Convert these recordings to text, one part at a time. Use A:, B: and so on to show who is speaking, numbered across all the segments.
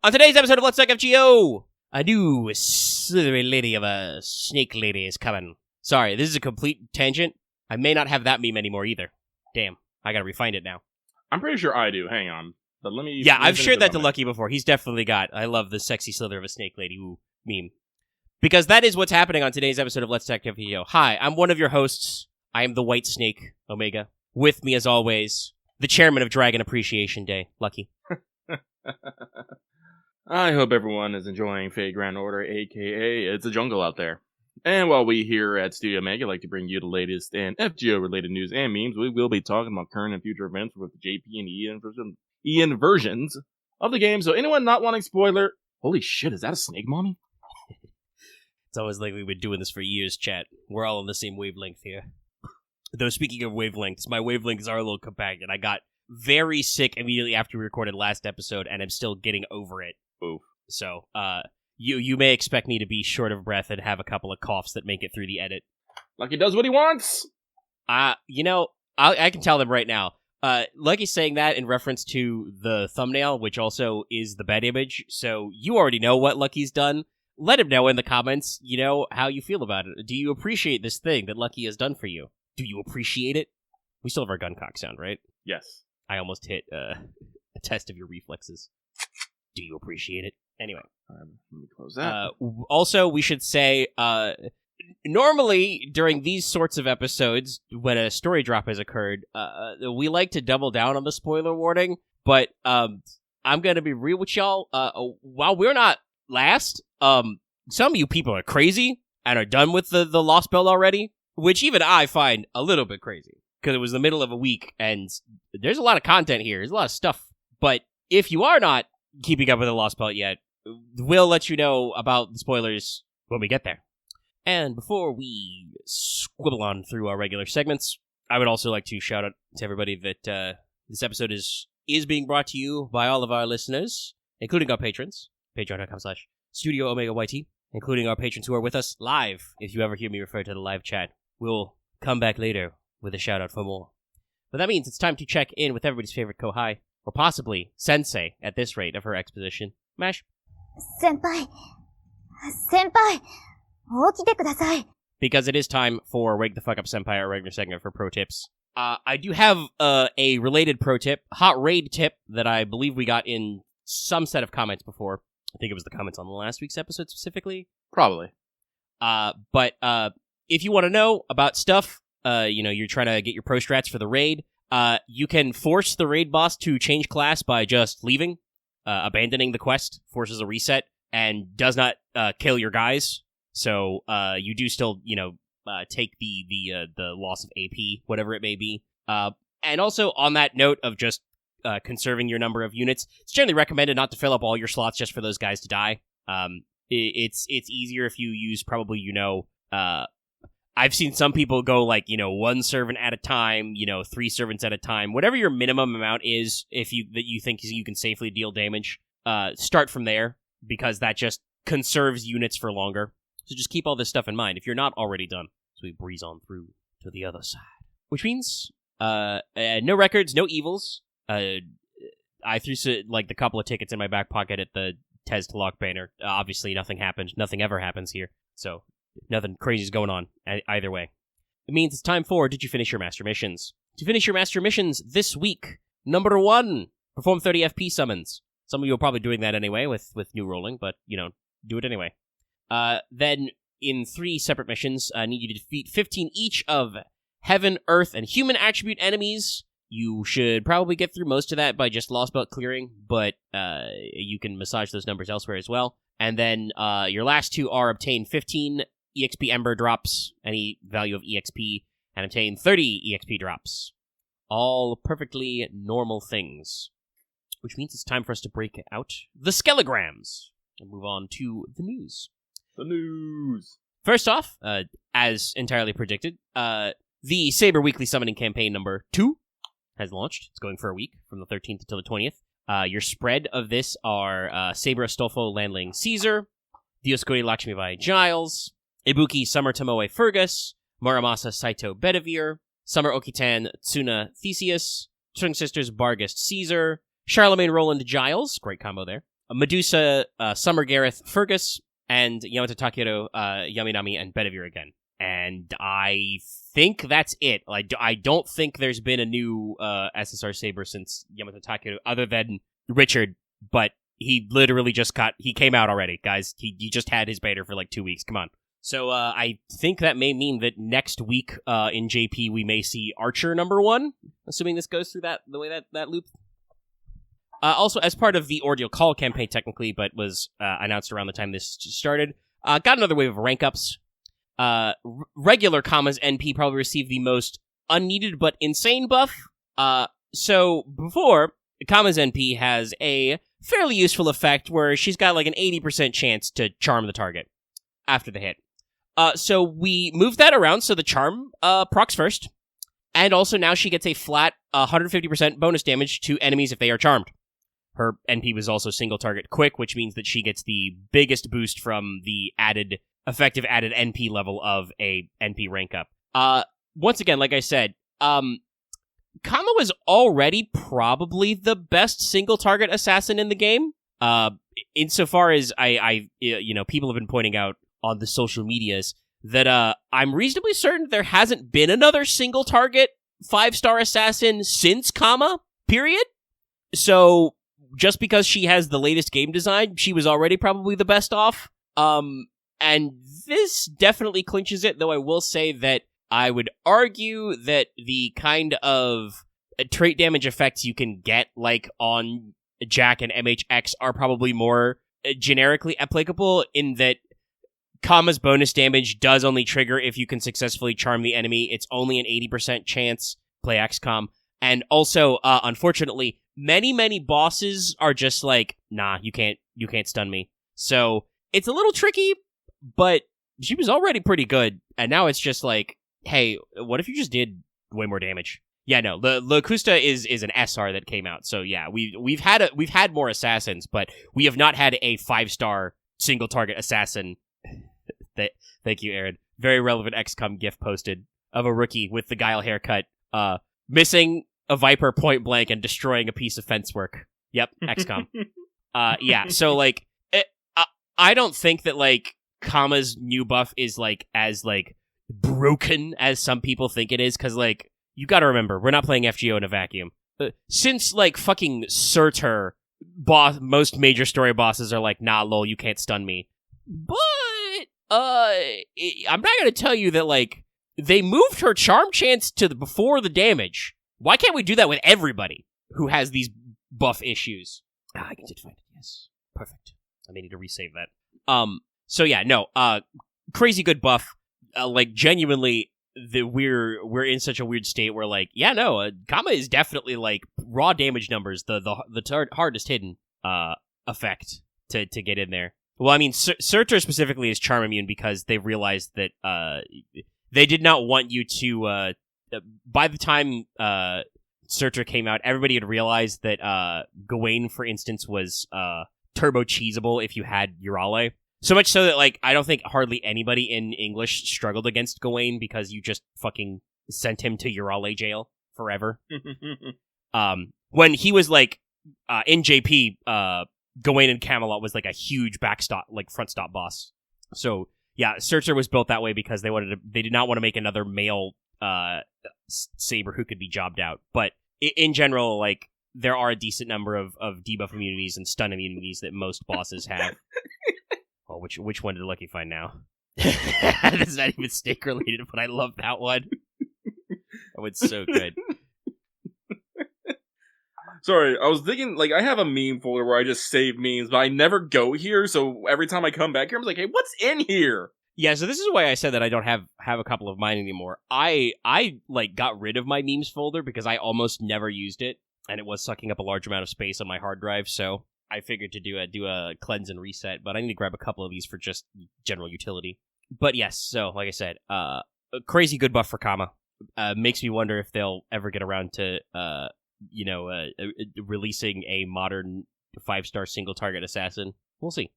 A: On today's episode of Let's Talk FGO, a new slithery lady of a snake lady is coming. Sorry, this is a complete tangent. I may not have that meme anymore either. Damn, I gotta refind it now.
B: I'm pretty sure I do. Hang on. But let me.
A: Yeah, I've shared that to Lucky before. He's definitely got, I love the sexy slither of a snake lady meme. Because that is what's happening on today's episode of Let's Talk FGO. Hi, I'm one of your hosts. I am the White Snake, Omega. With me, as always, the chairman of Dragon Appreciation Day, Lucky.
B: I hope everyone is enjoying Fate Grand Order, aka It's a Jungle Out There. And while we here at Studio Omega like to bring you the latest in FGO-related news and memes, we will be talking about current and future events with the JP and EN versions of the game. So anyone not wanting spoiler... Holy shit, is that a snake mommy?
A: It's always like we've been doing this for years, chat. We're all on the same wavelength here. Though, speaking of wavelengths, my wavelengths are a little compacted. I got very sick immediately after we recorded last episode, and I'm still getting over it.
B: Oof.
A: So, you may expect me to be short of breath and have a couple of coughs that make it through the edit.
B: Lucky does what he wants!
A: I can tell them right now. Lucky's saying that in reference to the thumbnail, which also is the bed image, so you already know what Lucky's done. Let him know in the comments, how you feel about it. Do you appreciate this thing that Lucky has done for you? Do you appreciate it? We still have our gun cock sound, right?
B: Yes.
A: I almost hit a test of your reflexes. Do you appreciate it? Anyway.
B: Let me close that.
A: Also, we should say, normally during these sorts of episodes, when a story drop has occurred, we like to double down on the spoiler warning, but I'm going to be real with y'all. While we're not last, some of you people are crazy and are done with the Lostbelt already, which even I find a little bit crazy, because it was the middle of a week, and there's a lot of content here. There's a lot of stuff. But if you are not keeping up with the Lostbelt yet, we'll let you know about the spoilers when we get there. And before we squibble on through our regular segments, I would also like to shout out to everybody that this episode is being brought to you by all of our listeners, including our patrons, patreon.com/Studio Omega YT, including our patrons who are with us live. If you ever hear me refer to the live chat, we'll come back later with a shout out for more. But that means it's time to check in with everybody's favorite Kohai, or possibly Sensei at this rate of her exposition. Mash.
C: Senpai, 起きてください.
A: Because it is time for Wake the Fuck Up Senpai, our regular segment for pro tips. I do have a related pro tip, hot raid tip, that I believe we got in some set of comments before. I think it was the comments on the last week's episode specifically.
B: Probably.
A: But if you want to know about stuff, you're trying to get your pro strats for the raid, you can force the raid boss to change class by just leaving. Abandoning the quest forces a reset and does not kill your guys. So you do still, take the loss of AP, whatever it may be. And also on that note of just conserving your number of units, it's generally recommended not to fill up all your slots just for those guys to die. It's easier if you use probably, I've seen some people go like, one servant at a time, 3 servants at a time, whatever your minimum amount is. That you think you can safely deal damage, start from there, because that just conserves units for longer. So just keep all this stuff in mind if you're not already done. So we breeze on through to the other side, which means no records, no evils. I threw the couple of tickets in my back pocket at the Tez to Lock banner. Obviously, nothing happened. Nothing ever happens here. So nothing crazy is going on either way. It means it's time for Did You Finish Your Master Missions? To finish your Master Missions this week, number 1, perform 30 FP summons. Some of you are probably doing that anyway with new rolling, but, do it anyway. Then, in 3 separate missions, I need you to defeat 15 each of Heaven, Earth, and Human attribute enemies. You should probably get through most of that by just Lostbelt clearing, but you can massage those numbers elsewhere as well. And then your last 2 are obtain 15 EXP Ember drops, any value of EXP, and obtain 30 EXP drops. All perfectly normal things. Which means it's time for us to break out the Skelograms and move on to the news.
B: The news!
A: First off, as entirely predicted, the Saber Weekly Summoning Campaign number 2 has launched. It's going for a week, from the 13th until the 20th. Your spread of this are Saber Astolfo Landling Caesar, Dioscuri Lakshmi Bai Giles, Ibuki Summer Tomoe Fergus, Muramasa Saito Bedivere, Summer Okitan Tsuna Theseus, Twin Sisters Bargast Caesar, Charlemagne Roland Giles, great combo there, Medusa, Summer Gareth, Fergus, and Yamato Takeru, Yaminami, and Bedivere again. And I think that's it. I don't think there's been a new SSR Saber since Yamato Takeru, other than Richard, but he literally he came out already, guys. He just had his beta for like 2 weeks. Come on. So I think that may mean that next week in JP we may see Archer #1, assuming this goes through the way that loop. Also, as part of the Ordeal Call campaign, technically, but was announced around the time this started, got another wave of rank ups. Regular Kama's NP probably received the most unneeded but insane buff. So before, Kama's NP has a fairly useful effect where she's got like an 80% chance to charm the target after the hit. So we moved that around so the charm procs first, and also now she gets a flat 150% bonus damage to enemies if they are charmed. Her NP was also single target quick, which means that she gets the biggest boost from the effective added NP level of a NP rank up. Once again, like I said, Kama was already probably the best single target assassin in the game. Insofar as people have been pointing out on the social medias that I'm reasonably certain there hasn't been another single target 5-star assassin since Kama, period. So just because she has the latest game design, she was already probably the best off. And this definitely clinches it, though I will say that I would argue that the kind of trait damage effects you can get, like on Jack and MHX, are probably more generically applicable in that Kama's bonus damage does only trigger if you can successfully charm the enemy. It's only an 80% chance, play XCOM. And also, unfortunately, many bosses are just like, nah, you can't stun me. So it's a little tricky, but she was already pretty good. And now it's just like, hey, what if you just did way more damage? Yeah, no, Locusta is an SR that came out. So yeah, we've had more assassins, but we have not had a 5-star single target assassin. Thank you, Aaron. Very relevant XCOM GIF posted of a rookie with the Guile haircut, missing a Viper point blank and destroying a piece of fence work. Yep, XCOM. Yeah, so like, I don't think that like Kama's new buff is like as like broken as some people think it is, because like, you gotta remember, we're not playing FGO in a vacuum. Since like fucking Surtur, most major story bosses are like, nah, lol, you can't stun me. But I'm not gonna tell you that like they moved her charm chance to before the damage. Why can't we do that with everybody who has these buff issues? I did find it. Yes, perfect. I may need to resave that. So yeah, no. Crazy good buff. Like genuinely, we're in such a weird state where like, yeah, no. Kama is definitely like raw damage numbers. The hardest hidden effect to get in there. Well, I mean, Surtur specifically is charm immune because they realized that they did not want you to. By the time Surtur came out, everybody had realized that Gawain, for instance, was turbo cheesable if you had Urale. So much so that like I don't think hardly anybody in English struggled against Gawain because you just fucking sent him to Urale jail forever. When he was like in JP. Gawain and Camelot was like a huge backstop, like front stop boss. So yeah, Surtur was built that way because they did not want to make another male Saber who could be jobbed out. But in general, like there are a decent number of debuff immunities and stun immunities that most bosses have. Well, which one did Lucky find now? That's not even stake related, but I love that one. That one's so good.
B: Sorry, I was thinking, like, I have a meme folder where I just save memes, but I never go here, so every time I come back here, I'm like, hey, what's in here?
A: Yeah, so this is why I said that I don't have a couple of mine anymore. I like, got rid of my memes folder because I almost never used it, and it was sucking up a large amount of space on my hard drive, so I figured to do a cleanse and reset, but I need to grab a couple of these for just general utility. But yes, so, like I said, a crazy good buff for Kama. Makes me wonder if they'll ever get around to, releasing a modern 5-star single target assassin. We'll see.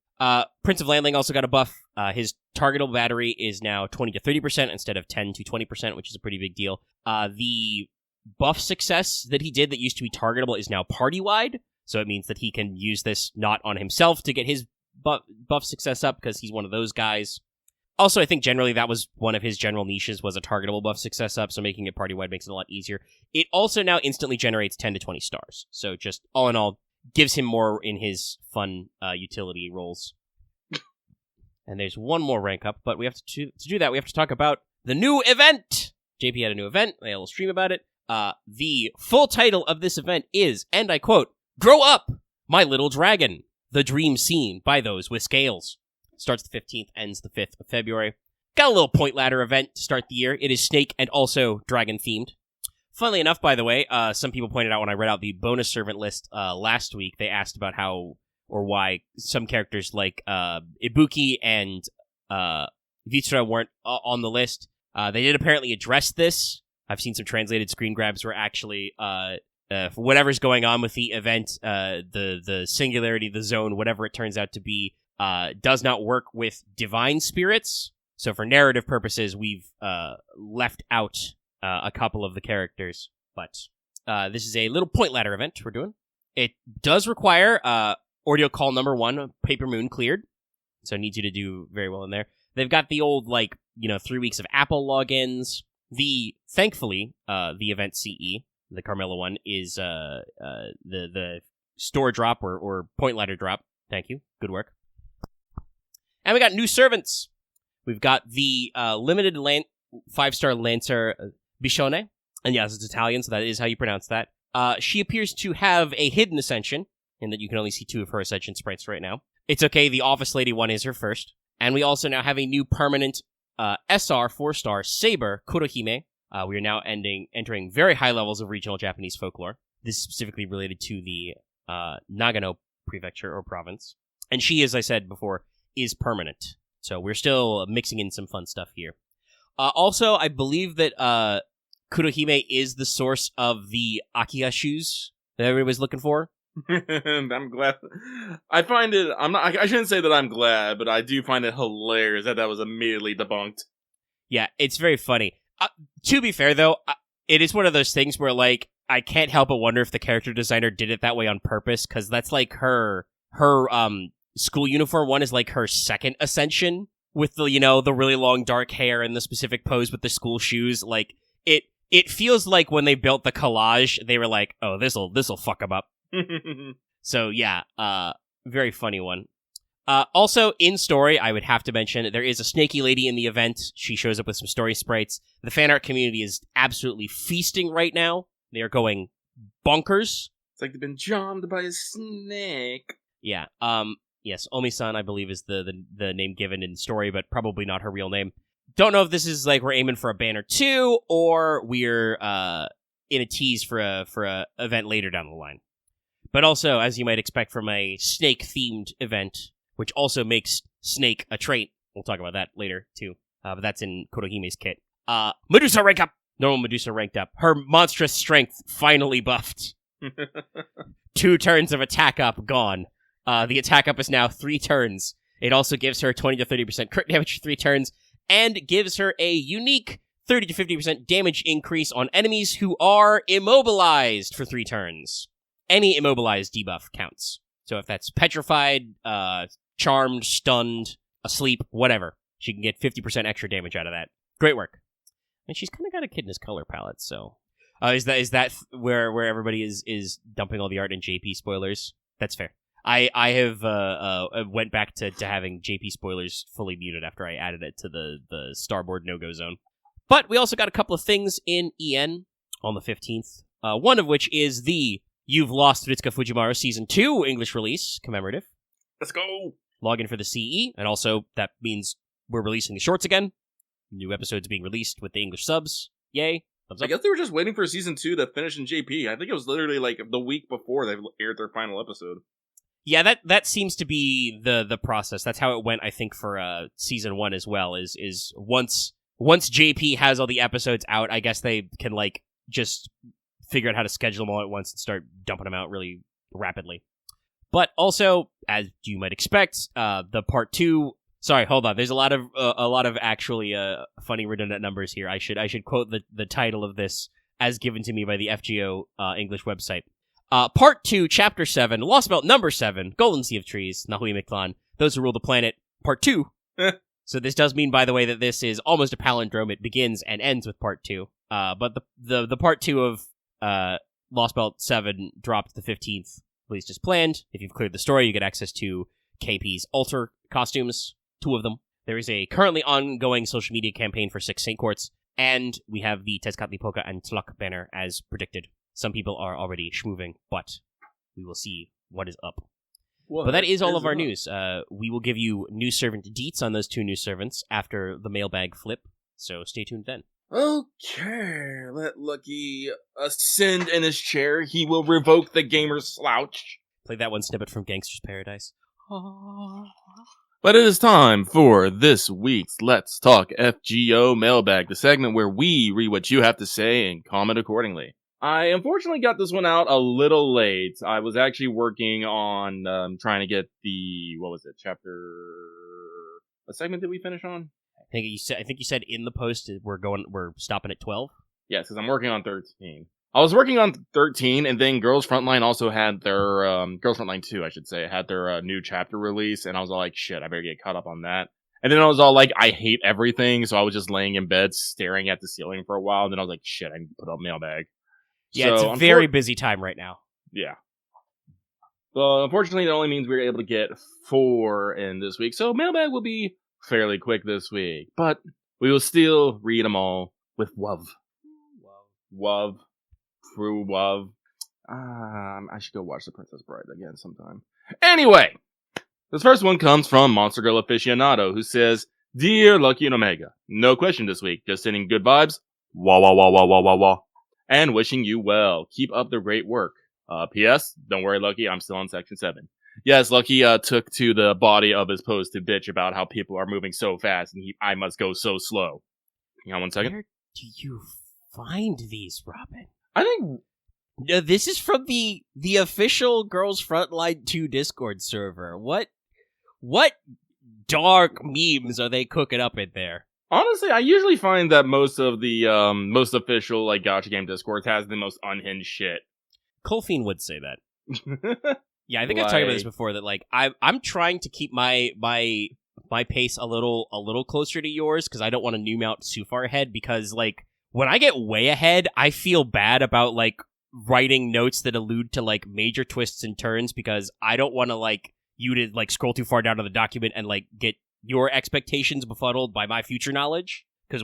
A: Prince of Landling also got a buff. His targetable battery is now 20 to 30% instead of 10 to 20%, which is a pretty big deal. The buff success that he did that used to be targetable is now party-wide. So it means that he can use this not on himself to get his buff success up, because he's one of those guys. Also, I think generally that was one of his general niches, was a targetable buff success up, so making it party-wide makes it a lot easier. It also now instantly generates 10 to 20 stars. So just all in all, gives him more in his fun utility roles. And there's one more rank up, but we have to do that, we have to talk about the new event! JP had a new event, I had a little stream about it. The full title of this event is, and I quote, "Grow Up, My Little Dragon, the Dream Scene by Those with Scales." Starts the 15th, ends the 5th of February. Got a little point ladder event to start the year. It is snake and also dragon themed. Funnily enough, by the way, some people pointed out when I read out the bonus servant list last week, they asked about how or why some characters like Ibuki and Vitsura weren't on the list. They did apparently address this. I've seen some translated screen grabs where actually for whatever's going on with the event, the singularity, the zone, whatever it turns out to be, does not work with divine spirits. So for narrative purposes, we've left out a couple of the characters. But this is a little point ladder event we're doing. It does require Ordeal Call number 1, Paper Moon cleared. So it needs you to do very well in there. They've got the old, 3 weeks of Apple logins. Thankfully, the event CE, the Carmilla one, is the store drop or point ladder drop. Thank you. Good work. And we got new servants. We've got the limited 5-star Lancer Bichone. And yes, it's Italian, so that is how you pronounce that. She appears to have a hidden ascension, in that you can only see 2 of her ascension sprites right now. It's okay, the Office Lady one is her first. And we also now have a new permanent SR 4-star Saber Kurohime. We are now entering very high levels of regional Japanese folklore. This is specifically related to the Nagano prefecture or province. And she, as I said before, is permanent. So we're still mixing in some fun stuff here. Also, I believe that Kurohime is the source of the Akiha shoes that everybody was looking for.
B: I'm glad. I find it. I shouldn't say that I'm glad, but I do find it hilarious that was immediately debunked.
A: Yeah, it's very funny. To be fair, though, it is one of those things where, I can't help but wonder if the character designer did it that way on purpose, because that's her school uniform one is her second ascension with the, the really long dark hair and the specific pose with the school shoes. It feels like when they built the collage, they were like, oh, this'll fuck them up. So yeah, very funny one. Also, in story, I would have to mention, there is a snaky lady in the event. She shows up with some story sprites. The fan art community is absolutely feasting right now. They are going bonkers.
B: It's like they've been charmed by a snake.
A: Yeah, yes, Omi-san, I believe, is the name given in story, but probably not her real name. Don't know if this is we're aiming for a banner 2, or we're in a tease for a event later down the line. But also, as you might expect from a snake-themed event, which also makes snake a trait. We'll talk about that later, too. But that's in Kurohime's kit. Medusa rank up! Normal Medusa ranked up. Her monstrous strength finally buffed. 2 turns of attack up gone. The attack up is now 3 turns. It also gives her 20 to 30% crit damage for 3 turns, and gives her a unique 30 to 50% damage increase on enemies who are immobilized for 3 turns. Any immobilized debuff counts. So if that's petrified, charmed, stunned, asleep, whatever, she can get 50% extra damage out of that. Great work. And she's kind of got a Kidness color palette, so... is that where everybody is dumping all the art in JP spoilers? That's fair. I have went back to having JP spoilers fully muted after I added it to the starboard no-go zone. But we also got a couple of things in EN on the 15th. One of which is the You've Lost Ritsuka Fujimaru Season 2 English release commemorative.
B: Let's go!
A: Login for the CE, and also that means we're releasing the shorts again. New episodes being released with the English subs. Yay. Thumbs up.
B: I guess they were just waiting for Season 2 to finish in JP. I think it was literally the week before they aired their final episode.
A: Yeah, that seems to be the process. That's how it went, I think, for Season 1 as well, is once JP has all the episodes out, I guess they can, just figure out how to schedule them all at once and start dumping them out really rapidly. But also, as you might expect, the Part 2... Sorry, hold on. There's a lot of actually funny redundant numbers here. I should quote the title of this as given to me by the FGO English website. Part 2, Chapter 7, Lostbelt number 7, Golden Sea of Trees, Nahui Mictlan, Those Who Rule the Planet, Part 2. So this does mean, by the way, that this is almost a palindrome. It begins and ends with Part 2. But the Part 2 of Lostbelt 7 dropped the 15th, released as planned. If you've cleared the story, you get access to KP's altar costumes, 2 of them. There is a currently ongoing social media campaign for 6 Saint Courts, and we have the Tezcatlipoca and Tluk banner as predicted. Some people are already schmoving, but we will see what is up. But that is all of our news. We will give you new servant deets on those 2 new servants after the mailbag flip, so stay tuned then.
B: Okay, let Lucky ascend in his chair. He will revoke the gamer's slouch.
A: Play that one snippet from Gangster's Paradise.
B: But it is time for this week's Let's Talk FGO mailbag, the segment where we read what you have to say and comment accordingly. I unfortunately got this one out a little late. I was actually working on trying to get the, chapter... What segment did we finish on?
A: I think you said in the post we're stopping at 12.
B: Yes, because I'm working on 13. I was working on 13, and then Girls Frontline also had their Girls Frontline 2, I should say, had their new chapter release, and I was all like, shit, I better get caught up on that. And then I was all like, I hate everything, so I was just laying in bed staring at the ceiling for a while, and then I was like, shit, I need to put up mailbag.
A: Yeah, so, it's a very busy time right now.
B: Yeah. Well, unfortunately, it only means we were able to get 4 in this week, so mailbag will be fairly quick this week. But we will still read them all with love. Love. True love. I should go watch The Princess Bride again sometime. Anyway, this first one comes from Monster Girl Aficionado, who says, Dear Lucky and Omega, no question this week, just sending good vibes. Wah wah wah wah wah wah wah. And wishing you well. Keep up the great work. P.S. Don't worry, Lucky, I'm still on Section 7. Yes, Lucky took to the body of his post to bitch about how people are moving so fast and I must go so slow. Hang on 1 second.
A: Where do you find these, Robin?
B: I think...
A: No, this is from the official Girls Frontline 2 Discord server. What dark memes are they cooking up in there?
B: Honestly, I usually find that most of the most official like gacha game discords has the most unhinged shit.
A: Colfine would say that. Yeah, I think I've talked about this before. That like I'm trying to keep my pace a little closer to yours because I don't want to noom out too far ahead. Because like when I get way ahead, I feel bad about like writing notes that allude to like major twists and turns because I don't want to like you to like scroll too far down to the document and like get your expectations befuddled by my future knowledge. Because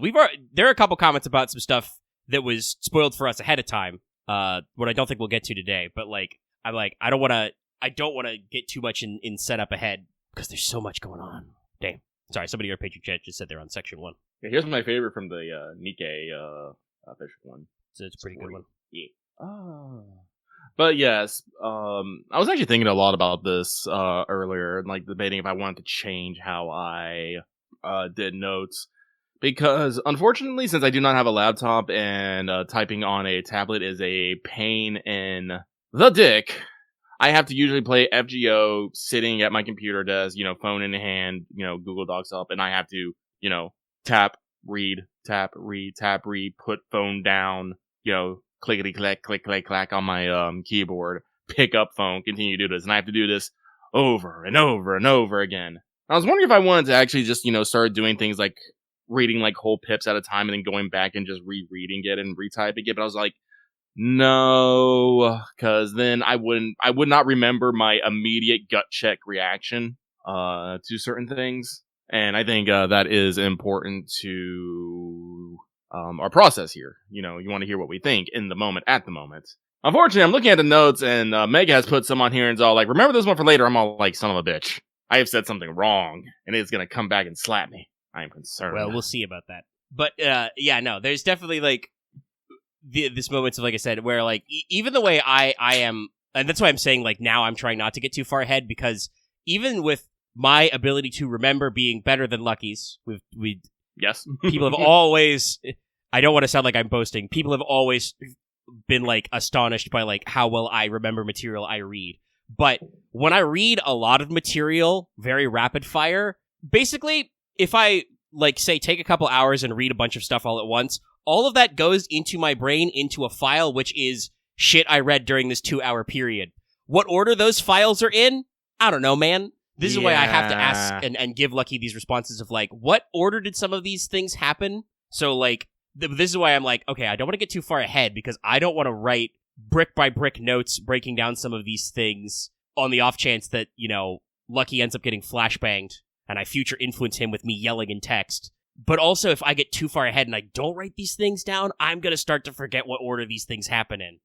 A: there are a couple comments about some stuff that was spoiled for us ahead of time. What I don't think we'll get to today. But like I'm like I don't want to get too much in setup ahead because there's so much going on. Damn. Sorry, somebody in our Patreon chat just said they're on section 1.
B: Yeah, here's my favorite from the Nikkei official one.
A: So it's a pretty good one.
B: Yeah. Oh. But yes, I was actually thinking a lot about this earlier and like debating if I wanted to change how I did notes. Because unfortunately, since I do not have a laptop and typing on a tablet is a pain in the dick, I have to usually play FGO sitting at my computer desk, phone in hand, Google Docs up, and I have to, tap, read, put phone down, clickety clack, click, clack, clack on my keyboard, pick up phone, continue to do this, and I have to do this over and over and over again. I was wondering if I wanted to actually just, start doing things like reading like whole pips at a time and then going back and just rereading it and retyping it, but I was like, no, because then I would not remember my immediate gut check reaction to certain things, and I think that is important to our process here. You want to hear what we think in the moment, at the moment. Unfortunately, I'm looking at the notes, and Mega has put some on here, and it's all like, remember this one for later. I'm all like, son of a bitch, I have said something wrong, and it's gonna come back and slap me. I am concerned.
A: Well, we'll see about that. But yeah, no, there's definitely like this moments of, like I said, where like even the way I am, and that's why I'm saying like now I'm trying not to get too far ahead, because even with my ability to remember being better than Lucky's, we
B: yes,
A: people have always, I don't want to sound like I'm boasting, people have always been like astonished by like how well I remember material I read. But when I read a lot of material very rapid fire, basically if I like say take a couple hours and read a bunch of stuff all at once, all of that goes into my brain into a file which is shit I read during this 2-hour period. What order those files are in? I don't know, man. This is why I have to ask and give Lucky these responses of, like, what order did some of these things happen? So, like, this is why I'm like, okay, I don't want to get too far ahead because I don't want to write brick-by-brick notes breaking down some of these things on the off chance that, you know, Lucky ends up getting flashbanged and I future influence him with me yelling in text. But also, if I get too far ahead and I don't write these things down, I'm going to start to forget what order these things happen in.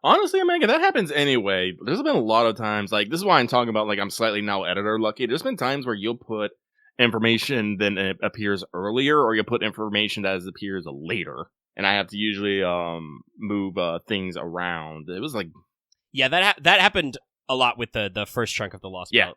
B: Honestly, Omega, that happens anyway. There's been a lot of times, like, this is why I'm talking about, like, I'm slightly now editor lucky. There's been times where you'll put information that it appears earlier, or you'll put information that appears later. And I have to usually move things around. It was like...
A: Yeah, that happened a lot with the first chunk of the Lostbelt.
B: Yeah.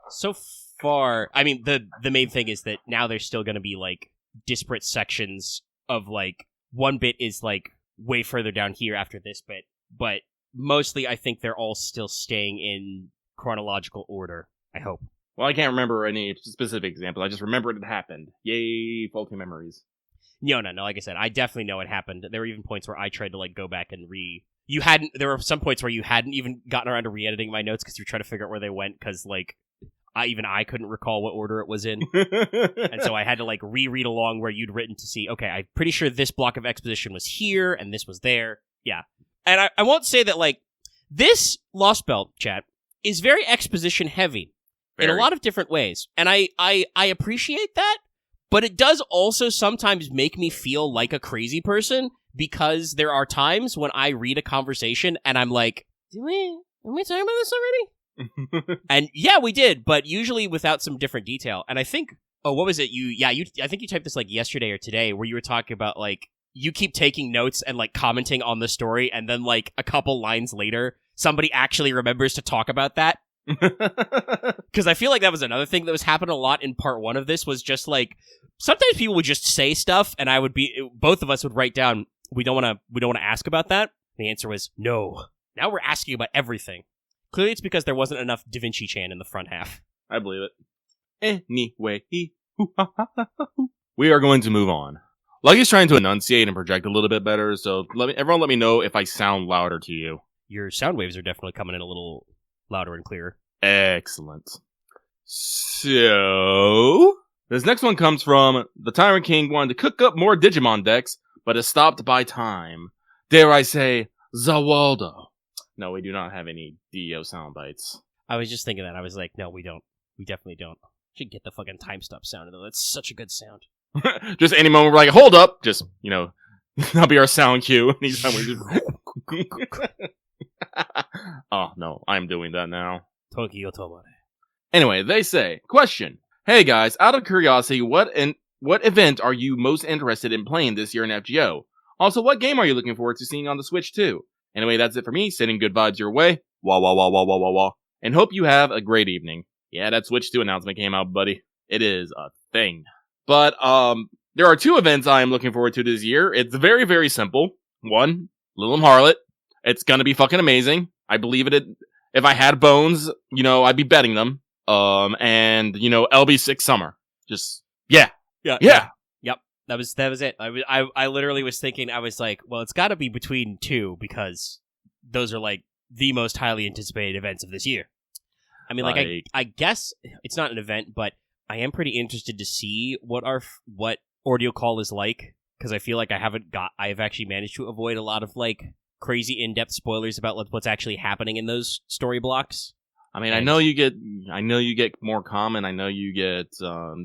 A: So far, I mean, the main thing is that now there's still going to be, like, disparate sections of, like, one bit is, like, way further down here after this bit. But mostly, I think they're all still staying in chronological order, I hope.
B: Well, I can't remember any specific example. I just remember it happened. Yay, faulty memories.
A: No, like I said, I definitely know it happened. There were even points where I tried to, like, go back and there were some points where you hadn't even gotten around to re-editing my notes because you were trying to figure out where they went because, like, I couldn't recall what order it was in. And so I had to, like, reread along where you'd written to see, okay, I'm pretty sure this block of exposition was here and this was there. Yeah. And I won't say that, like, this Lostbelt, chat, is very exposition heavy in a lot of different ways. And I appreciate that, but it does also sometimes make me feel like a crazy person because there are times when I read a conversation and I'm like, are we talking about this already? And yeah, we did, but usually without some different detail. And I think, what was it? I think you typed this, like, yesterday or today where you were talking about, like, you keep taking notes and, like, commenting on the story, and then, like, a couple lines later, somebody actually remembers to talk about that. Because I feel like that was another thing that was happening a lot in part 1 of this, was just, like, sometimes people would just say stuff, and both of us would write down, we don't want to ask about that. The answer was, no. Now we're asking about everything. Clearly it's because there wasn't enough Da Vinci Chan in the front half.
B: I believe it. Anyway, we are going to move on. Lucky's trying to enunciate and project a little bit better, so everyone let me know if I sound louder to you.
A: Your sound waves are definitely coming in a little louder and clearer.
B: Excellent. So, this next one comes from the Tyrant King wanting to cook up more Digimon decks, but is stopped by time. Dare I say, Zawaldo. No, we do not have any DEO sound bites.
A: I was just thinking that. I was like, no, we don't. We definitely don't. Should get the fucking time stop sound, though. That's such a good sound.
B: Just any moment we're like, hold up, just, you know, that'll be our sound cue. Anytime we just... Oh, no, I'm doing that now.
A: Tokyo Tomare.
B: Anyway, they say, question. Hey guys, out of curiosity, what event are you most interested in playing this year in FGO? Also, what game are you looking forward to seeing on the Switch too? Anyway, that's it for me. Sending good vibes your way. Wah wah wah wah wah wah wah. And hope you have a great evening. Yeah, that Switch 2 announcement came out, buddy. It is a thing. But, there are 2 events I am looking forward to this year. It's very, very simple. 1, Lilum Harlot. It's gonna be fucking amazing. I believe it. If I had bones, you know, I'd be betting them. And, you know, LB6 Summer. Just, yeah.
A: Yep. That was it. I literally was thinking, I was like, well, it's gotta be between 2, because those are, like, the most highly anticipated events of this year. I mean, like I guess it's not an event, but I am pretty interested to see what Audio Call is like, because I feel like I've actually managed to avoid a lot of, like, crazy in-depth spoilers about what's actually happening in those story blocks.
B: I mean, I know you get more common. I know you get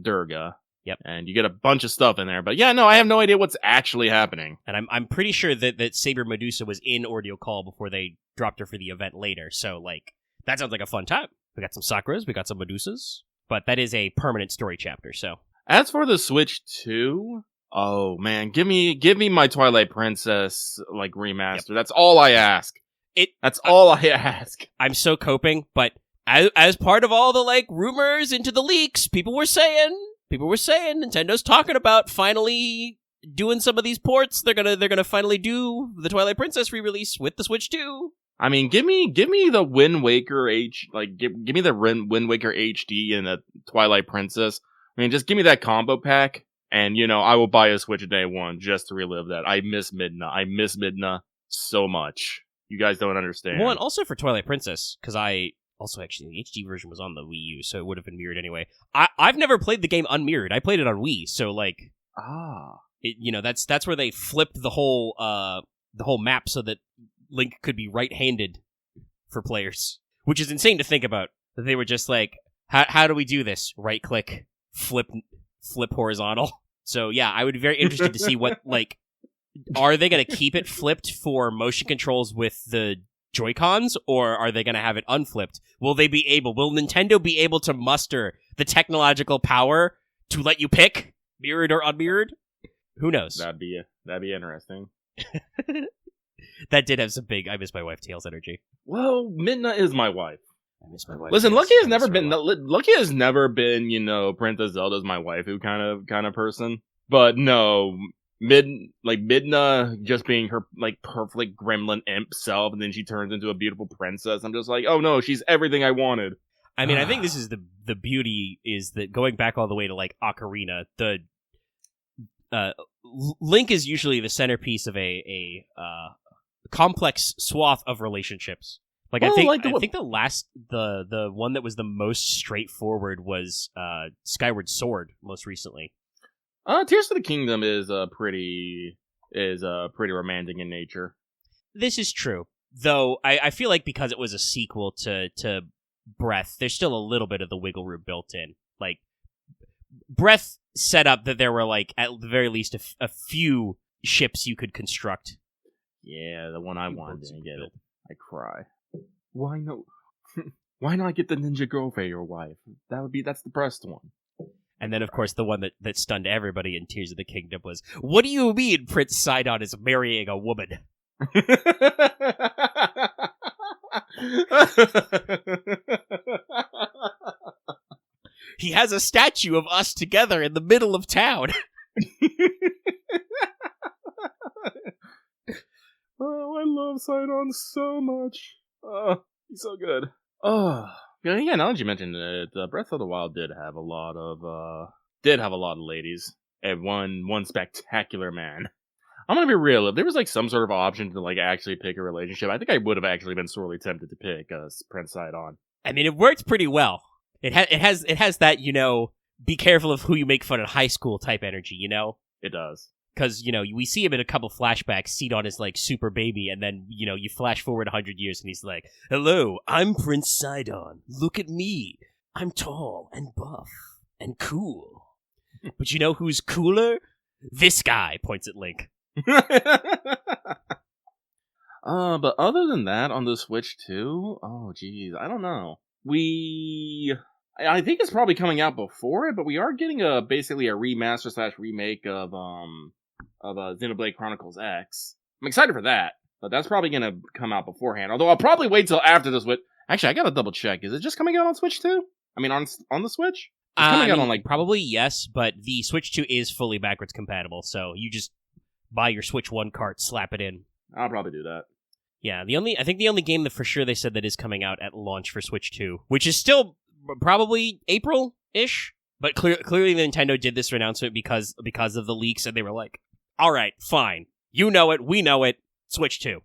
B: Durga.
A: Yep.
B: And you get a bunch of stuff in there, but yeah, no, I have no idea what's actually happening.
A: And I'm pretty sure that Saber Medusa was in Audio Call before they dropped her for the event later. So, like, that sounds like a fun time. We got some Sakuras, we got some Medusas, but that is a permanent story chapter. So,
B: as for the Switch 2, oh man, give me my Twilight Princess like remaster. Yep. That's all I ask. That's all I ask.
A: I'm so coping, but as part of all the, like, rumors into the leaks, people were saying Nintendo's talking about finally doing some of these ports. They're gonna finally do the Twilight Princess re-release with the Switch 2.
B: I mean, give me the Wind Waker give me the Wind Waker HD and the Twilight Princess. I mean, just give me that combo pack, and, you know, I will buy a Switch day 1 just to relive that. I miss Midna so much. You guys don't understand.
A: Well, and also for Twilight Princess, because actually, the HD version was on the Wii U, so it would have been mirrored anyway. I've never played the game unmirrored. I played it on Wii, so, like... that's where they flipped the whole map so that Link could be right-handed for players. Which is insane to think about. That they were just like, how do we do this? Right-click, flip horizontal. So, yeah, I would be very interested to see what, like... Are they going to keep it flipped for motion controls with the Joy-Cons, or are they going to have it unflipped? Will Nintendo be able to muster the technological power to let you pick, mirrored or unmirrored? Who knows?
B: That'd be interesting.
A: That did have some big I miss my wife Tails energy.
B: Well, Midna is my wife.
A: I miss my wife.
B: Listen, Lucky has never been, Princess Zelda's my waifu kind of person. But no, Midna just being her, like, perfect gremlin imp self, and then she turns into a beautiful princess. I'm just like, oh no, she's everything I wanted.
A: I mean, I think this is the beauty is that going back all the way to, like, Ocarina, the Link is usually the centerpiece of a complex swath of relationships. Like, I think the one that was the most straightforward was Skyward Sword most recently.
B: Tears of the Kingdom is pretty romantic in nature.
A: This is true, though. I feel like because it was a sequel to Breath, there's still a little bit of the wiggle room built in. Like, Breath set up that there were, like, at the very least a few ships you could construct.
B: Yeah, the one I wanted didn't get it. I cry. Why no? Why not get the ninja girl for your wife? That's the best one.
A: And then, of course, the one that stunned everybody in Tears of the Kingdom was, what do you mean Prince Sidon is marrying a woman? He has a statue of us together in the middle of town.
B: Oh, I love Sidon so much. He's so good. Oh, yeah. Now that you mentioned it, Breath of the Wild did have a lot of ladies, and one spectacular man. I'm gonna be real. If there was, like, some sort of option to, like, actually pick a relationship, I think I would have actually been sorely tempted to pick Prince Sidon.
A: I mean, it worked pretty well. It has that, be careful of who you make fun in high school type energy,
B: It does.
A: Because, we see him in a couple flashbacks, Sidon is, like, super baby, and then, you flash forward 100 years, and he's like, hello, I'm Prince Sidon. Look at me. I'm tall and buff and cool. But you know who's cooler? This guy, points at Link.
B: But other than that, on the Switch 2, oh, geez, I don't know. I think it's probably coming out before it, but we are getting basically a remaster / remake of Xenoblade Chronicles X. I'm excited for that, but that's probably gonna come out beforehand. Although I'll probably wait till after the Switch. Actually, I gotta double check. Is it just coming out on Switch 2? I mean, on the Switch? It's coming out on, like,
A: probably yes, but the Switch 2 is fully backwards compatible, so you just buy your Switch 1 cart, slap it in.
B: I'll probably do that.
A: Yeah, I think the only game that for sure they said that is coming out at launch for Switch 2, which is still probably April-ish, but clearly Nintendo did this announcement because of the leaks, and they were like, all right, fine. You know it, we know it, Switch 2.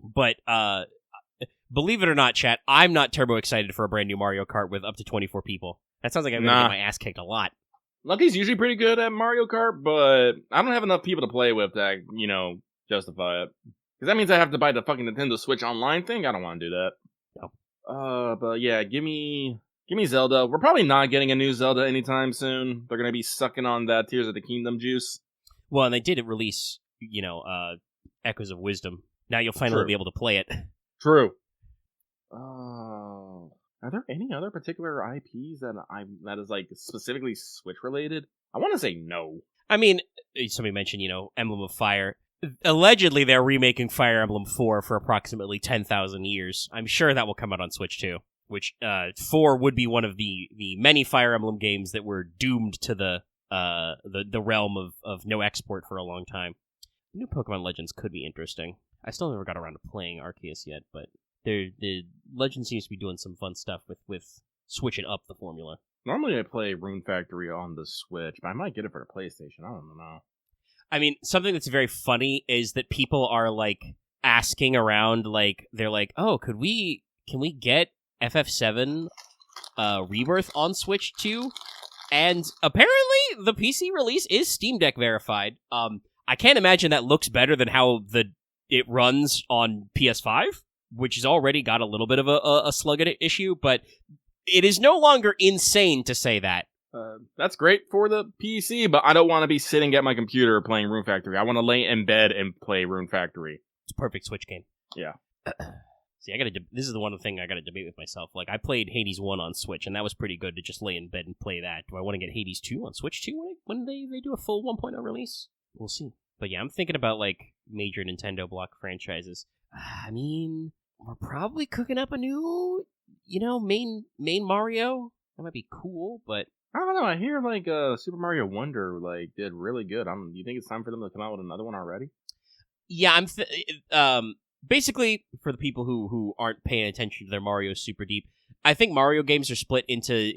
A: But, believe it or not, chat, I'm not turbo excited for a brand new Mario Kart with up to 24 people. That sounds like I'm gonna get my ass kicked a lot.
B: Lucky's usually pretty good at Mario Kart, but I don't have enough people to play with that, justify it. Because that means I have to buy the fucking Nintendo Switch Online thing. I don't want to do that.
A: No.
B: But yeah, give me Zelda. We're probably not getting a new Zelda anytime soon. They're gonna be sucking on that Tears of the Kingdom juice.
A: Well, and they did release, Echoes of Wisdom. Now you'll finally be able to play it.
B: True. Are there any other particular IPs that is, like, specifically Switch related? I want to say no.
A: I mean, somebody mentioned, Emblem of Fire. Allegedly, they're remaking Fire Emblem 4 for approximately 10,000 years. I'm sure that will come out on Switch too. Which 4 would be one of the many Fire Emblem games that were doomed to the realm of no export for a long time. New Pokemon Legends could be interesting. I still never got around to playing Arceus yet, but the Legend seems to be doing some fun stuff with switching up the formula.
B: Normally I play Rune Factory on the Switch, but I might get it for the PlayStation. I don't know.
A: I mean, something that's very funny is that people are, like, asking around, like, they're like, oh, can we get FF7 Rebirth on Switch 2? And apparently the PC release is Steam Deck verified. I can't imagine that looks better than how it runs on PS5, which has already got a little bit of a slug issue, but it is no longer insane to say that.
B: That's great for the PC, but I don't want to be sitting at my computer playing Rune Factory. I want to lay in bed and play Rune Factory.
A: It's a perfect Switch game.
B: Yeah.
A: See, this is the one thing I got to debate with myself. Like, I played Hades 1 on Switch, and that was pretty good to just lay in bed and play that. Do I want to get Hades 2 on Switch 2 when they do a full 1.0 release? We'll see. But yeah, I'm thinking about, like, major Nintendo block franchises. I mean, we're probably cooking up a new, main Mario. That might be cool, but
B: I don't know. I hear like Super Mario Wonder like did really good. Do you think it's time for them to come out with another one already?
A: Yeah, basically for the people who aren't paying attention to their Mario super deep. I think Mario games are split into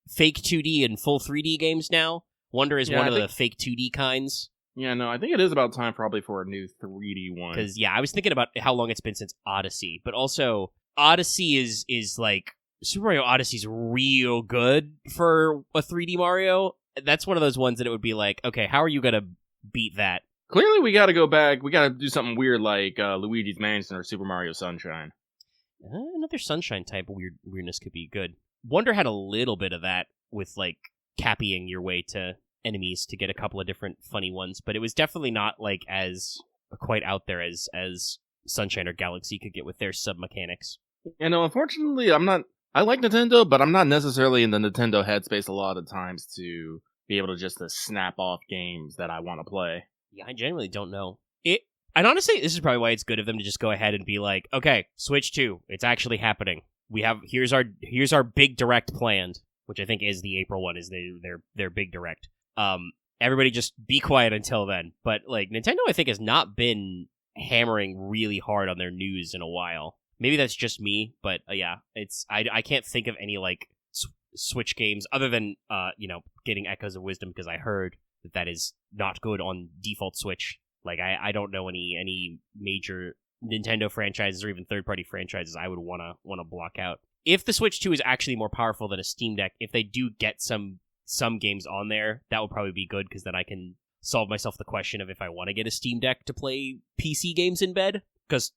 A: fake 2D and full 3D games now. Wonder is one of the fake 2D kinds.
B: Yeah, no, I think it is about time probably for a new 3D one.
A: Because I was thinking about how long it's been since Odyssey, but also Odyssey is like. Super Mario Odyssey's real good for a 3D Mario. That's one of those ones that it would be like, okay, how are you going to beat that?
B: Clearly, we got to go back. We got to do something weird like Luigi's Mansion or Super Mario Sunshine.
A: Another Sunshine type of weirdness could be good. Wonder had a little bit of that with, like, cappying your way to enemies to get a couple of different funny ones, but it was definitely not, like, as quite out there as Sunshine or Galaxy could get with their sub-mechanics.
B: Yeah, no, unfortunately, I like Nintendo, but I'm not necessarily in the Nintendo headspace a lot of times to be able to snap off games that I want to play.
A: Yeah, I genuinely don't know. And honestly, this is probably why it's good of them to just go ahead and be like, okay, Switch 2, it's actually happening. Here's our big direct planned, which I think is the April one, is their big direct. Everybody just be quiet until then. But like Nintendo, I think has not been hammering really hard on their news in a while. Maybe that's just me, but yeah, I can't think of any like Switch games other than getting Echoes of Wisdom, because I heard that is not good on default Switch. Like I don't know any major Nintendo franchises or even third-party franchises I would wanna block out. If the Switch 2 is actually more powerful than a Steam Deck, if they do get some games on there, that would probably be good, because then I can solve myself the question of if I want to get a Steam Deck to play PC games in bed, because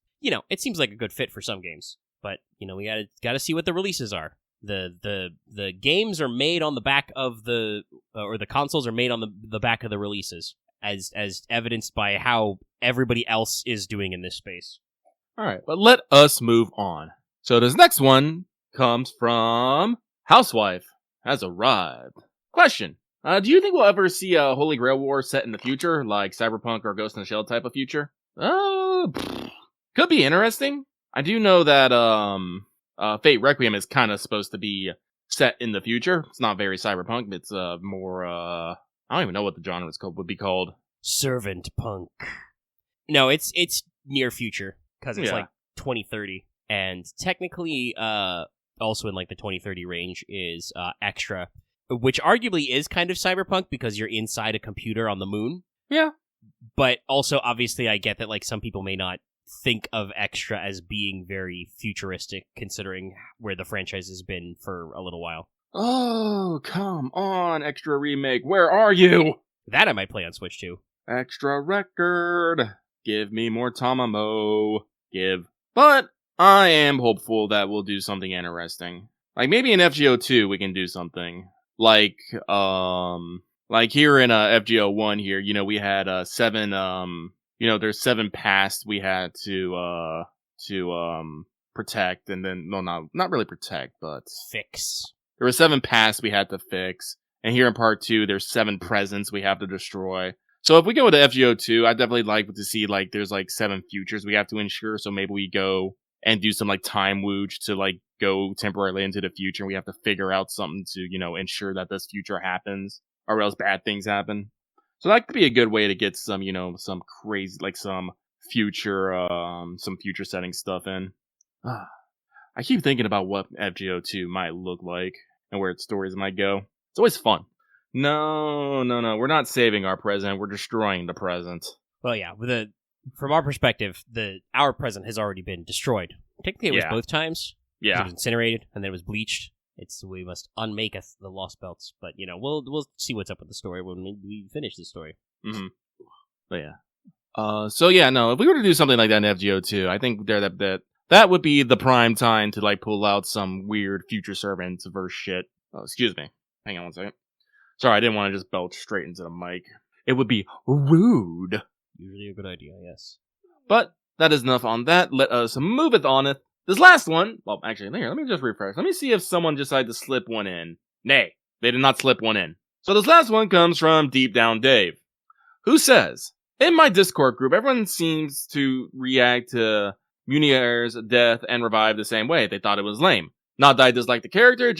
A: it seems like a good fit for some games, but we gotta see what the releases are. The games are made on the back of the consoles are made on the back of the releases, as evidenced by how everybody else is doing in this space.
B: All right, but let us move on. So this next one comes from Housewife Has Arrived. Question: do you think we'll ever see a Holy Grail War set in the future, like Cyberpunk or Ghost in the Shell type of future? Could be interesting. I do know that Fate Requiem is kind of supposed to be set in the future. It's not very cyberpunk. It's more I don't even know what the genre would be called.
A: Servant punk. No, it's near future, because it's like 2030, and technically also in like the 2030 range is Extra, which arguably is kind of cyberpunk because you're inside a computer on the moon.
B: Yeah.
A: But also, obviously, I get that like some people may not think of Extra as being very futuristic, considering where the franchise has been for a little while.
B: Oh, come on, Extra Remake, where are you?
A: That I might play on Switch too.
B: Extra Record, give me more Tamamo, But I am hopeful that we'll do something interesting. Like maybe in FGO2 we can do something. Like here in FGO 1 here, we had 7 there's 7 past we had to protect, and then not really protect, but
A: fix.
B: There were 7 past we had to fix, and here in part 2 there's 7 presents we have to destroy. So if we go to FGO 2, I'd definitely like to see like there's like 7 futures we have to ensure. So maybe we go and do some like time wooge to like go temporarily into the future, and we have to figure out something to ensure that this future happens, or else bad things happen. So that could be a good way to get some, some crazy, like some future setting stuff in. I keep thinking about what FGO2 might look like and where its stories might go. It's always fun. No. We're not saving our present. We're destroying the present.
A: Well, yeah. from our perspective, our present has already been destroyed. Technically, it was both times.
B: Yeah.
A: It was incinerated, and then it was bleached. We must unmake the Lostbelts, but we'll see what's up with the story when we finish the story.
B: Mm-hmm. But yeah. So yeah, no. If we were to do something like that in FGO2, I think that would be the prime time to like pull out some weird future servants verse shit. Oh, excuse me. Hang on one second. Sorry, I didn't want to just belch straight into the mic. It would be rude.
A: Usually a good idea, yes.
B: But that is enough on that. Let us move it on. This last one, well, actually, here, let me just refresh. Let me see if someone decided to slip one in. Nay, they did not slip one in. So this last one comes from Deep Down Dave, who says, in my Discord group, everyone seems to react to Munier's death and revive the same way. They thought it was lame. Not that I dislike the character,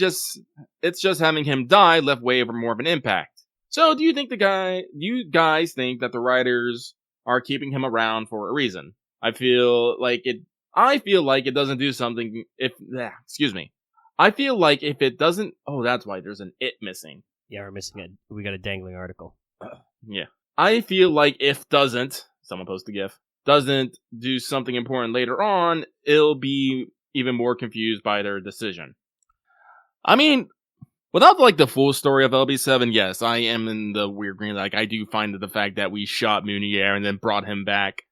B: it's just having him die left way of more of an impact. So do you guys think that the writers are keeping him around for a reason? I feel like it doesn't do something I feel like if it doesn't, that's why there's an it missing.
A: Yeah, we're missing it. We got a dangling article.
B: Yeah. I feel like if someone post a GIF, doesn't do something important later on, it'll be even more confused by their decision. I mean, without like the full story of LB7, yes, I am in the weird green. Like, I do find that the fact that we shot Munier and then brought him back,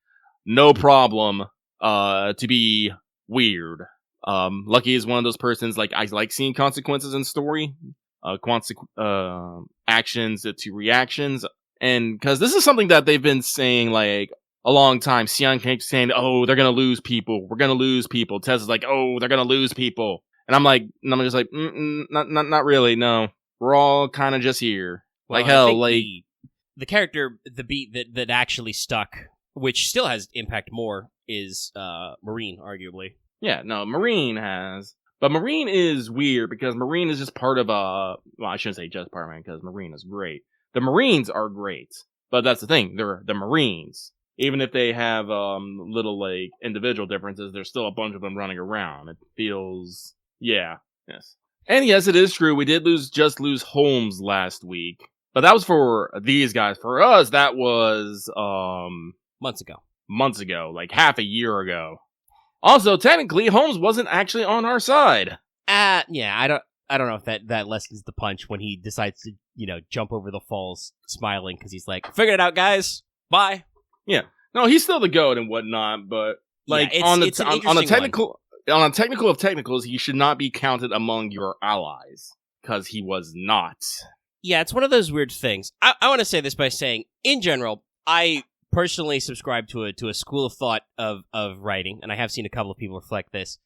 B: no problem, to be weird. Lucky is one of those persons, like, I like seeing consequences in story, actions to reactions, and because this is something that they've been saying, like, a long time. Sion keeps saying, they're gonna lose people. We're gonna lose people. Tess is like, they're gonna lose people. And I'm just like, not really, no. We're all kind of just here.
A: Well,
B: like, hell,
A: like... The character, the beat that actually stuck, which still has impact more, is Marine, arguably.
B: Yeah, no, Marine has. But Marine is weird, because Marine is just part of well, I shouldn't say just part of it, because Marine is great. The Marines are great. But that's the thing, they're the Marines. Even if they have little, like, individual differences, there's still a bunch of them running around. It feels... Yeah. Yes. And yes, it is true, we did just lose Holmes last week. But that was for these guys. For us, that was... Months ago. Like, half a year ago. Also, technically, Holmes wasn't actually on our side.
A: Yeah, I don't know if that lessens the punch when he decides to, jump over the falls smiling, because he's like, figured it out, guys. Bye.
B: Yeah. No, he's still the GOAT and whatnot, but like on a technical of technicals, he should not be counted among your allies, because he was not.
A: Yeah, it's one of those weird things. I want to say this by saying, in general, I personally subscribe to a school of thought of writing, and I have seen a couple of people reflect this.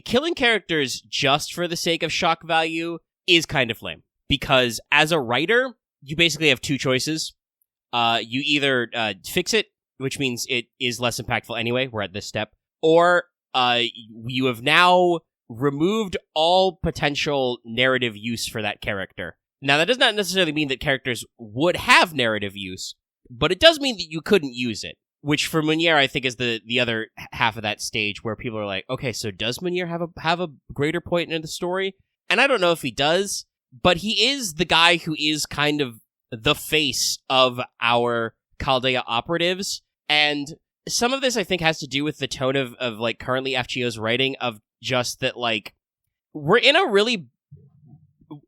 A: Killing characters just for the sake of shock value is kind of lame, because as a writer, you basically have two choices. You either fix it, which means it is less impactful anyway, we're at this step, or you have now removed all potential narrative use for that character. Now, that does not necessarily mean that characters would have narrative use, but it does mean that you couldn't use it, which for Munier, I think, is the other half of that stage where people are like, okay, so does Munier have a greater point in the story? And I don't know if he does, but he is the guy who is kind of the face of our Chaldea operatives, and some of this I think has to do with the tone of like currently FGO's writing, of just that, like, we're in a really,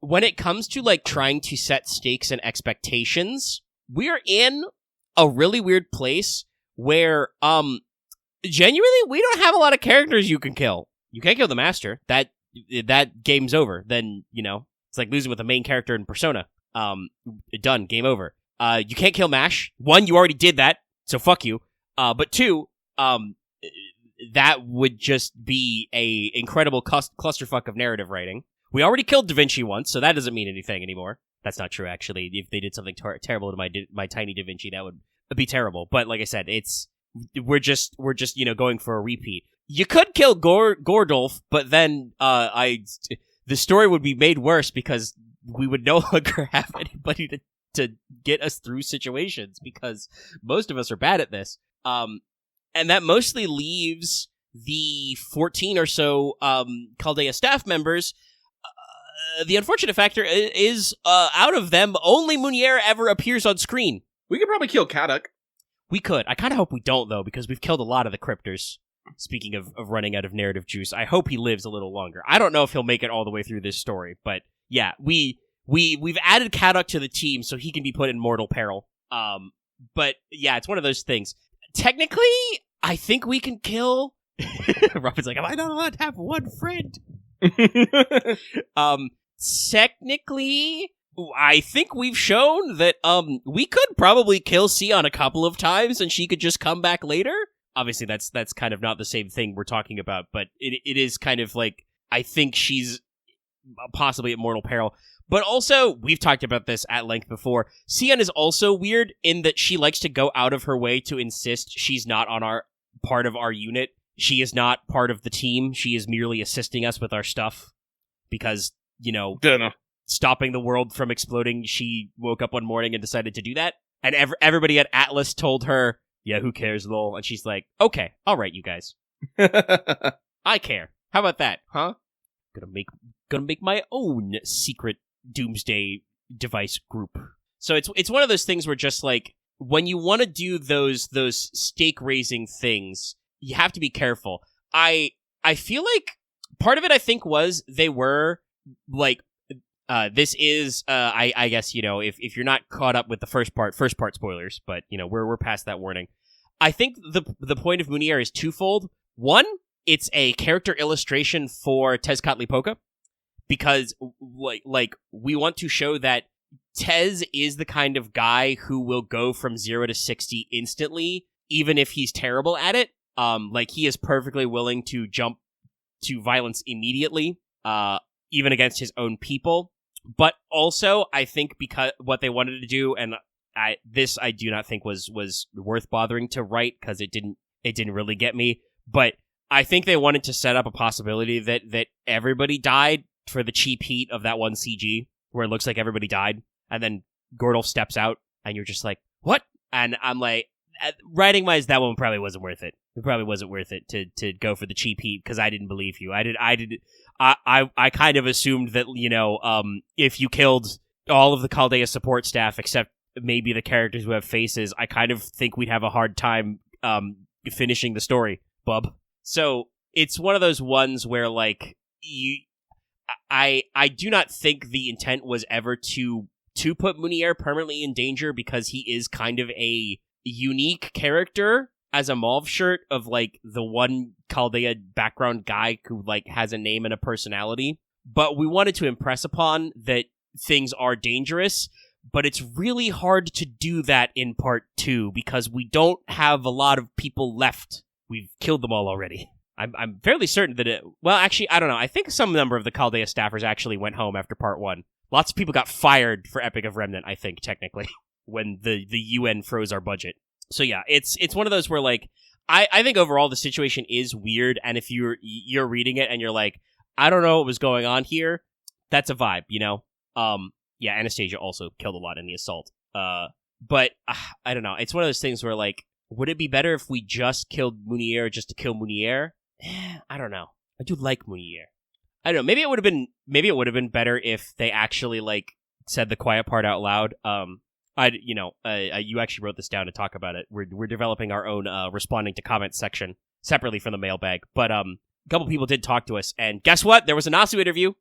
A: when it comes to like trying to set stakes and expectations, we're in a really weird place where genuinely we don't have a lot of characters you can kill. You can't kill the master. That game's over. Then, it's like losing with the main character in Persona. Done. Game over. You can't kill Mash. One, you already did that, so fuck you. But two, that would just be a incredible clusterfuck of narrative writing. We already killed Da Vinci once, so that doesn't mean anything anymore. That's not true, actually. If they did something terrible to my tiny Da Vinci, that would be terrible. But like I said, we're just going for a repeat. You could kill Gordolf, but then the story would be made worse, because we would no longer have anybody to get us through situations, because most of us are bad at this. And that mostly leaves the 14 or so Chaldea staff members. The unfortunate factor is, out of them, only Munier ever appears on screen.
B: We could probably kill Kaduk.
A: We could. I kind of hope we don't, though, because we've killed a lot of the cryptors. Speaking of running out of narrative juice, I hope he lives a little longer. I don't know if he'll make it all the way through this story, but yeah, we've added Kadok to the team so he can be put in mortal peril. But yeah, it's one of those things. Technically, I think we can kill... Robin's like, am I not allowed to have one friend? Technically, I think we've shown that we could probably kill Sion a couple of times and she could just come back later. Obviously, that's kind of not the same thing we're talking about, but it is kind of like, I think she's possibly at mortal peril. But also, we've talked about this at length before, Sion is also weird in that she likes to go out of her way to insist she's not on our part of our unit. She is not part of the team. She is merely assisting us with our stuff because, stopping the world from exploding, she woke up one morning and decided to do that. And everybody at Atlas told her, yeah, who cares, lol? And she's like, okay, all right, you guys. I care. How about that, huh? Gonna make my own secret doomsday device group. So it's one of those things where just like, when you want to do those stake raising things, you have to be careful. I feel like part of it, I think, was they were like, this is, I guess, if you're not caught up with the first part spoilers, but we're past that warning. I think the point of Munier is twofold. One, it's a character illustration for Tezcatlipoca, because like we want to show that Tez is the kind of guy who will go from 0 to 60 instantly, even if he's terrible at it. Like he is perfectly willing to jump to violence immediately, even against his own people. But also, I think because what they wanted to do, and I do not think was worth bothering to write because it didn't really get me. But I think they wanted to set up a possibility that everybody died for the cheap heat of that one CG where it looks like everybody died, and then Gordel steps out, and you're just like, what? And I'm like, writing wise, that one probably wasn't worth it. It probably wasn't worth it to go for the cheap heat because I didn't believe you. I kind of assumed that if you killed all of the Chaldea support staff except maybe the characters who have faces, I kind of think we'd have a hard time finishing the story, bub. So it's one of those ones where like I do not think the intent was ever to put Munier permanently in danger because he is kind of a unique character as a mauve shirt of like the one Chaldea background guy who like has a name and a personality. But we wanted to impress upon that things are dangerous, but it's really hard to do that in part 2 because we don't have a lot of people left. We've killed them all already. I'm fairly certain that actually, I don't know. I think some number of the Chaldea staffers actually went home after part 1. Lots of people got fired for Epic of Remnant, I think, technically, when the UN froze our budget. So yeah, it's one of those where like I think overall the situation is weird, and if you're reading it and you're like, I don't know what was going on here, that's a vibe, Yeah, Anastasia also killed a lot in the assault. But I don't know. It's one of those things where like, would it be better if we just killed Munier just to kill Munier? I don't know. I do like Munier. I don't know. Maybe it would have been better if they actually like said the quiet part out loud. You actually wrote this down to talk about it. We're developing our own responding to comments section separately from the mailbag. But a couple people did talk to us, and guess what? There was a Nasu interview.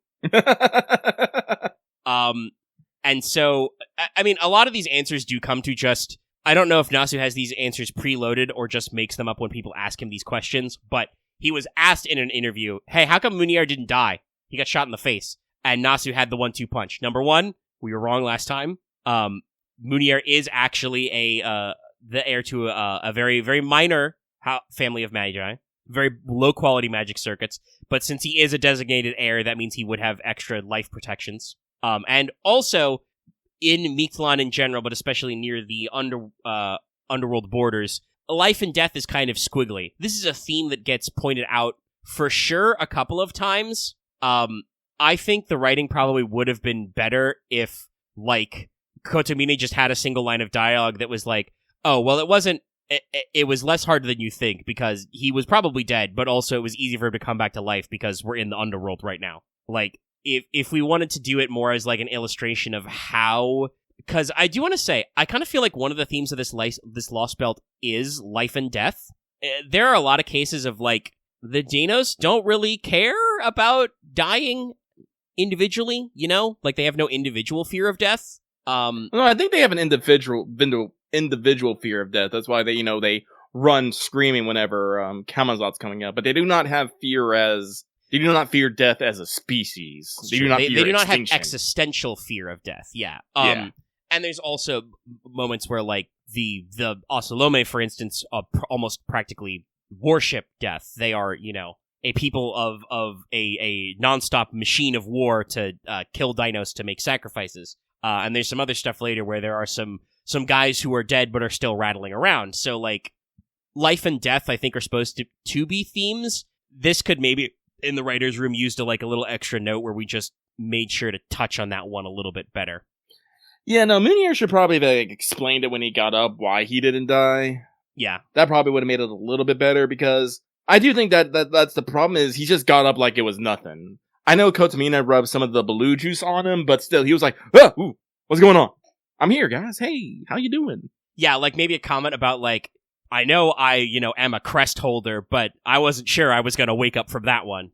A: And so I mean, a lot of these answers do come to just. I don't know if Nasu has these answers preloaded or just makes them up when people ask him these questions, but he was asked in an interview, hey, how come Munier didn't die? He got shot in the face. And Nasu had the 1-2 punch. Number one, we were wrong last time. Munier is actually the heir to a very, very minor family of magi, very low-quality magic circuits, but since he is a designated heir, that means he would have extra life protections. And also, in Mictlan in general, but especially near the underworld borders, life and death is kind of squiggly. This is a theme that gets pointed out for sure a couple of times. I think the writing probably would have been better if, like, Kotomine just had a single line of dialogue that was like, oh, well, it was less hard than you think because he was probably dead, but also it was easy for him to come back to life because we're in the underworld right now. Like, if we wanted to do it more as like an illustration of how Because I do want to say, I kind of feel like one of the themes of this Lostbelt is life and death. There are a lot of cases of, like, the Dinos don't really care about dying individually, you know? Like, they have no individual fear of death.
B: No, I think they have an individual fear of death. That's why they run screaming whenever Kamazot's coming up. But they do not have they do not fear death as a species. They do not
A: have existential fear of death. Yeah. And there's also moments where, like, the Osalome, for instance, almost practically worship death. They are, a people of a nonstop machine of war to kill dinos to make sacrifices. And there's some other stuff later where there are some guys who are dead but are still rattling around. So, like, life and death, I think, are supposed to be themes. This could maybe, in the writer's room, used a little extra note where we just made sure to touch on that one a little bit better.
B: Yeah, no, Munier should probably have explained it when he got up why he didn't die.
A: Yeah.
B: That probably would have made it a little bit better, because I do think that's the problem, is he just got up like it was nothing. I know Kotomina rubbed some of the blue juice on him, but still, he was like, what's going on? I'm here, guys. Hey, how you doing?
A: Yeah, like maybe a comment about, like, I know I, am a crest holder, but I wasn't sure I was going to wake up from that one,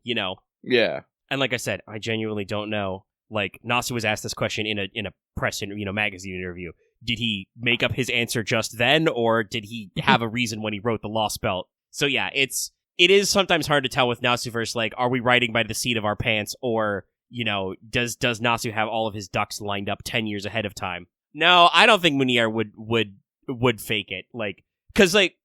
B: Yeah.
A: And like I said, I genuinely don't know. Like, Nasu was asked this question in a press magazine interview. Did he make up his answer just then, or did he have a reason when he wrote the Lostbelt? So yeah, it is sometimes hard to tell with Nasuverse, like, are we writing by the seat of our pants, or, does Nasu have all of his ducks lined up 10 years ahead of time? No, I don't think Munier would fake it. Like, because, like,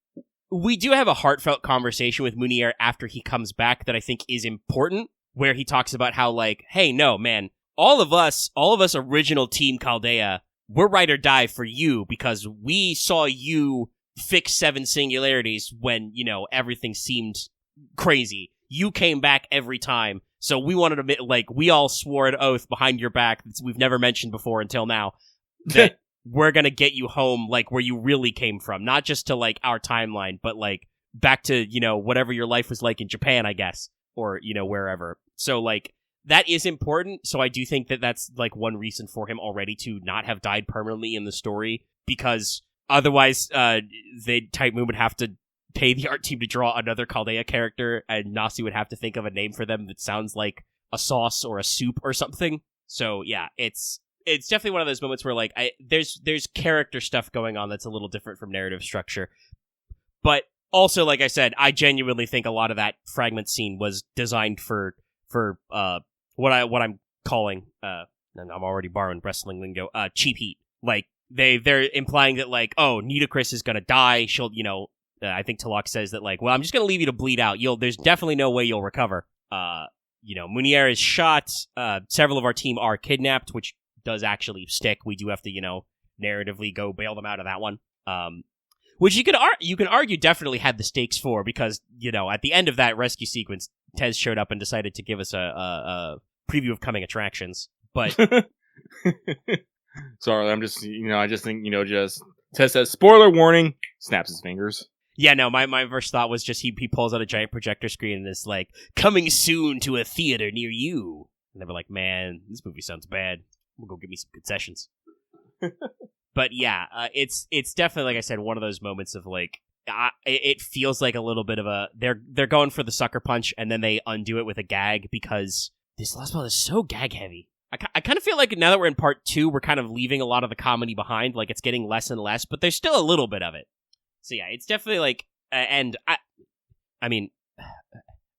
A: we do have a heartfelt conversation with Munier after he comes back that I think is important, where he talks about how, like, hey, no, man, all of us original Team Chaldea, we're ride or die for you, because we saw you fix 7 singularities when, everything seemed crazy. You came back every time, so we wanted to, like, we all swore an oath behind your back that we've never mentioned before until now, that we're gonna get you home, like, where you really came from, not just to, like, our timeline, but, like, back to, whatever your life was like in Japan, I guess, or, wherever. So, like, that is important, so I do think that that's, like, one reason for him already to not have died permanently in the story, because otherwise, Type Moon would have to pay the art team to draw another Chaldea character, and Nasu would have to think of a name for them that sounds like a sauce or a soup or something. So, yeah, it's definitely one of those moments where, like, there's character stuff going on that's a little different from narrative structure. But also, like I said, I genuinely think a lot of that fragment scene was designed for what I'm calling, and I'm already borrowing wrestling lingo, cheap heat. Like, they're implying that, like, oh, Nidacris is gonna die. She'll, I think Talak says that, like, well, I'm just gonna leave you to bleed out. There's definitely no way you'll recover. Munier is shot. Several of our team are kidnapped, which does actually stick. We do have to, narratively go bail them out of that one. Which you can argue definitely had the stakes for, because, at the end of that rescue sequence, Tez showed up and decided to give us a preview of coming attractions. But
B: sorry, I'm just, I just think, just Tez says, spoiler warning, snaps his fingers.
A: Yeah, no, my first thought was just he pulls out a giant projector screen and is like, coming soon to a theater near you. And they were like, man, this movie sounds bad. We'll go get me some concessions. But yeah, it's definitely, like I said, one of those moments of, like, it feels like a little bit of a, they're going for the sucker punch and then they undo it with a gag, because this Lost Belt is so gag heavy. I kind of feel like now that we're in part 2, we're kind of leaving a lot of the comedy behind. Like, it's getting less and less, but there's still a little bit of it. So yeah, it's definitely like, and I mean,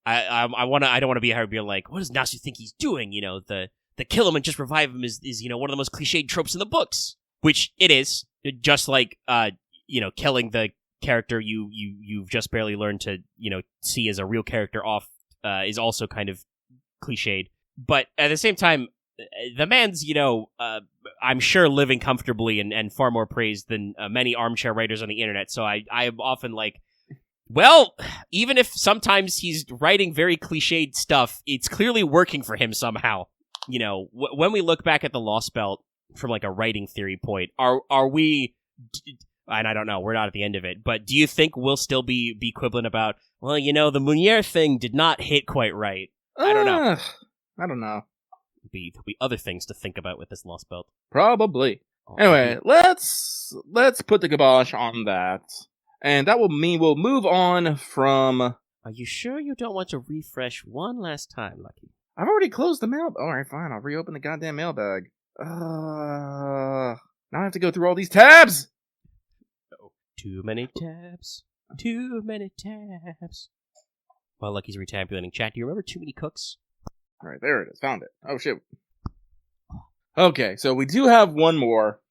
A: I don't want to be here being like, what does Nasu think he's doing? The kill him and just revive him is one of the most cliched tropes in the books, which it is. Just like killing the character you've just barely learned to see as a real character off is also kind of cliched. But at the same time, the man's I'm sure living comfortably and far more praised than many armchair writers on the internet. So I am often like, well, even if sometimes he's writing very cliched stuff, it's clearly working for him somehow. When we look back at the Lostbelt from, like, a writing theory point, are we, and I don't know, we're not at the end of it, but do you think we'll still be quibbling about, well, the Munier thing did not hit quite right? I don't know.
B: I don't know.
A: There'll be other things to think about with this Lostbelt.
B: Probably. Anyway, let's put the kibosh on that. And that will mean we'll move on from...
A: Are you sure you don't want to refresh one last time, Lucky?
B: I've already closed the mail... Alright, fine. I'll reopen the goddamn mailbag. Now I have to go through all these tabs!
A: Oh, too many tabs. Too many tabs. While Lucky's retabulating chat, do you remember Too Many Cooks?
B: Alright, there it is. Found it. Oh, shit. Okay, so we do have one more.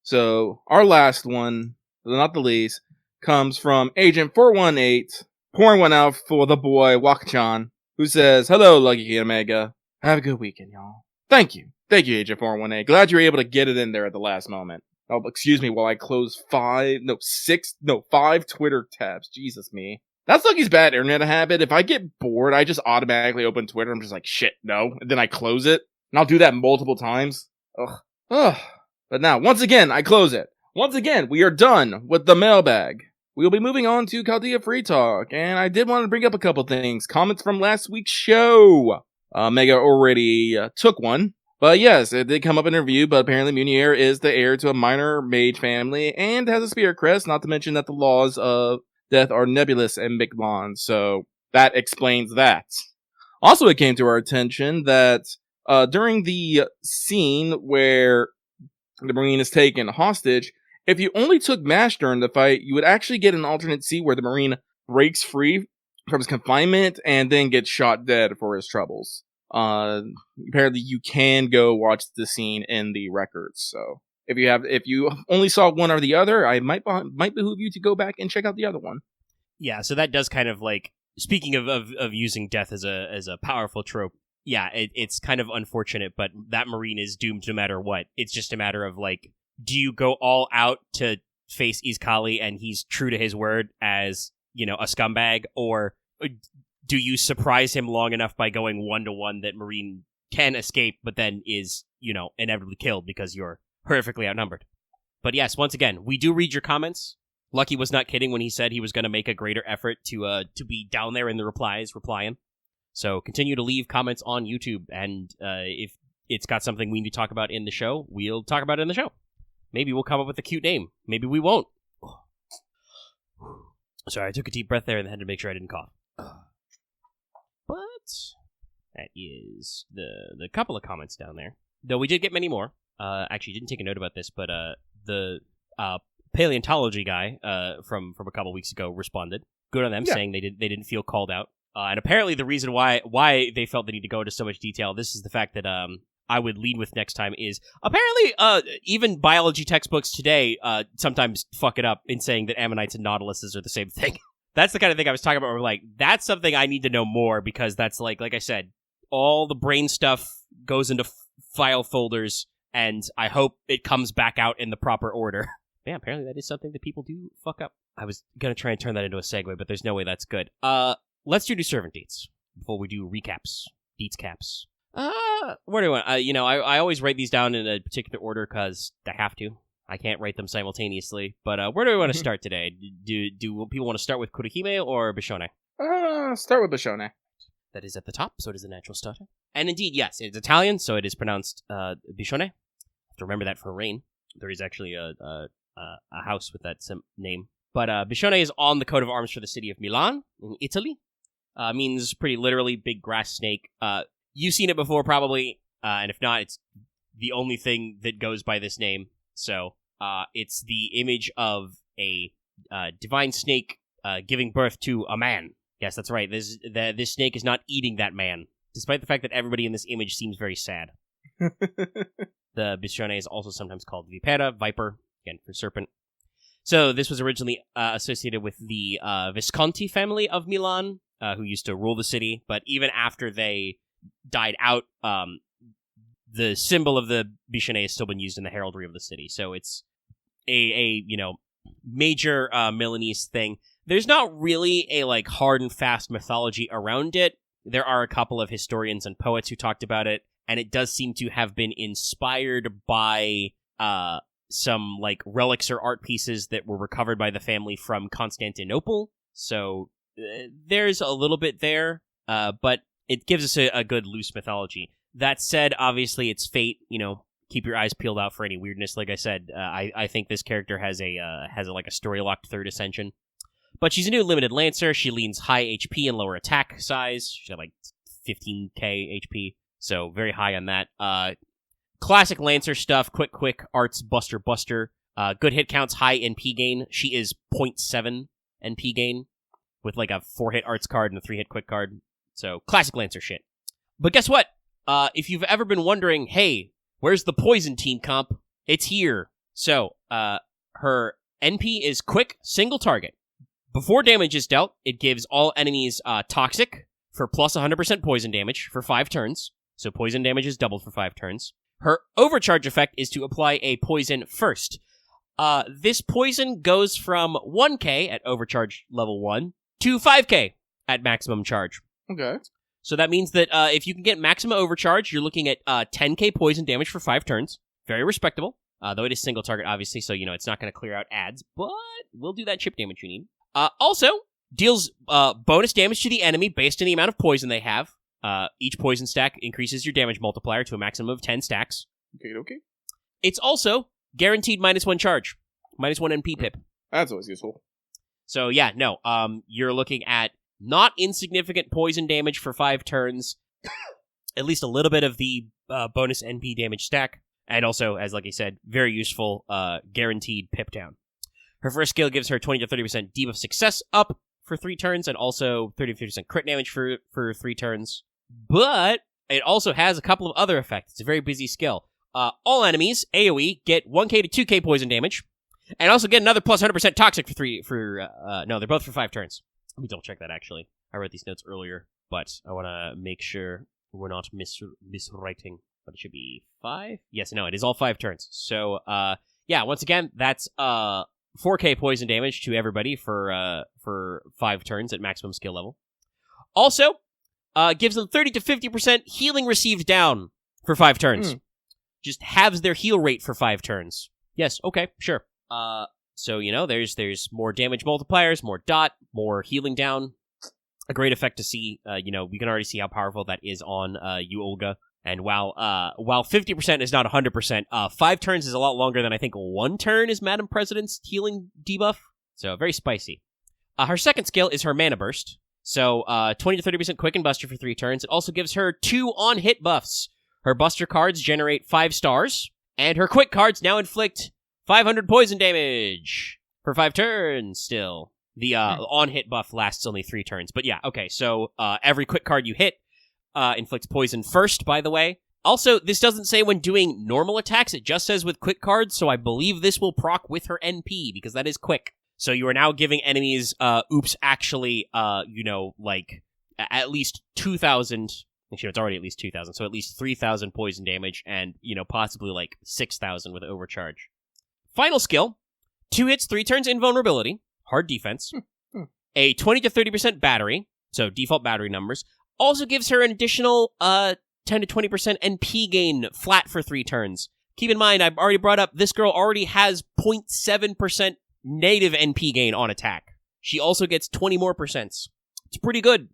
B: So, our last one, not the least, comes from Agent 418, pouring one out for the boy, Wakachan, who says, "Hello, Lucky Omega. Have a good weekend, y'all." Thank you. Thank you, Agent 418. Glad you were able to get it in there at the last moment. Oh, excuse me while I close 5 Twitter tabs. Jesus me. That's Lucky's bad internet habit. If I get bored, I just automatically open Twitter. I'm just like, shit, no. And then I close it. And I'll do that multiple times. Ugh. But now, once again, I close it. Once again, we are done with the mailbag. We'll be moving on to Chaldea Free Talk. And I did want to bring up a couple things. Comments from last week's show. Mega already took one. But yes, it did come up in a review, but apparently Munier is the heir to a minor mage family and has a spirit crest, not to mention that the laws of death are nebulous and Mi'kmaq, so that explains that. Also, it came to our attention that during the scene where the Marine is taken hostage, if you only took Mash during the fight, you would actually get an alternate scene where the Marine breaks free from his confinement and then gets shot dead for his troubles. Apparently you can go watch the scene in the records, so if you only saw one or the other, I might behoove you to go back and check out the other one.
A: Yeah, so that does kind of like, speaking of using death as a powerful trope, yeah, it's kind of unfortunate, but that Marine is doomed no matter what. It's just a matter of like, do you go all out to face Iskali and he's true to his word as, you know, a scumbag, or do you surprise him long enough by going 1-to-1 that Marine can escape, but then is, you know, inevitably killed because you're horrifically outnumbered? But yes, once again, we do read your comments. Lucky was not kidding when he said he was going to make a greater effort to be down there in the replies, replying. So continue to leave comments on YouTube, and if it's got something we need to talk about in the show, we'll talk about it in the show. Maybe we'll come up with a cute name. Maybe we won't. Sorry, I took a deep breath there and had to make sure I didn't cough. But that is the couple of comments down there. Though we did get many more. Actually, didn't take a note about this, but the paleontology guy from a couple weeks ago responded. Good on them, saying they didn't feel called out. And apparently the reason why they felt the need to go into so much detail, this is the fact that I would lead with next time, is apparently even biology textbooks today sometimes fuck it up in saying that ammonites and nautiluses are the same thing. That's the kind of thing I was talking about where, like, that's something I need to know more, because that's like I said, all the brain stuff goes into file folders, and I hope it comes back out in the proper order. Yeah, apparently that is something that people do fuck up. I was going to try and turn that into a segue, but there's no way that's good. Let's do servant deets before we do recaps. Deets caps. Where do I want? I always write these down in a particular order because I have to. I can't write them simultaneously. But where do we want to start today? Do people want to start with Kurohime or Bishone?
B: Start with Bishone.
A: That is at the top, so it is a natural starter. And indeed, yes, it's Italian, so it is pronounced Bishone. Have to remember that for rain. There is actually a house with that name. But Bishone is on the coat of arms for the city of Milan, in Italy. Means pretty literally big grass snake. You've seen it before, probably, and if not, it's the only thing that goes by this name. So, it's the image of a divine snake giving birth to a man. Yes, that's right. This snake is not eating that man, despite the fact that everybody in this image seems very sad. The Bishone is also sometimes called Vipera, viper, again, for serpent. So, this was originally associated with the Visconti family of Milan, who used to rule the city, but even after they died out, the symbol of the Bishone has still been used in the heraldry of the city. So it's a major Milanese thing. There's not really a like hard and fast mythology around it. There are a couple of historians and poets who talked about it, and it does seem to have been inspired by some like relics or art pieces that were recovered by the family from Constantinople. So there's a little bit there, but it gives us a good loose mythology. That said, obviously, its fate, keep your eyes peeled out for any weirdness. Like I said, I think this character has a story locked third ascension. But she's a new limited Lancer. She leans high HP and lower attack size. She's got like 15k HP, so very high on that. Classic Lancer stuff, quick, arts, buster. Good hit counts, high NP gain. She is 0.7 NP gain with like a 4-hit arts card and a 3-hit quick card. So classic Lancer shit. But guess what? If you've ever been wondering, hey, where's the poison team comp? It's here. So, her NP is quick, single target. Before damage is dealt, it gives all enemies toxic for plus 100% poison damage for 5 turns. So poison damage is doubled for 5 turns. Her overcharge effect is to apply a poison first. This poison goes from 1k at overcharge level 1 to 5k at maximum charge.
B: Okay.
A: So that means that if you can get maximum overcharge, you're looking at 10k poison damage for 5 turns. Very respectable. Though it is single target, obviously, so it's not going to clear out ads, but we'll do that chip damage you need. Also, deals bonus damage to the enemy based on the amount of poison they have. Each poison stack increases your damage multiplier to a maximum of 10 stacks.
B: Okay.
A: It's also guaranteed -1 charge. -1 NP pip.
B: That's always useful.
A: So yeah, no, you're looking at not insignificant poison damage for 5 turns, at least a little bit of the bonus NP damage stack, and also, as like I said, very useful, guaranteed pip down. Her first skill gives her 20 to 30% debuff success up for 3 turns, and also 30 to 50% crit damage for 3 turns. But it also has a couple of other effects. It's a very busy skill. All enemies, AoE, get 1k to 2k poison damage, and also get another plus 100% toxic no, they're both for 5 turns. Let me double check that, actually. I read these notes earlier, but I want to make sure we're not miswriting. But it should be 5? Yes, no, it is all 5 turns. So, yeah, once again, that's 4k poison damage to everybody for 5 turns at maximum skill level. Also, gives them 30 to 50% healing received down for 5 turns. Just halves their heal rate for 5 turns. Yes, okay, sure. So, there's more damage multipliers, more dot, more healing down. A great effect to see. We can already see how powerful that is on you, Olga. And while 50% is not 100%, 5 turns is a lot longer than I think 1 turn is Madam President's healing debuff. So, very spicy. Her second skill is her Mana Burst. So, 20 to 30% quick and buster for 3 turns. It also gives her 2 on-hit buffs. Her buster cards generate 5 stars, and her quick cards now inflict 500 poison damage for 5 turns still. The on-hit buff lasts only 3 turns. But yeah, okay, so every quick card you hit inflicts poison first, by the way. Also, this doesn't say when doing normal attacks, it just says with quick cards, so I believe this will proc with her NP, because that is quick. So you are now giving enemies, at least 2,000... Actually, it's already at least 2,000, so at least 3,000 poison damage, and, possibly like 6,000 with overcharge. Final skill, 2 hits, 3 turns invulnerability, hard defense, a 20 to 30% battery, so default battery numbers, also gives her an additional 10 to 20% NP gain flat for 3 turns. Keep in mind, I've already brought up, this girl already has 0.7% native NP gain on attack. She also gets 20 more percents. It's pretty good.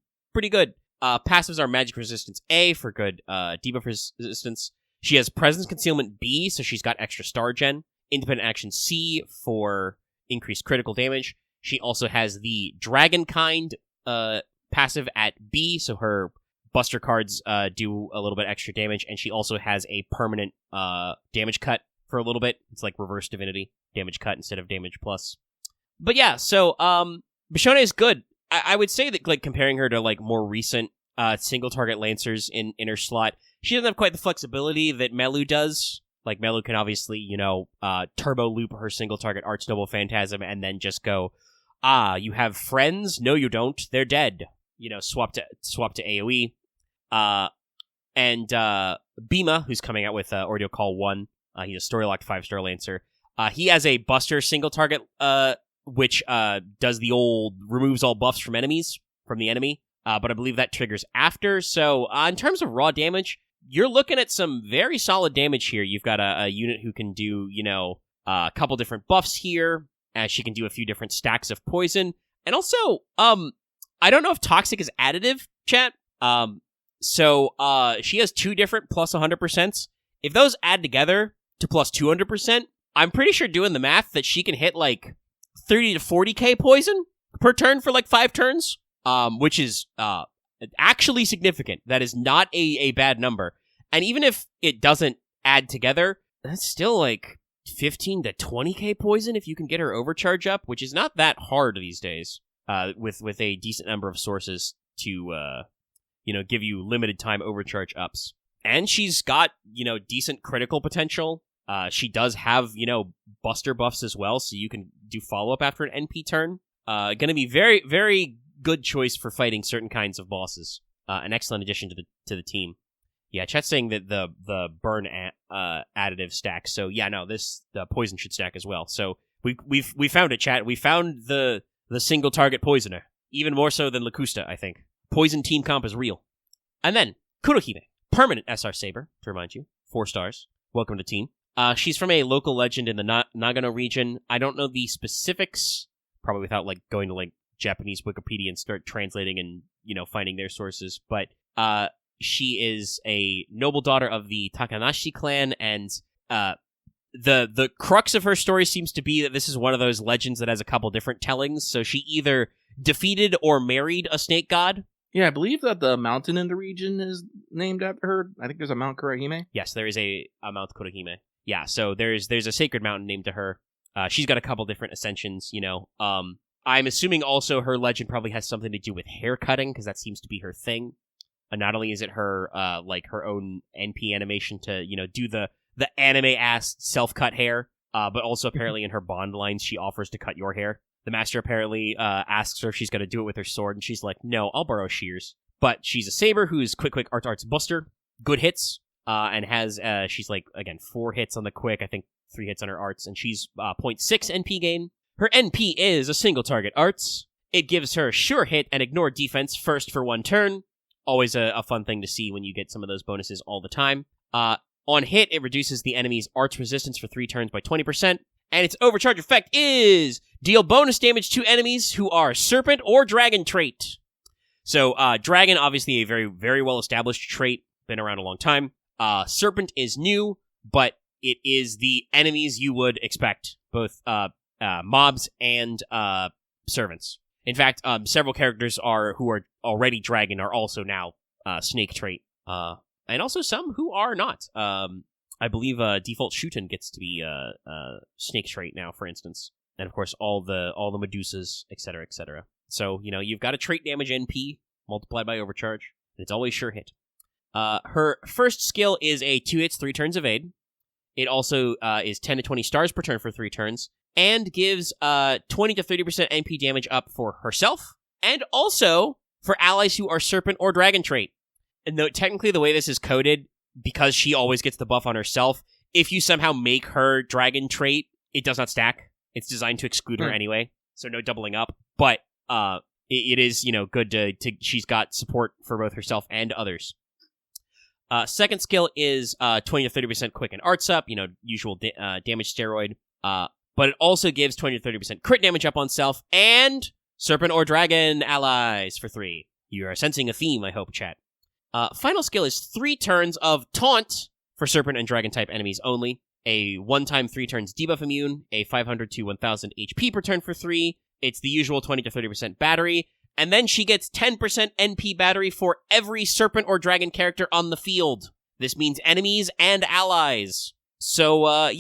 A: Passives are Magic Resistance A for good debuff resistance. She has Presence Concealment B, so she's got extra star gen. Independent Action C for increased critical damage. She also has the Dragon Kind passive at B, so her buster cards do a little bit extra damage, and she also has a permanent damage cut for a little bit. It's like reverse divinity. Damage cut instead of damage plus. But yeah, so Bishone is good. I would say that, like, comparing her to, like, more recent single-target Lancers in her slot, she doesn't have quite the flexibility that Melu does. Like, Melu can obviously, turbo loop her single-target Archnoble Phantasm and then just go, you have friends? No, you don't. They're dead. Swap to AoE. And Bhima, who's coming out with Ordeal Call 1, he's a story-locked 5-star Lancer. He has a Buster single-target which does the old removes all buffs from the enemy, but I believe that triggers after. So in terms of raw damage, you're looking at some very solid damage here. You've got a unit who can do, a couple different buffs here, as she can do a few different stacks of poison. And also, I don't know if Toxic is additive, chat. So she has 2 different plus 100%. if those add together to plus 200%, I'm pretty sure doing the math that she can hit like 30 to 40k poison per turn for like 5 turns, which is actually significant. That is not a bad number. And even if it doesn't add together, that's still like 15 to 20k poison if you can get her overcharge up, which is not that hard these days, with a decent number of sources to give you limited time overcharge ups. And she's got, decent critical potential. She does have, buster buffs as well, so you can do follow-up after an NP turn. Gonna be very, very good choice for fighting certain kinds of bosses. An excellent addition to the team. Yeah, chat's saying that the burn additive stacks. So yeah, no, the poison should stack as well. So we found it, chat. We found the single target poisoner. Even more so than Lacusta, I think. Poison team comp is real. And then Kurohime, permanent SR Saber, to remind you, 4 stars. Welcome to team. She's from a local legend in the Nagano region. I don't know the specifics, probably without going to Japanese Wikipedia and start translating and finding their sources. But she is a noble daughter of the Takanashi clan, and the crux of her story seems to be that this is one of those legends that has a couple different tellings. So she either defeated or married a snake god.
B: Yeah, I believe that the mountain in the region is named after her. I think there's a Mount Kurohime.
A: Yes, there is a Mount Kurohime. Yeah, so there's a sacred mountain named to her. She's got a couple different ascensions, I'm assuming also her legend probably has something to do with hair cutting, because that seems to be her thing. Not only is it her her own NP animation to do the anime-ass self-cut hair, but also apparently in her bond lines she offers to cut your hair. The master apparently asks her if she's going to do it with her sword, and she's like, no, I'll borrow shears. But she's a saber who's quick arts buster, good hits, and has she's again 4 hits on the quick, I think 3 hits on her arts, and she's 0.6 NP gain. Her NP is a single target arts. It gives her sure hit and ignore defense first for 1 turn. Always a fun thing to see when you get some of those bonuses all the time. On hit, it reduces the enemy's arts resistance for 3 turns by 20%. And its overcharge effect is deal bonus damage to enemies who are serpent or dragon trait. So, dragon, obviously a very, very well-established trait. Been around a long time. Serpent is new, but it is the enemies you would expect. Both mobs and servants. In fact, several characters who are already dragon are also now snake trait. And also some who are not. I believe default Shuten gets to be snake trait now, for instance. And of course all the Medusas, etc., etc. So, you've got a trait damage NP multiplied by overcharge. And it's always sure hit. Her first skill is a 2 hits, 3 turns evade. It also is 10 to 20 stars per turn for 3 turns. And gives 20 to 30% NP damage up for herself. And also for allies who are serpent or dragon trait. And though technically the way this is coded, because she always gets the buff on herself, if you somehow make her dragon trait, it does not stack. It's designed to exclude her anyway, so no doubling up. But it is, good to she's got support for both herself and others. Second skill is 20 to 30% quick and arts up, usual damage steroid. But it also gives 20 to 30% crit damage up on self and serpent or dragon allies for 3. You are sensing a theme, I hope, chat. Final skill is 3 turns of taunt for serpent and dragon type enemies only. A 1-time 3 turns debuff immune, a 500 to 1000 HP per turn for 3. It's the usual 20 to 30% battery. And then she gets 10% NP battery for every serpent or dragon character on the field. This means enemies and allies. So,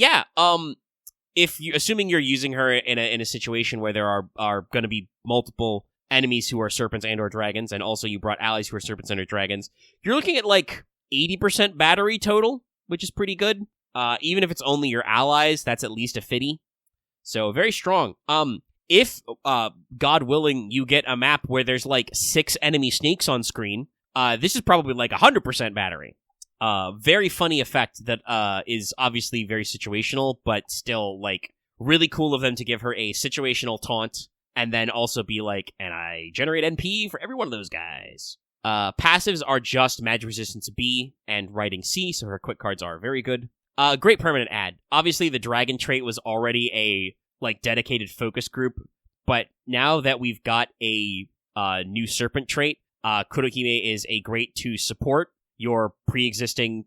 A: if you, assuming you're using her in a situation where there are going to be multiple enemies who are serpents and or dragons, and also you brought allies who are serpents and or dragons, you're looking at 80% battery total, which is pretty good. Even if it's only your allies, that's at least a 50. So very strong. If, God willing, you get a map where there's 6 enemy snakes on screen, this is probably 100% battery. Very funny effect that is obviously very situational, but still really cool of them to give her a situational taunt and then also be and I generate NP for every one of those guys. Passives are just magic resistance B and writing C, so her quick cards are very good. Great permanent add. Obviously the dragon trait was already a dedicated focus group, but now that we've got a new serpent trait, Kurohime is a great to support your pre-existing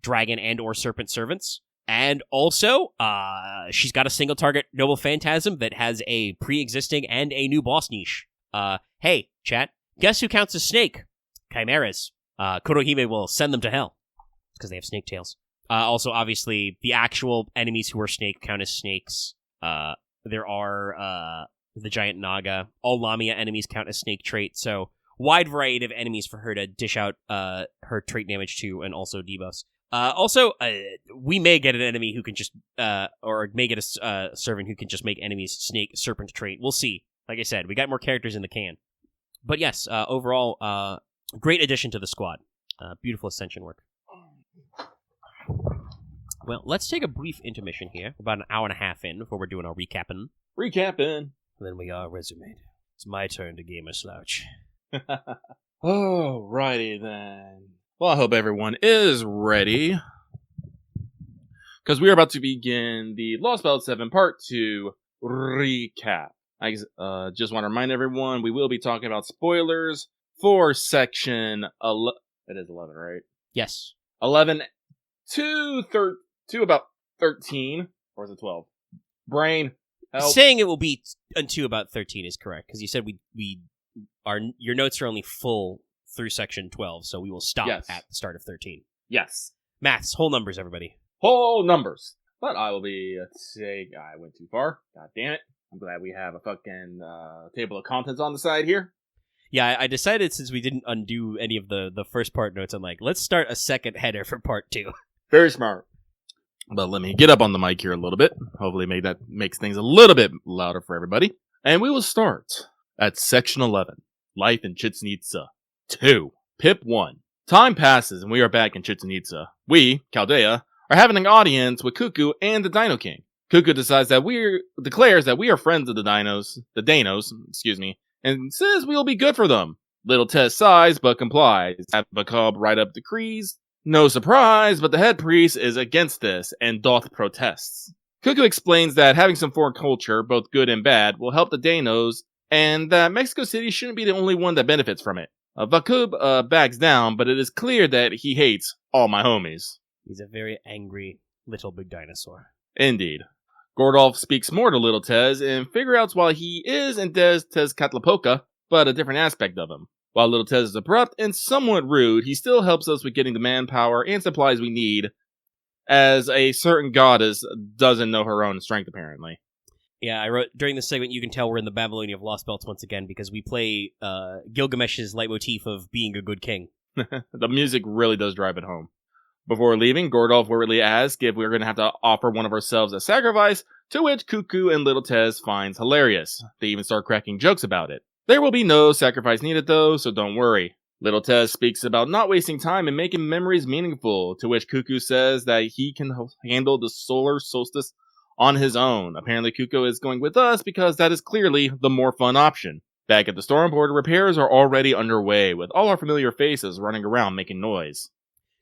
A: dragon and or serpent servants. And also, she's got a single target noble phantasm that has a pre-existing and a new boss niche. Hey, chat, guess who counts as snake? Chimeras. Kurohime will send them to hell because they have snake tails. Also, obviously, the actual enemies who are snake count as snakes. There are the giant naga. All Lamia enemies count as snake trait, so wide variety of enemies for her to dish out her trait damage to, and also debuffs. Also, we may get an enemy who can just, or may get a servant who can just make enemies snake serpent trait. We'll see. Like I said, we got more characters in the can. But yes, overall, great addition to the squad. Beautiful ascension work. Well, let's take a brief intermission here, about an hour and a half in, before we're doing our recapping.
B: Then
A: we are resumed. It's my turn to game a slouch.
B: Alrighty then. Well, I hope everyone is ready, because we are about to begin the Lostbelt 7 Part 2 recap. I just want to remind everyone, we will be talking about spoilers for Section 11. It is 11, right?
A: Yes.
B: 11 to about 13, or is it 12? Brain, help.
A: Saying it will be until about 13 is correct, because you said your notes are only full through section 12, so we will stop at the start of 13.
B: Yes.
A: Maths, whole numbers, everybody.
B: Whole numbers. But I will be, I went too far. God damn it. I'm glad we have a fucking table of contents on the side here.
A: Yeah, I decided, since we didn't undo any of the first part notes, I'm like, let's start a second header for part 2.
B: Very smart. But let me get up on the mic here a little bit. Hopefully that makes things a little bit louder for everybody. And we will start at Section 11, Life in Chichen Itza 2, Pip 1. Time passes and we are back in Chichen Itza. We, Chaldea, are having an audience with Cuckoo and the Dino King. Cuckoo declares that we are friends of the Danos, and says we will be good for them. Little Tess sighs but complies. Abacub write up decrees. No surprise, but the head priest is against this and doth protests. Cuckoo explains that having some foreign culture, both good and bad, will help the Danos, and that Mexico City shouldn't be the only one that benefits from it. Vakub backs down, but it is clear that he hates all my homies.
A: He's a very angry little big dinosaur.
B: Indeed. Gordolf speaks more to Little Tez and figures out why he is and does Tezcatlipoca, but a different aspect of him. While Little Tez is abrupt and somewhat rude, he still helps us with getting the manpower and supplies we need, as a certain goddess doesn't know her own strength, apparently.
A: Yeah, I wrote, during this segment, you can tell we're in the Babylonia of Lostbelt once again, because we play Gilgamesh's leitmotif of being a good king.
B: The music really does drive it home. Before leaving, Gordolf worriedly asks if we're going to have to offer one of ourselves as sacrifice, to which Cuckoo and Little Tez finds hilarious. They even start cracking jokes about it. There will be no sacrifice needed though, so don't worry. Little Tez speaks about not wasting time and making memories meaningful, to which Cuckoo says that he can handle the solar solstice on his own. Apparently Cuckoo is going with us because that is clearly the more fun option. Back at the Stormboard, repairs are already underway, with all our familiar faces running around making noise.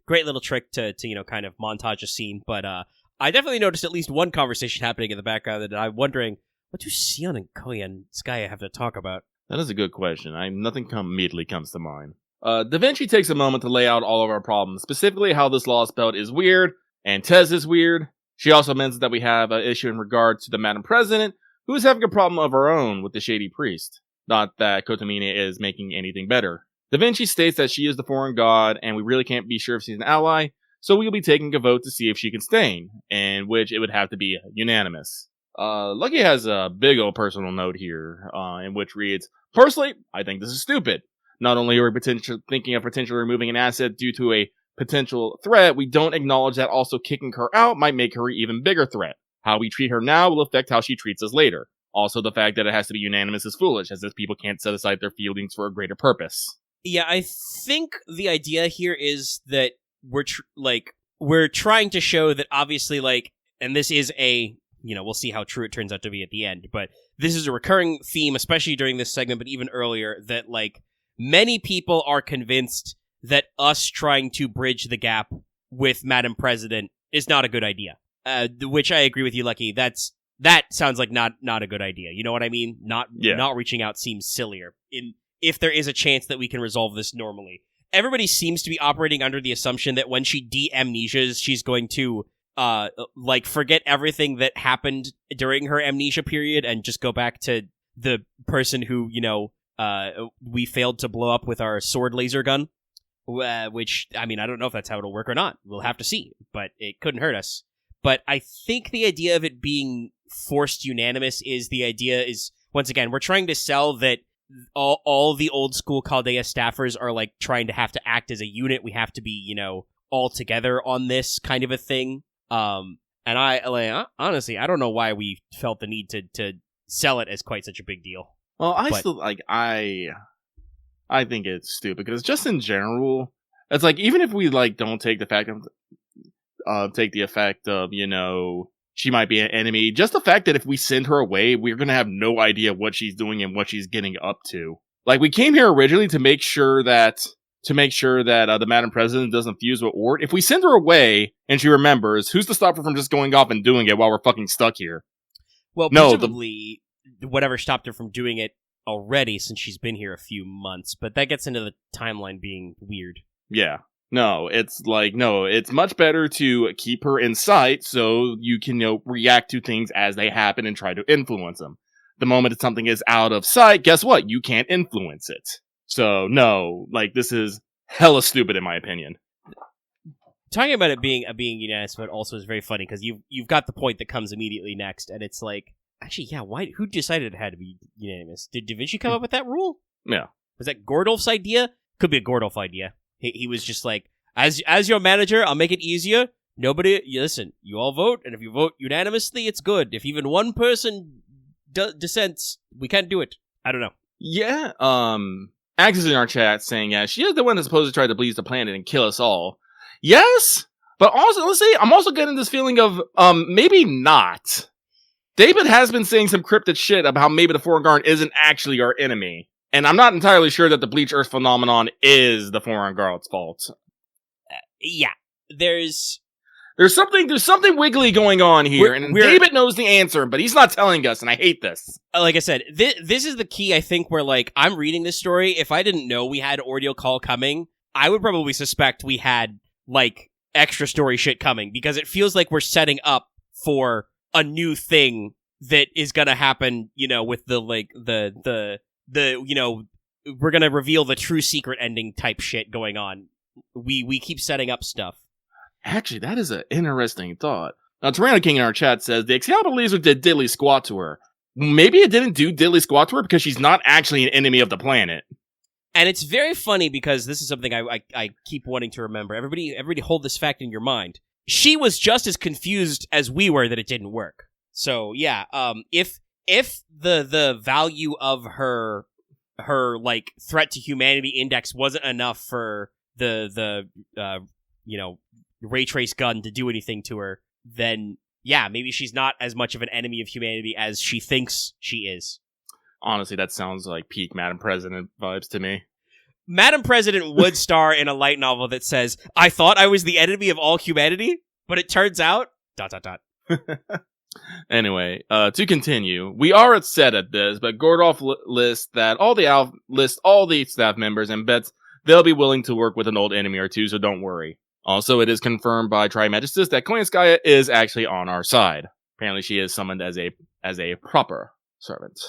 A: Great little trick to kind of montage a scene, but I definitely noticed at least one conversation happening in the background that I'm wondering, what do Sion and Koya and Skaya have to talk about?
B: That is a good question. Nothing immediately comes to mind. Da Vinci takes a moment to lay out all of our problems, specifically how this Lostbelt is weird, and Tez is weird. She also mentions that we have an issue in regard to the Madam President, who is having a problem of her own with the shady priest. Not that Kotomine is making anything better. Da Vinci states that she is the foreign god, and we really can't be sure if she's an ally, so we'll be taking a vote to see if she can stay, in which it would have to be unanimous. Lucky has a big old personal note here, in which reads, "Personally, I think this is stupid. Not only are we thinking of potentially removing an asset due to a potential threat, we don't acknowledge that also kicking her out might make her an even bigger threat. How we treat her now will affect how she treats us later. Also, the fact that it has to be unanimous is foolish, as if people can't set aside their feelings for a greater purpose."
A: Yeah, I think the idea here is that we're trying to show that obviously, and this is we'll see how true it turns out to be at the end, but this is a recurring theme, especially during this segment, but even earlier, that, many people are convinced that us trying to bridge the gap with Madam President is not a good idea. Which I agree with you, Lucky. That sounds like not a good idea. You know what I mean? Not reaching out seems sillier. If there is a chance that we can resolve this normally. everybody seems to be operating under the assumption that when she de-amnesias, she's going to, forget everything that happened during her amnesia period and just go back to the person who, we failed to blow up with our sword laser gun. Which, I mean, I don't know if that's how it'll work or not. We'll have to see, but it couldn't hurt us. But I think the idea of it being forced unanimous is, once again, we're trying to sell that all the old school Chaldea staffers are, like, trying to have to act as a unit. We have to be, all together on this kind of a thing. And honestly, I don't know why we felt the need to sell it as quite such a big deal.
B: Well, I think it's stupid because just in general, it's like, even if we don't take the effect of, she might be an enemy, just the fact that if we send her away, we're going to have no idea what she's doing and what she's getting up to. Like, we came here originally to make sure that the Madam President doesn't fuse with Ort. If we send her away and she remembers, who's to stop her from just going off and doing it while we're fucking stuck here?
A: Well, presumably, whatever stopped her from doing it already, since she's been here a few months, but that gets into the timeline being weird.
B: Yeah. No, it's much better to keep her in sight so you can, react to things as they happen and try to influence them. The moment that something is out of sight, guess what? You can't influence it. So, no, this is hella stupid in my opinion.
A: Talking about it being unanimous, but also is very funny, because you've got the point that comes immediately next, and it's like, actually, yeah, who decided it had to be unanimous? Did Da Vinci come up with that rule?
B: Yeah.
A: Was that Gordolf's idea? Could be a Gordolf idea. He was just like, as your manager, I'll make it easier. Listen, you all vote, and if you vote unanimously, it's good. If even one person dissents, we can't do it. I don't know.
B: Yeah, Axe is in our chat saying, yeah, she is the one that's supposed to try to bleed the planet and kill us all. Yes, but also, let's say, I'm also getting this feeling of, maybe not. David has been saying some cryptic shit about how maybe the Foreign Guard isn't actually our enemy. And I'm not entirely sure that the Bleach Earth phenomenon is the Foreign Guard's fault.
A: Yeah, there's
B: something wiggly going on here, and David knows the answer, but he's not telling us, and I hate this.
A: Like I said, this is the key, I think, where, I'm reading this story. If I didn't know we had Ordeal Call coming, I would probably suspect we had, extra story shit coming, because it feels like we're setting up for a new thing that is gonna happen, with we're gonna reveal the true secret ending type shit going on. We keep setting up stuff.
B: Actually, that is an interesting thought. Now, Tyranno King in our chat says, the Excalibur laser did diddly squat to her. Maybe it didn't do diddly squat to her because she's not actually an enemy of the planet.
A: And it's very funny because this is something I keep wanting to remember. Everybody hold this fact in your mind. She was just as confused as we were that it didn't work. So, yeah, if the value of her threat to humanity index wasn't enough for the ray trace gun to do anything to her, then yeah, maybe she's not as much of an enemy of humanity as she thinks she is.
B: Honestly, that sounds like peak Madam President vibes to me.
A: Madam President would star in a light novel that says, I thought I was the enemy of all humanity, but it turns out... ...
B: Anyway, to continue, we are upset at this, but Gordolf lists all the staff members and bets they'll be willing to work with an old enemy or two, so don't worry. Also, it is confirmed by Trimagistus that Koyanskaya is actually on our side. Apparently, she is summoned as a proper servant.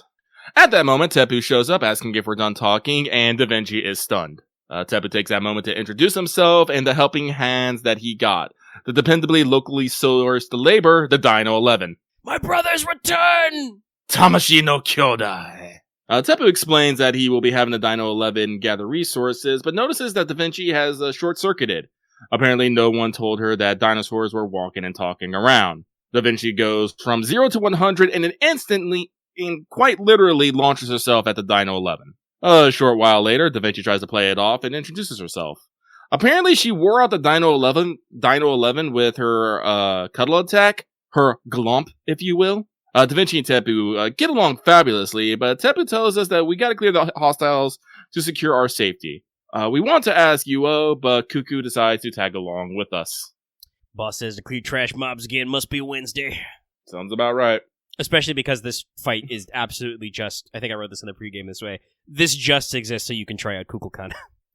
B: At that moment, Tepu shows up, asking if we're done talking, and Da Vinci is stunned. Tepu takes that moment to introduce himself and the helping hands that he got. The dependably locally sourced labor, the Dino 11.
A: My brother's return!
B: Tamashi no Kyodai. Tepu explains that he will be having the Dino 11 gather resources, but notices that Da Vinci has short-circuited. Apparently, no one told her that dinosaurs were walking and talking around. Da Vinci goes from 0 to 100 and then instantly, and quite literally, launches herself at the Dino 11. A short while later, Da Vinci tries to play it off and introduces herself. Apparently, she wore out the Dino 11 with her cuddle attack, her glomp, if you will. Da Vinci and Tepu get along fabulously, but Tepu tells us that we gotta clear the hostiles to secure our safety. We want to ask Yuo, but Cuckoo decides to tag along with us.
A: Boss says to clear trash mobs again, must be Wednesday.
B: Sounds about right.
A: Especially because this fight is absolutely just, I think I wrote this in the pregame this way, this just exists so you can try out Kukulkan.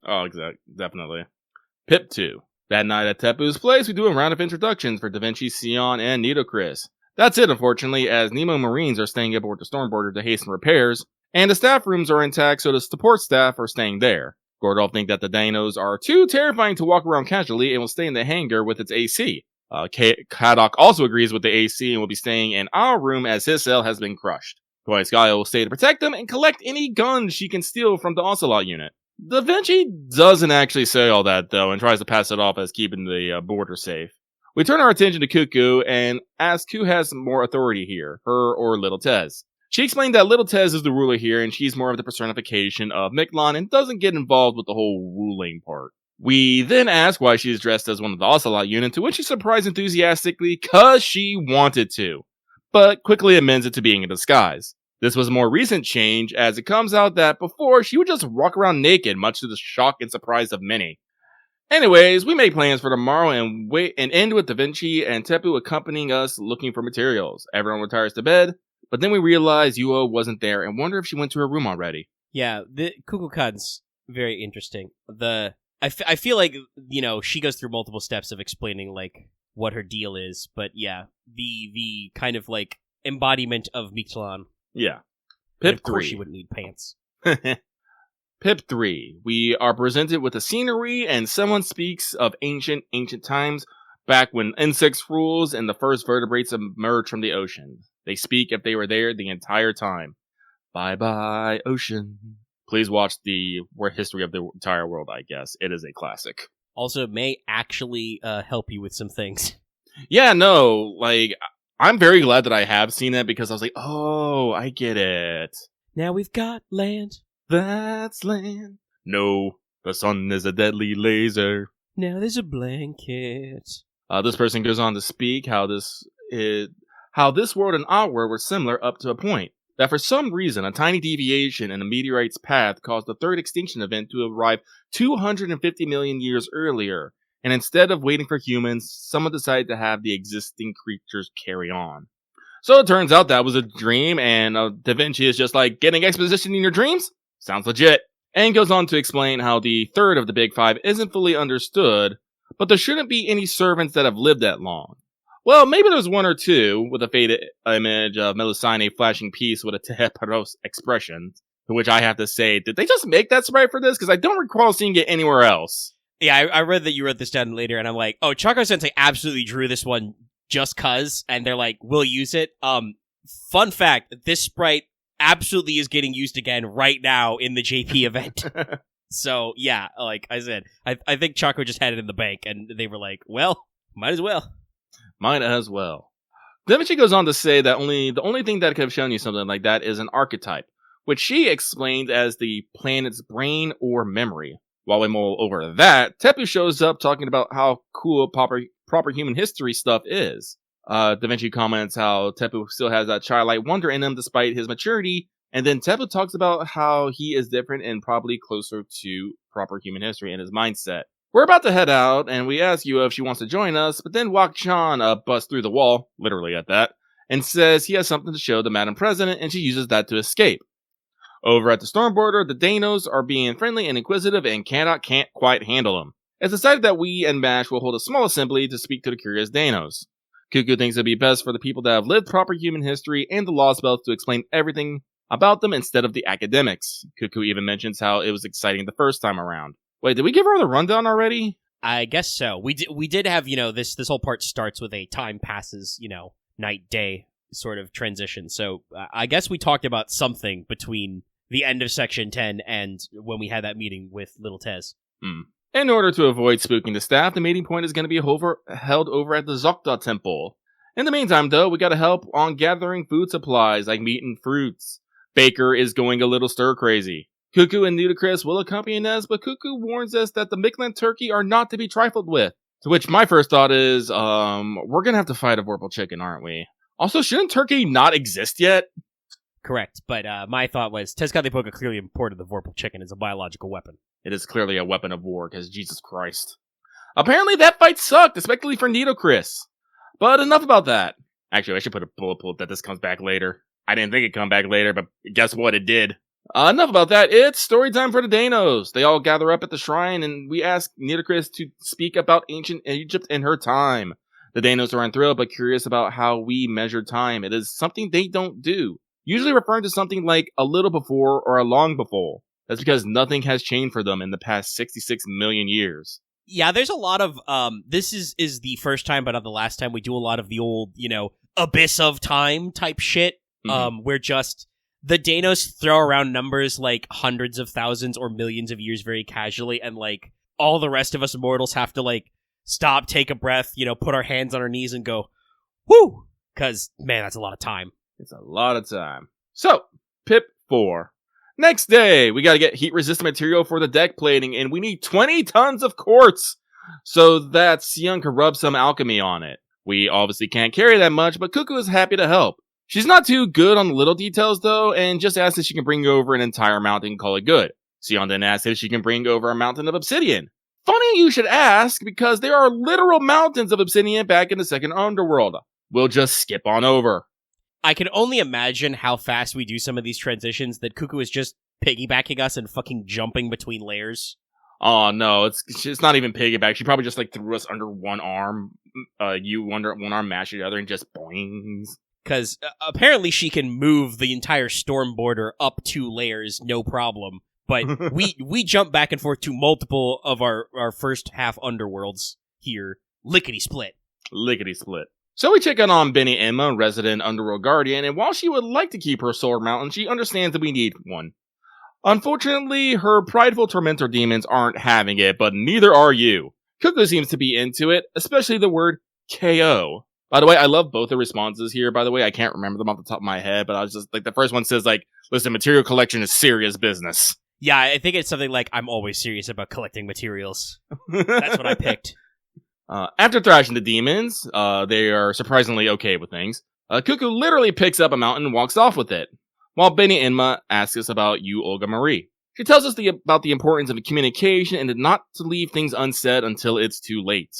B: Oh, exactly. Definitely. Pip 2. That night at Tepu's place, we do a round of introductions for Da Vinci, Sion, and Nitocris. That's it, unfortunately, as Nemo Marines are staying aboard the Stormboarder to hasten repairs, and the staff rooms are intact, so the support staff are staying there. Gordolf think that the dinos are too terrifying to walk around casually and will stay in the hangar with its AC. Kadok also agrees with the AC and will be staying in our room as his cell has been crushed. Toy Sky will stay to protect them and collect any guns she can steal from the Ocelot unit. Da Vinci doesn't actually say all that, though, and tries to pass it off as keeping the border safe. We turn our attention to Cuckoo and ask who has more authority here, her or Little Tez. She explained that Little Tez is the ruler here, and she's more of the personification of Miklon and doesn't get involved with the whole ruling part. We then ask why she's dressed as one of the Ocelot unit, to which she surprised enthusiastically, cause she wanted to, but quickly amends it to being a disguise. This was a more recent change, as it comes out that before, she would just walk around naked, much to the shock and surprise of many. Anyways, we make plans for tomorrow and end with Da Vinci and Tepu accompanying us looking for materials. Everyone retires to bed, but then we realize Yuo wasn't there and wonder if she went to her room already.
A: Yeah, the Kukulkan's very interesting. I feel like, she goes through multiple steps of explaining, what her deal is, but yeah, the kind of, embodiment of Miklon.
B: Yeah.
A: Pip
B: Pip 3.
A: Of course she wouldn't need pants.
B: Pip 3. We are presented with the scenery, and someone speaks of ancient times, back when insects rules and the first vertebrates emerged from the ocean. They speak if they were there the entire time. Bye-bye, ocean. Please watch the history of the entire world, I guess. It is a classic.
A: Also, may actually help you with some things.
B: Yeah, no, I'm very glad that I have seen it because I was like, oh, I get it.
A: Now we've got land.
B: That's land. No, the sun is a deadly laser.
A: Now there's a blanket.
B: This person goes on to speak how this world and our world were similar up to a point. That for some reason, a tiny deviation in a meteorite's path caused the third extinction event to arrive 250 million years earlier. And instead of waiting for humans, someone decided to have the existing creatures carry on. So it turns out that was a dream, and Da Vinci is just like, getting exposition in your dreams? Sounds legit. And goes on to explain how the third of the Big Five isn't fully understood, but there shouldn't be any servants that have lived that long. Well, maybe there's one or two, with a faded image of Melusine flashing peace with a Teheparos expression, to which I have to say, did they just make that sprite for this? Because I don't recall seeing it anywhere else.
A: Yeah, I read that you wrote this down later, and I'm like, oh, Choco Sensei absolutely drew this one just cuz, and they're like, we'll use it. Fun fact, this sprite absolutely is getting used again right now in the JP event. So, yeah, like I said, I think Choco just had it in the bank, and they were like, well, might as well.
B: Might as well. Da Vinci goes on to say that the only thing that could have shown you something like that is an archetype, which she explained as the planet's brain or memory. While we mull over that, Tepu shows up talking about how cool proper human history stuff is. Da Vinci comments how Tepu still has that childlike wonder in him despite his maturity, and then Tepu talks about how he is different and probably closer to proper human history in his mindset. We're about to head out, and we ask Yuo if she wants to join us, but then Wak Chan busts through the wall, literally at that, and says he has something to show the Madam President, and she uses that to escape. Over at the Stormboarder, the Danos are being friendly and inquisitive and can't quite handle them. It's decided that we and Mash will hold a small assembly to speak to the curious Danos. Cuckoo thinks it'd be best for the people that have lived proper human history and the Lostbelt to explain everything about them instead of the academics. Cuckoo even mentions how it was exciting the first time around. Wait, did we give her the rundown already?
A: I guess so. We did have, this whole part starts with a time passes, night, day sort of transition. So I guess we talked about something between the end of Section 10 and when we had that meeting with Little Tez.
B: In order to avoid spooking the staff, the meeting point is going to be held over at the Zokda Temple. In the meantime, though, we gotta help on gathering food supplies like meat and fruits. Baker is going a little stir-crazy. Cuckoo and Nudicris will accompany us, but Cuckoo warns us that the Miklan turkey are not to be trifled with. To which my first thought is, we're gonna have to fight a Vorpal chicken, aren't we? Also, shouldn't turkey not exist yet?
A: Correct, but my thought was, Tezcatlipoca clearly imported the Vorpal chicken as a biological weapon.
B: It is clearly a weapon of war, because Jesus Christ. Apparently that fight sucked, especially for Nitocris. But enough about that. Actually, I should put a bullet that this comes back later. I didn't think it'd come back later, but guess what? It did. Enough about that. It's story time for the Danos. They all gather up at the shrine, and we ask Nitocris to speak about ancient Egypt and her time. The Danos are enthralled but curious about how we measure time. It is something they don't do, usually referring to something like a little before or a long before. That's because nothing has changed for them in the past 66 million years.
A: Yeah, there's a lot of, this is the first time, but not the last time we do a lot of the old, abyss of time type shit, where just the Danos throw around numbers like hundreds of thousands or millions of years very casually, and like all the rest of us mortals have to like stop, take a breath, put our hands on our knees and go, whoo! Because, man, that's a lot of time.
B: It's a lot of time. So, Pip 4. Next day, we gotta get heat-resistant material for the deck plating, and we need 20 tons of quartz, so that Sion can rub some alchemy on it. We obviously can't carry that much, but Cuckoo is happy to help. She's not too good on the little details, though, and just asks if she can bring over an entire mountain and call it good. Sion then asks if she can bring over a mountain of obsidian. Funny you should ask, because there are literal mountains of obsidian back in the second underworld. We'll just skip on over.
A: I can only imagine how fast we do some of these transitions that Cuckoo is just piggybacking us and fucking jumping between layers.
B: Oh no, it's not even piggyback. She probably just like threw us under one arm, you under one arm mashed together and just boings.
A: Because apparently she can move the entire storm border up 2 layers, no problem. But we jump back and forth to multiple of our first half underworlds here. Lickety-split.
B: Lickety-split. So we check in on Benny Emma, resident Underworld Guardian, and while she would like to keep her sword mountain, she understands that we need one. Unfortunately, her prideful tormentor demons aren't having it, but neither are you. Cuckoo seems to be into it, especially the word KO. By the way, I love both the responses here, by the way. I can't remember them off the top of my head, but I was just, like, the first one says, like, listen, material collection is serious business.
A: Yeah, I think it's something like, I'm always serious about collecting materials. That's what I picked.
B: After thrashing the demons, they are surprisingly okay with things. Cuckoo literally picks up a mountain and walks off with it, while Benny Inma asks us about you, Olga Marie. She tells us about the importance of communication and not to leave things unsaid until it's too late.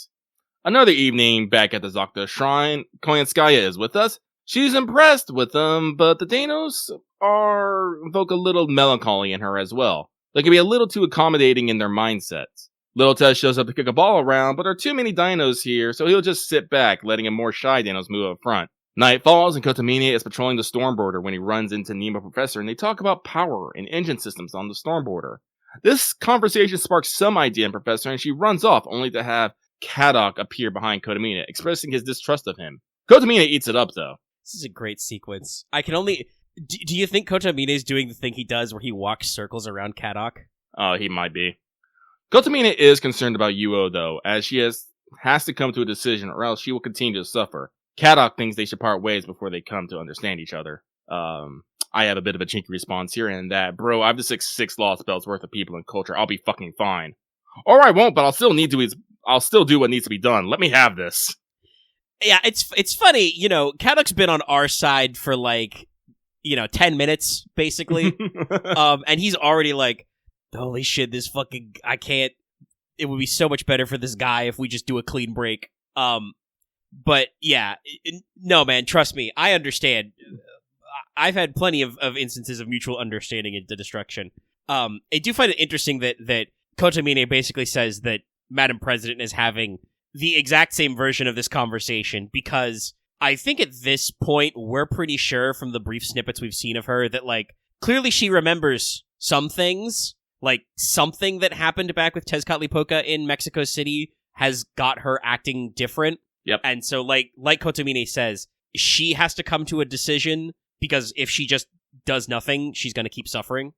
B: Another evening, back at the Zakta Shrine, Koyanskaya is with us. She's impressed with them, but the Danos evoke a little melancholy in her as well. They can be a little too accommodating in their mindsets. Little Tess shows up to kick a ball around, but there are too many dinos here, so he'll just sit back, letting a more shy dinos move up front. Night falls, and Kotomine is patrolling the storm border when he runs into Nemo Professor, and they talk about power and engine systems on the storm border. This conversation sparks some idea in Professor, and she runs off, only to have Kadok appear behind Kotomine, expressing his distrust of him. Kotomine eats it up, though.
A: This is a great sequence. I can only... Do you think Kotomine is doing the thing he does where he walks circles around Kadok?
B: Oh, he might be. Kotomine is concerned about Yuo, though, as she has to come to a decision, or else she will continue to suffer. Kadok thinks they should part ways before they come to understand each other. I have a bit of a chinky response here, and that, bro, I have the six Lostbelts worth of people and culture. I'll be fucking fine. Or I won't, but I'll still do what needs to be done. Let me have this.
A: Yeah, it's funny, Kadok's been on our side for 10 minutes, basically. And he's already like, holy shit, this fucking, I can't, it would be so much better for this guy if we just do a clean break. But yeah, no, man, trust me, I understand. I've had plenty of instances of mutual understanding into destruction. I do find it interesting that Kotomine basically says that Madam President is having the exact same version of this conversation, because I think at this point, we're pretty sure from the brief snippets we've seen of her that, clearly she remembers some things. Something that happened back with Tezcatlipoca in Mexico City has got her acting different.
B: Yep.
A: And so, like Kotomine says, she has to come to a decision, because if she just does nothing, she's going to keep suffering.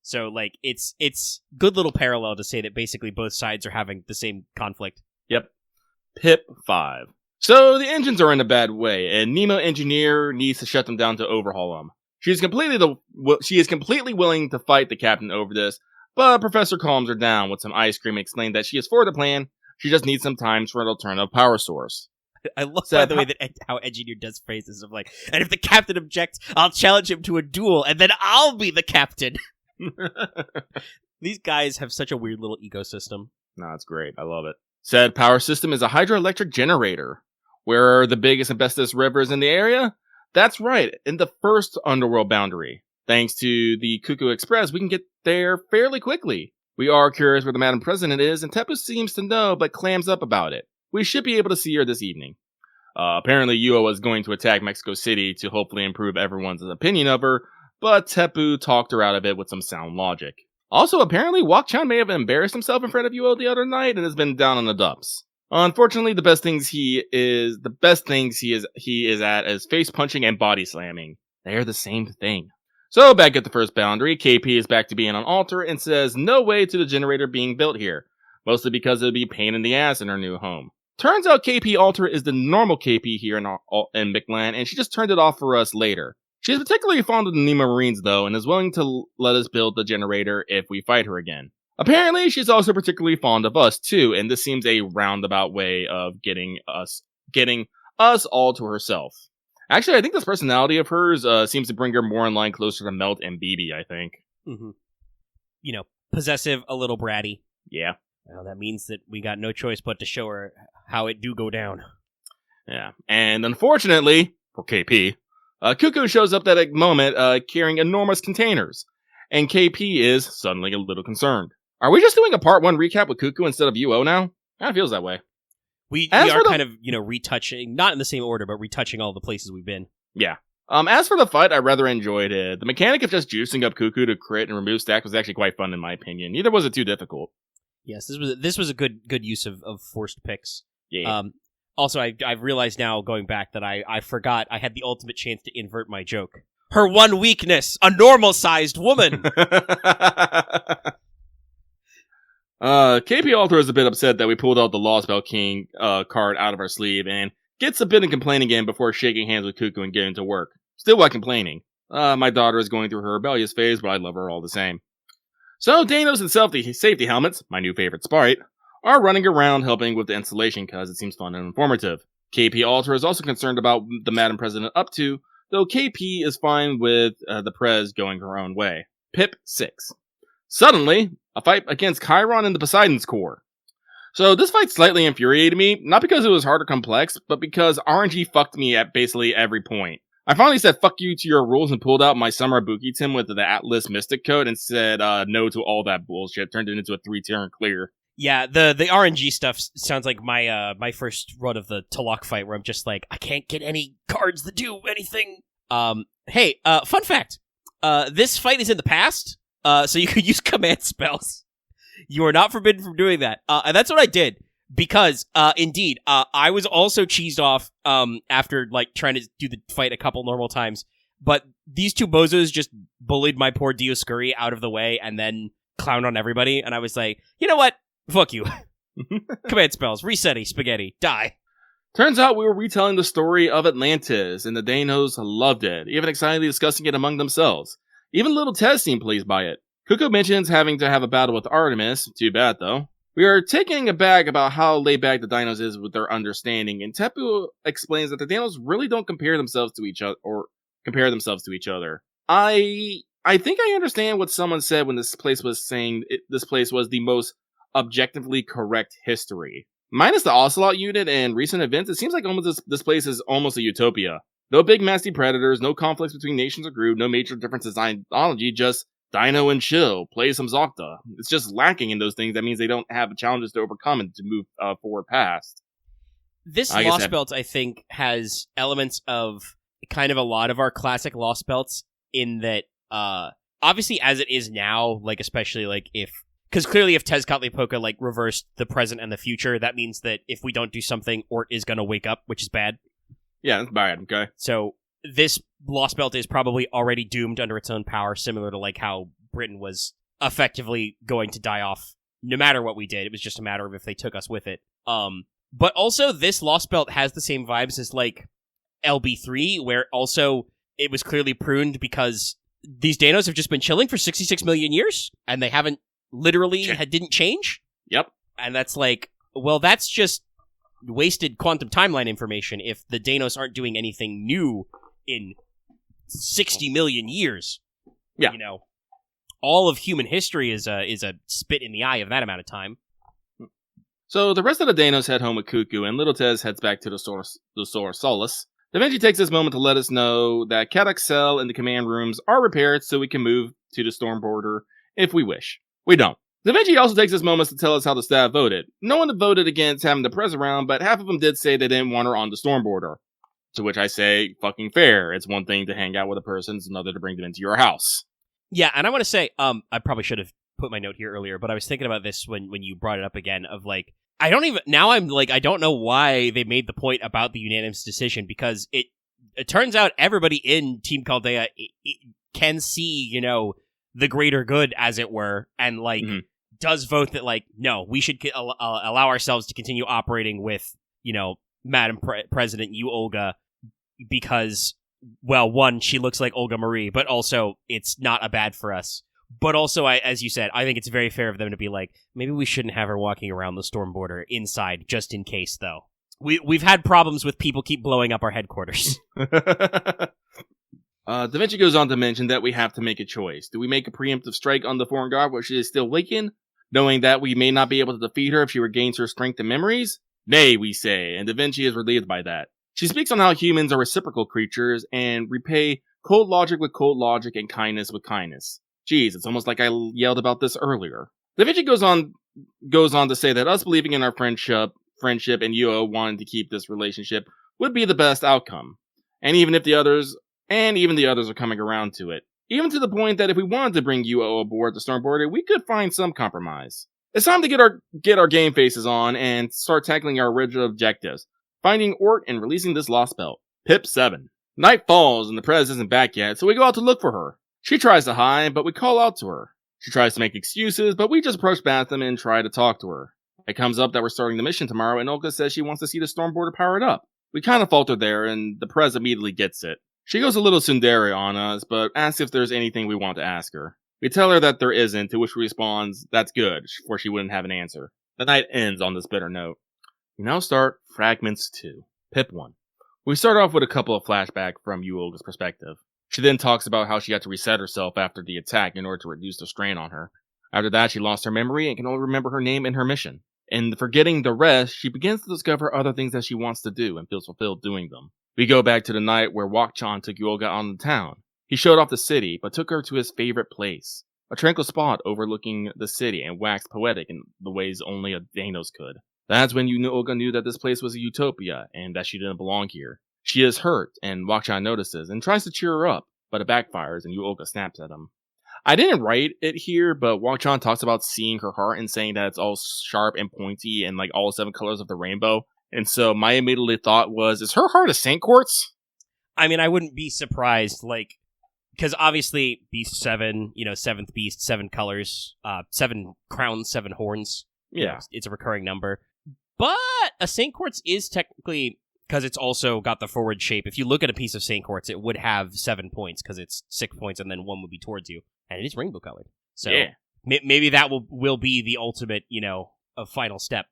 A: So, it's good little parallel to say that basically both sides are having the same conflict.
B: Yep. Pip 5. So, the engines are in a bad way, and Nemo Engineer needs to shut them down to overhaul them. She is completely willing to fight the captain over this, but Professor calms her down with some ice cream and explains that she is for the plan. She just needs some time for an alternative power source.
A: I love, by the way, that how Engineer does phrases of and if the captain objects, I'll challenge him to a duel, and then I'll be the captain. These guys have such a weird little ecosystem.
B: No, it's great. I love it. Said power system is a hydroelectric generator. Where are the biggest and bestest rivers in the area? That's right, in the first underworld boundary. Thanks to the Cuckoo Express, we can get there fairly quickly. We are curious where the Madam President is, and Tepu seems to know, but clams up about it. We should be able to see her this evening. Apparently, Yuo was going to attack Mexico City to hopefully improve everyone's opinion of her, but Tepu talked her out of it with some sound logic. Also, apparently, Wok-chan may have embarrassed himself in front of Yuo the other night and has been down on the dumps. Unfortunately, the best things he is at is face punching and body slamming. They're the same thing. So back at the first boundary, KP is back to being on altar and says no way to the generator being built here, mostly because it would be a pain in the ass in her new home. Turns out KP altar is the normal KP here in Mictlan, and she just turned it off for us later. She is particularly fond of the Nemo Marines though, and is willing to let us build the generator if we fight her again. Apparently, she's also particularly fond of us too, and this seems a roundabout way of getting us all to herself. Actually, I think this personality of hers seems to bring her more in line closer to Melt and BB, I think.
A: Mm-hmm. You know, possessive, a little bratty.
B: Yeah.
A: Well, that means that we got no choice but to show her how it do go down.
B: Yeah. And unfortunately, for KP, Cuckoo shows up at a moment carrying enormous containers, and KP is suddenly a little concerned. Are we just doing a part 1 recap with Cuckoo instead of UO now? Kind of feels that way.
A: We are kind of, retouching, not in the same order, but retouching all the places we've been.
B: Yeah. As for the fight, I rather enjoyed it. The mechanic of just juicing up Cuckoo to crit and remove stack was actually quite fun in my opinion. Neither was it too difficult.
A: Yes, this was a good use of forced picks.
B: Yeah.
A: Also, I've realized now, going back, that I forgot I had the ultimate chance to invert my joke. Her one weakness, a normal-sized woman!
B: KP Alter is a bit upset that we pulled out the Lostbelt King card out of our sleeve, and gets a bit of complaining again before shaking hands with Cuckoo and getting to work. Still while complaining. My daughter is going through her rebellious phase, but I love her all the same. So, Danos and safety helmets, my new favorite sprite, are running around helping with the installation because it seems fun and informative. KP Alter is also concerned about the Madam President up to, though KP is fine with the Prez going her own way. Pip 6. Suddenly, a fight against Chiron and the Poseidon's Core. So this fight slightly infuriated me, not because it was hard or complex, but because RNG fucked me at basically every point. I finally said fuck you to your rules and pulled out my Summer Buki Tim with the Atlas Mystic code and said no to all that bullshit, turned it into a 3-turn clear.
A: Yeah, the RNG stuff sounds like my first run of the Talok fight where I'm just like, I can't get any cards that do anything. Hey, fun fact. This fight is in the past, so you can use command spells. You are not forbidden from doing that. And that's what I did. Because, indeed, I was also cheesed off, after, trying to do the fight a couple normal times. But these two bozos just bullied my poor Dioscuri out of the way and then clowned on everybody. And I was like, you know what? Fuck you. Command spells. Resetty. Spaghetti. Die.
B: Turns out we were retelling the story of Atlantis, and the Danos loved it, even excitedly discussing it among themselves. Even little Tez seemed pleased by it. Cuckoo mentions having to have a battle with Artemis. Too bad, though. We are taking aback about how laid back the Dinos is with their understanding, and Tepu explains that the Danos really don't compare themselves to each other. I think I understand what someone said when this place was saying this place was the most objectively correct history. Minus the Ocelot unit and recent events, it seems like this place is almost a utopia. No big nasty predators, no conflicts between nations or groups, no major differences in ideology, just Dino and chill, play some Zocta. It's just lacking in those things. That means they don't have challenges to overcome and to move forward past.
A: This Lostbelt, I think, has elements of kind of a lot of our classic Lostbelts in that, obviously as it is now, especially because clearly if Tezcatlipoca, reversed the present and the future, that means that if we don't do something, Ort is going to wake up, which is bad.
B: Yeah, that's bad, okay.
A: So this Lostbelt is probably already doomed under its own power, similar to how Britain was effectively going to die off no matter what we did. It was just a matter of if they took us with it. But also this Lostbelt has the same vibes as LB3, where also it was clearly pruned because these Danos have just been chilling for 66 million years, and they haven't didn't change.
B: Yep.
A: And that's that's just wasted quantum timeline information if the Danos aren't doing anything new in 60 million years.
B: Yeah.
A: All of human history is a spit in the eye of that amount of time.
B: So the rest of the Danos head home with Cuckoo, and Little Tez heads back to the Solar Solace. Da Vinci takes this moment to let us know that Kadok's cell and the command rooms are repaired so we can move to the storm border if we wish. We don't. Da Vinci also takes this moment to tell us how the staff voted. No one voted against having the press around, but half of them did say they didn't want her on the storm border. To which I say, fucking fair. It's one thing to hang out with a person, it's another to bring them into your house.
A: Yeah, and I want to say, I probably should have put my note here earlier, but I was thinking about this when you brought it up again, of like, I don't know why they made the point about the unanimous decision, because it turns out everybody in Team Chaldea can see, you know, the greater good, as it were, and like, does vote that, like, no, we should allow ourselves to continue operating with, you know, Madam President, you Olga, because, well, one, she looks like Olga Marie, but also it's not a bad for us. But also, as you said, I think it's very fair of them to be like, maybe we shouldn't have her walking around the storm border inside, just in case, though. We've had problems with people keep blowing up our headquarters.
B: Da Vinci goes on to mention that we have to make a choice. Do we make a preemptive strike on the foreign guard while she is still waking, knowing that we may not be able to defeat her if she regains her strength and memories? Nay, we say, and Da Vinci is relieved by that. She speaks on how humans are reciprocal creatures and repay cold logic with cold logic and kindness with kindness. Jeez, it's almost like I yelled about this earlier. Da Vinci goes on to say that us believing in our friendship and Yuo wanting to keep this relationship would be the best outcome. And even the others are coming around to it. Even to the point that if we wanted to bring Yuo aboard the storm border, we could find some compromise. It's time to get our game faces on and start tackling our original objectives. Finding Ort and releasing this Lostbelt. Pip 7. Night falls and the Prez isn't back yet, so we go out to look for her. She tries to hide, but we call out to her. She tries to make excuses, but we just approach past them and try to talk to her. It comes up that we're starting the mission tomorrow, and Olga says she wants to see the storm border powered up. We kind of falter there, and the Prez immediately gets it. She goes a little tsundere on us, but asks if there's anything we want to ask her. We tell her that there isn't, to which she responds, that's good, for she wouldn't have an answer. The night ends on this bitter note. We now start Fragments 2. Pip 1. We start off with a couple of flashbacks from Olga's perspective. She then talks about how she had to reset herself after the attack in order to reduce the strain on her. After that, she lost her memory and can only remember her name and her mission. In forgetting the rest, she begins to discover other things that she wants to do and feels fulfilled doing them. We go back to the night where Wok-chan took Olga on the town. He showed off the city, but took her to his favorite place. A tranquil spot overlooking the city and waxed poetic in the ways only a Thanos could. That's when Olga knew that this place was a utopia and that she didn't belong here. She is hurt, and Wok-chan notices and tries to cheer her up, but it backfires and Olga snaps at him. I didn't write it here, but Wok-chan talks about seeing her heart and saying that it's all sharp and pointy and like all 7 colors of the rainbow. And so my immediate thought was, is her heart a saint quartz?
A: I mean, I wouldn't be surprised, like, because obviously Beast 7, you know, 7th Beast, 7 colors, 7 crowns, 7 horns.
B: Yeah.
A: You know, it's a recurring number. But a saint quartz is technically, because it's also got the forward shape. If you look at a piece of saint quartz, it would have 7 points because it's 6 points and then 1 would be towards you. And it is rainbow colored. So
B: yeah.
A: Maybe that will be the ultimate, you know, a final step.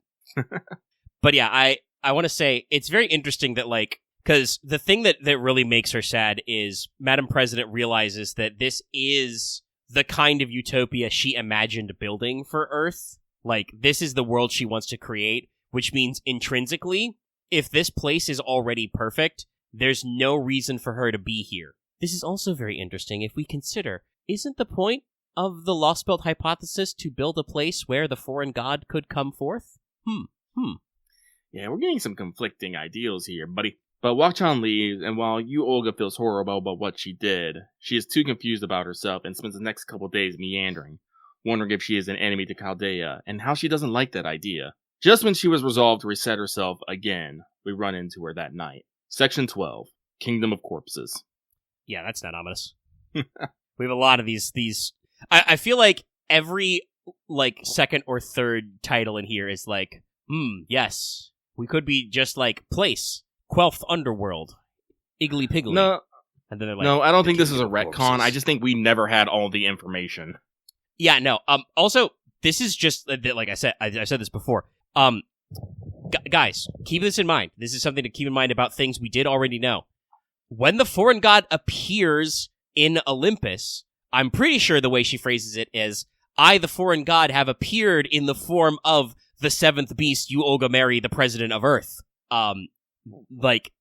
A: But yeah, I want to say it's very interesting that, like, because the thing that really makes her sad is Madam President realizes that this is the kind of utopia she imagined building for Earth. Like, this is the world she wants to create, which means intrinsically, if this place is already perfect, there's no reason for her to be here. This is also very interesting if we consider, isn't the point of the Lostbelt hypothesis to build a place where the foreign god could come forth?
B: Yeah, we're getting some conflicting ideals here, buddy. But Wok-chan leaves, and while Olga feels horrible about what she did, she is too confused about herself and spends the next couple days meandering, wondering if she is an enemy to Chaldea, and how she doesn't like that idea. Just when she was resolved to reset herself again, we run into her that night. Section 12, Kingdom of Corpses.
A: Yeah, that's not ominous. We have a lot of these. I feel like every, like, second or third title in here is like, yes, we could be just like Place, Quelfth Underworld, Iggly Piggly.
B: No,
A: and then they're like,
B: no, I don't think this is a retcon.
A: Corpses.
B: I just think we never had all the information.
A: Yeah, no. Also, this is just like I said this before. Guys, keep this in mind. This is something to keep in mind about things we did already know. When the foreign god appears in Olympus, I'm pretty sure the way she phrases it is, I, the foreign god, have appeared in the form of the 7th beast, you Olga Mary, the president of Earth. Like,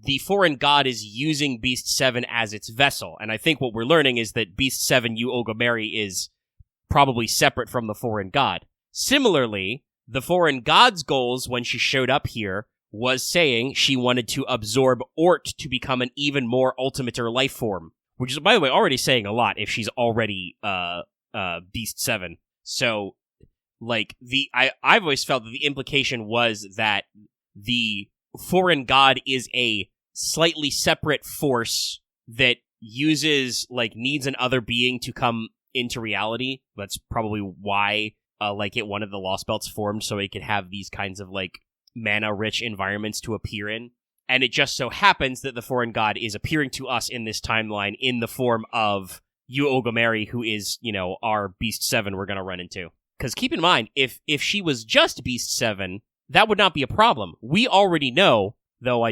A: the foreign god is using Beast 7 as its vessel. And I think what we're learning is that Beast 7, Yu Ogomeri, is probably separate from the foreign god. Similarly, the foreign god's goals when she showed up here was saying she wanted to absorb Ort to become an even more ultimater life form, which is, by the way, already saying a lot if she's already Beast 7. So, like, I've always felt that the implication was that the foreign god is a slightly separate force that uses, like, needs an other being to come into reality. That's probably why, it wanted the Lostbelts formed, so it could have these kinds of, like, mana-rich environments to appear in. And it just so happens that the foreign god is appearing to us in this timeline in the form of Yu Ogomeri, who is, our Beast 7 we're going to run into. Because keep in mind, if she was just Beast 7, that would not be a problem. We already know, though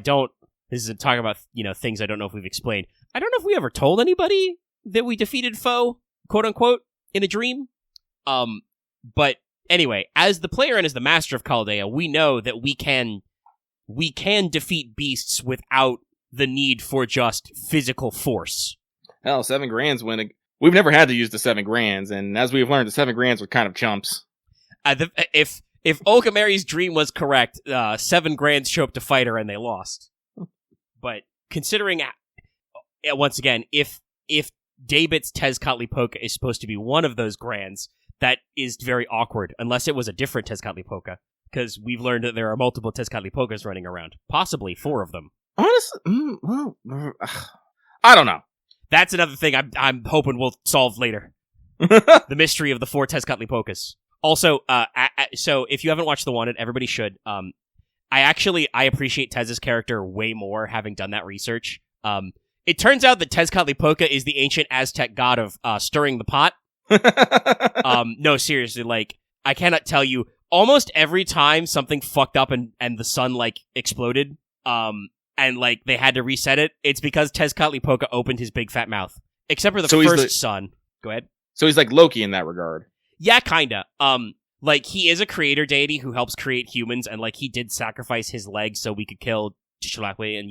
A: this is talking about, things I don't know if we've explained. I don't know if we ever told anybody that we defeated foe, quote-unquote, in a dream. But anyway, as the player and as the master of Chaldea, we know that we can defeat beasts without the need for just physical force.
B: Hell, 7 grands we've never had to use the 7 grands, and as we've learned, the 7 grands were kind of chumps.
A: If Ogomeri's dream was correct, 7 grands show up to fight her and they lost. But considering, once again, if David's Tezcatlipoca is supposed to be one of those grands, that is very awkward, unless it was a different Tezcatlipoca, because we've learned that there are multiple Tezcatlipocas running around. Possibly 4 of them.
B: Honestly, I don't know.
A: That's another thing I'm hoping we'll solve later. The mystery of the 4 Tezcatlipocas. Also, so if you haven't watched The Wanted, everybody should. I appreciate Tez's character way more, having done that research. It turns out that Tezcatlipoca is the ancient Aztec god of stirring the pot. No, seriously, like, I cannot tell you, almost every time something fucked up and the sun, like, exploded, and, like, they had to reset it, it's because Tezcatlipoca opened his big fat mouth. Except for the first sun. Go ahead.
B: So he's like Loki in that regard.
A: Yeah, kinda. Like, he is a creator deity who helps create humans, and, like, he did sacrifice his legs so we could kill Tishulakwe and,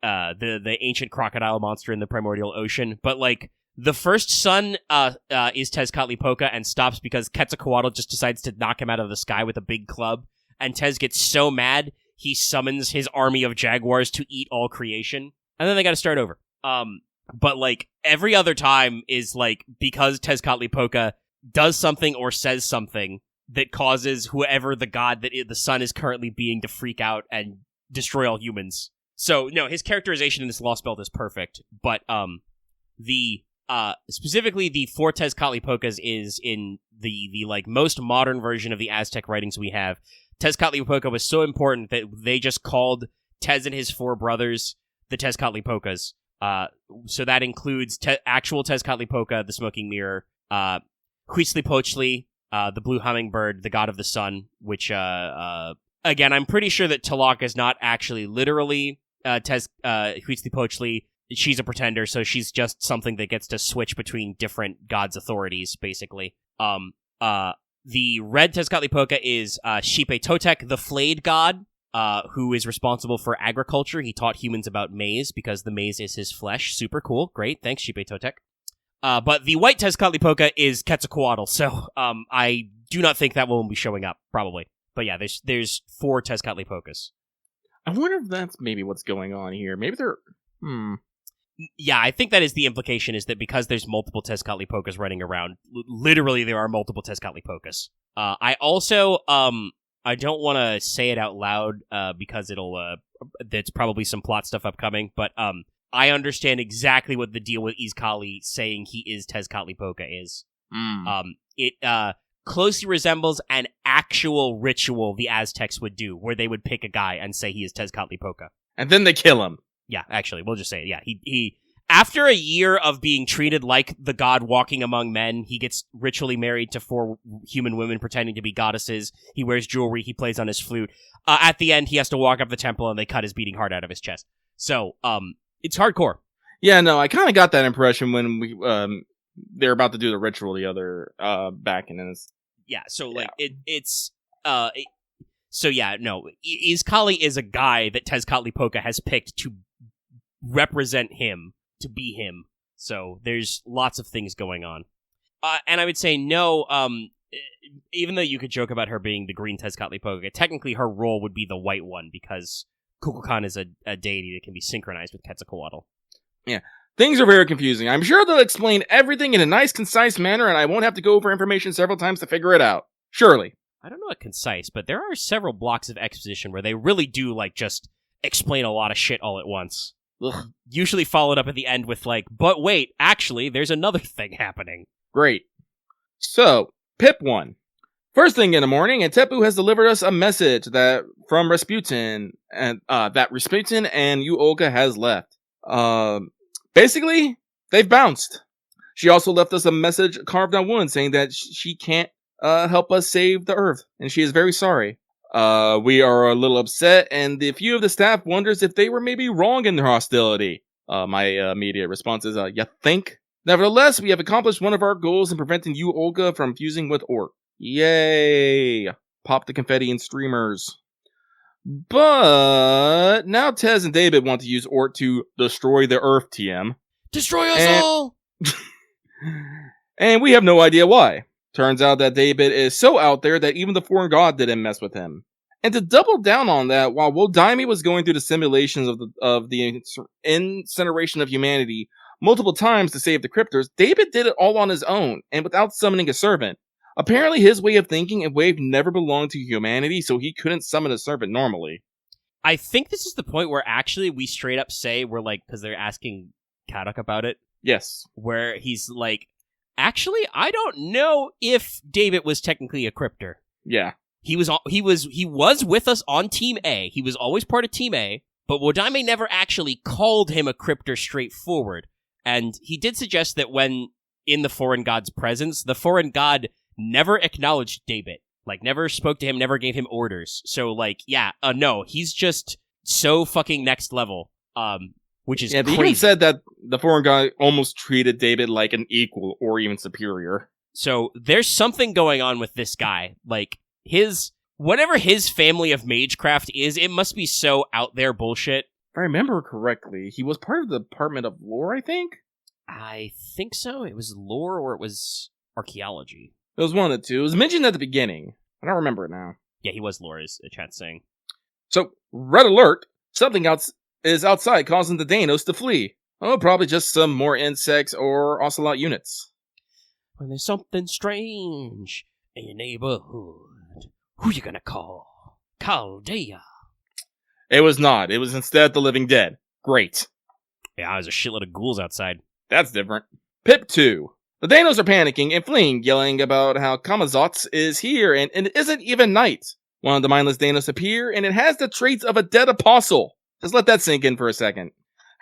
A: the ancient crocodile monster in the primordial ocean. But, like, the first son is Tezcatlipoca and stops because Quetzalcoatl just decides to knock him out of the sky with a big club, and Tez gets so mad, he summons his army of jaguars to eat all creation, and then they gotta start over. But, like, every other time is, like, because Tezcatlipoca does something or says something that causes whoever the god that the sun is currently being to freak out and destroy all humans. So, no, his characterization in this Lostbelt is perfect, but, specifically the 4 Tezcatlipocas is in the like, most modern version of the Aztec writings we have. Tezcatlipoca was so important that they just called Tez and his 4 brothers the Tezcatlipocas. So that includes actual Tezcatlipoca, the Smoking Mirror, Huitzilopochtli, the Blue Hummingbird, the God of the Sun, which, again, I'm pretty sure that Talak is not actually literally Huitzilopochtli. She's a pretender, so she's just something that gets to switch between different gods' authorities, basically. The red Tezcatlipoca is Xipe Totec, the Flayed God, who is responsible for agriculture. He taught humans about maize because the maize is his flesh. Super cool. Great. Thanks, Xipe Totec. But the white Tezcatlipoca is Quetzalcoatl, so I do not think that one will be showing up, probably. But yeah, there's 4 Tezcatlipocas.
B: I wonder if that's maybe what's going on here. Maybe they're...
A: Yeah, I think that is the implication, is that because there's multiple Tezcatlipocas running around, literally there are multiple Tezcatlipocas. I also, I don't want to say it out loud, because that's probably some plot stuff upcoming, but, I understand exactly what the deal with Izcalli saying he is Tezcatlipoca is. It, closely resembles an actual ritual the Aztecs would do, where they would pick a guy and say he is Tezcatlipoca.
B: And then they kill him.
A: Yeah, actually, we'll just say it. Yeah, he after a year of being treated like the god walking among men, he gets ritually married to 4 human women pretending to be goddesses. He wears jewelry. He plays on his flute. At the end, he has to walk up the temple, and they cut his beating heart out of his chest. So, it's hardcore.
B: Yeah, no, I kind of got that impression when we they're about to do the ritual the other back in this.
A: Yeah, so like
B: yeah.
A: So yeah, no, Iskali is a guy that Tezcatlipoca has picked to represent him, to be him. So there's lots of things going on. And I would say no, even though you could joke about her being the green Tezcatlipoca, technically her role would be the white one because Kukulkan is a deity that can be synchronized with Quetzalcoatl.
B: Yeah. Things are very confusing. I'm sure they'll explain everything in a nice, concise manner, and I won't have to go over information several times to figure it out. Surely.
A: I don't know what concise, but there are several blocks of exposition where they really do, like, just explain a lot of shit all at once.
B: Ugh.
A: Usually followed up at the end with, like, but wait, actually, there's another thing happening.
B: Great. So, Pip 1. First thing in the morning, and Tepu has delivered us a message that from Rasputin, and that Rasputin and Olga has left. Basically, they've bounced. She also left us a message carved on wood saying that she can't help us save the Earth, and she is very sorry. We are a little upset, and a few of the staff wonders if they were maybe wrong in their hostility. My immediate response is, you think? Nevertheless, we have accomplished one of our goals in preventing you, Olga, from fusing with Ort. Yay! Pop the confetti and streamers. But now Tez and David want to use Ort to destroy the Earth, TM.
A: Destroy us all!
B: And we have no idea why. Turns out that David is so out there that even the foreign god didn't mess with him. And to double down on that, while Wodaimi was going through the simulations of the incineration of humanity multiple times to save the cryptors, David did it all on his own, and without summoning a servant. Apparently his way of thinking and wave never belonged to humanity, so he couldn't summon a servant normally.
A: I think this is the point where actually we straight up say, we're like, because they're asking Kadok about it.
B: Yes.
A: Where he's like, actually, I don't know if David was technically a cryptor.
B: Yeah.
A: He was with us on Team A. He was always part of Team A, but Wodaime never actually called him a cryptor straightforward. And he did suggest that when in the foreign god's presence, the foreign god never acknowledged David. Like, never spoke to him, never gave him orders. So, like, yeah, no, he's just so fucking next level. Which is
B: crazy. They even said that the foreign god almost treated David like an equal or even superior.
A: So there's something going on with this guy. Like, whatever his family of magecraft is, it must be so out there bullshit.
B: If I remember correctly, he was part of the Department of Lore, I think?
A: I think so. It was lore or it was archaeology.
B: It was one of the two. It was mentioned at the beginning. I don't remember it now.
A: Yeah, he was lore, is chat saying.
B: So, red alert. Something else is outside causing the Danos to flee. Oh, probably just some more insects or ocelot units.
A: When there's something strange in your neighborhood, who you gonna call? Chaldea.
B: It was not. It was instead the living dead. Great.
A: Yeah, there's a shitload of ghouls outside.
B: That's different. Pip 2. The Danos are panicking and fleeing, yelling about how Kamazots is here and it isn't even night. One of the mindless Danos appear, and it has the traits of a dead apostle. Just let that sink in for a second.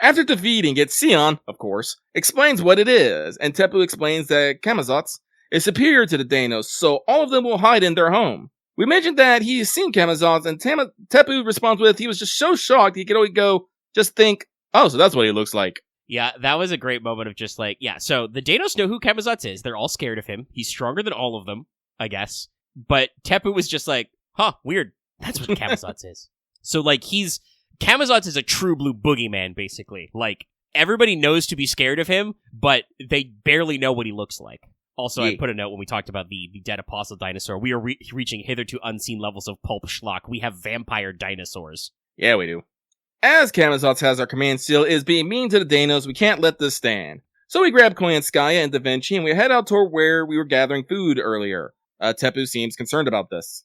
B: After defeating it, Sion, of course, explains what it is, and Tepu explains that Kamazots is superior to the Danos, so all of them will hide in their home. We mentioned that he's seen Kamazots, and Tepu responds with he was just so shocked he could only just think, oh, so that's what he looks like.
A: Yeah, that was a great moment of just like, yeah, so the Danos know who Kamazots is. They're all scared of him. He's stronger than all of them, I guess. But Tepu was just like, huh, weird. That's what Kamazots is. So, like, Kamazots is a true blue boogeyman, basically. Like, everybody knows to be scared of him, but they barely know what he looks like. Also, I put a note when we talked about the dead apostle dinosaur. We are reaching hitherto unseen levels of pulp schlock. We have vampire dinosaurs.
B: Yeah, we do. As Kamazots has our command seal is being mean to the Danos, we can't let this stand. So we grab Koyanskaya and Da Vinci and we head out toward where we were gathering food earlier. Tepu seems concerned about this.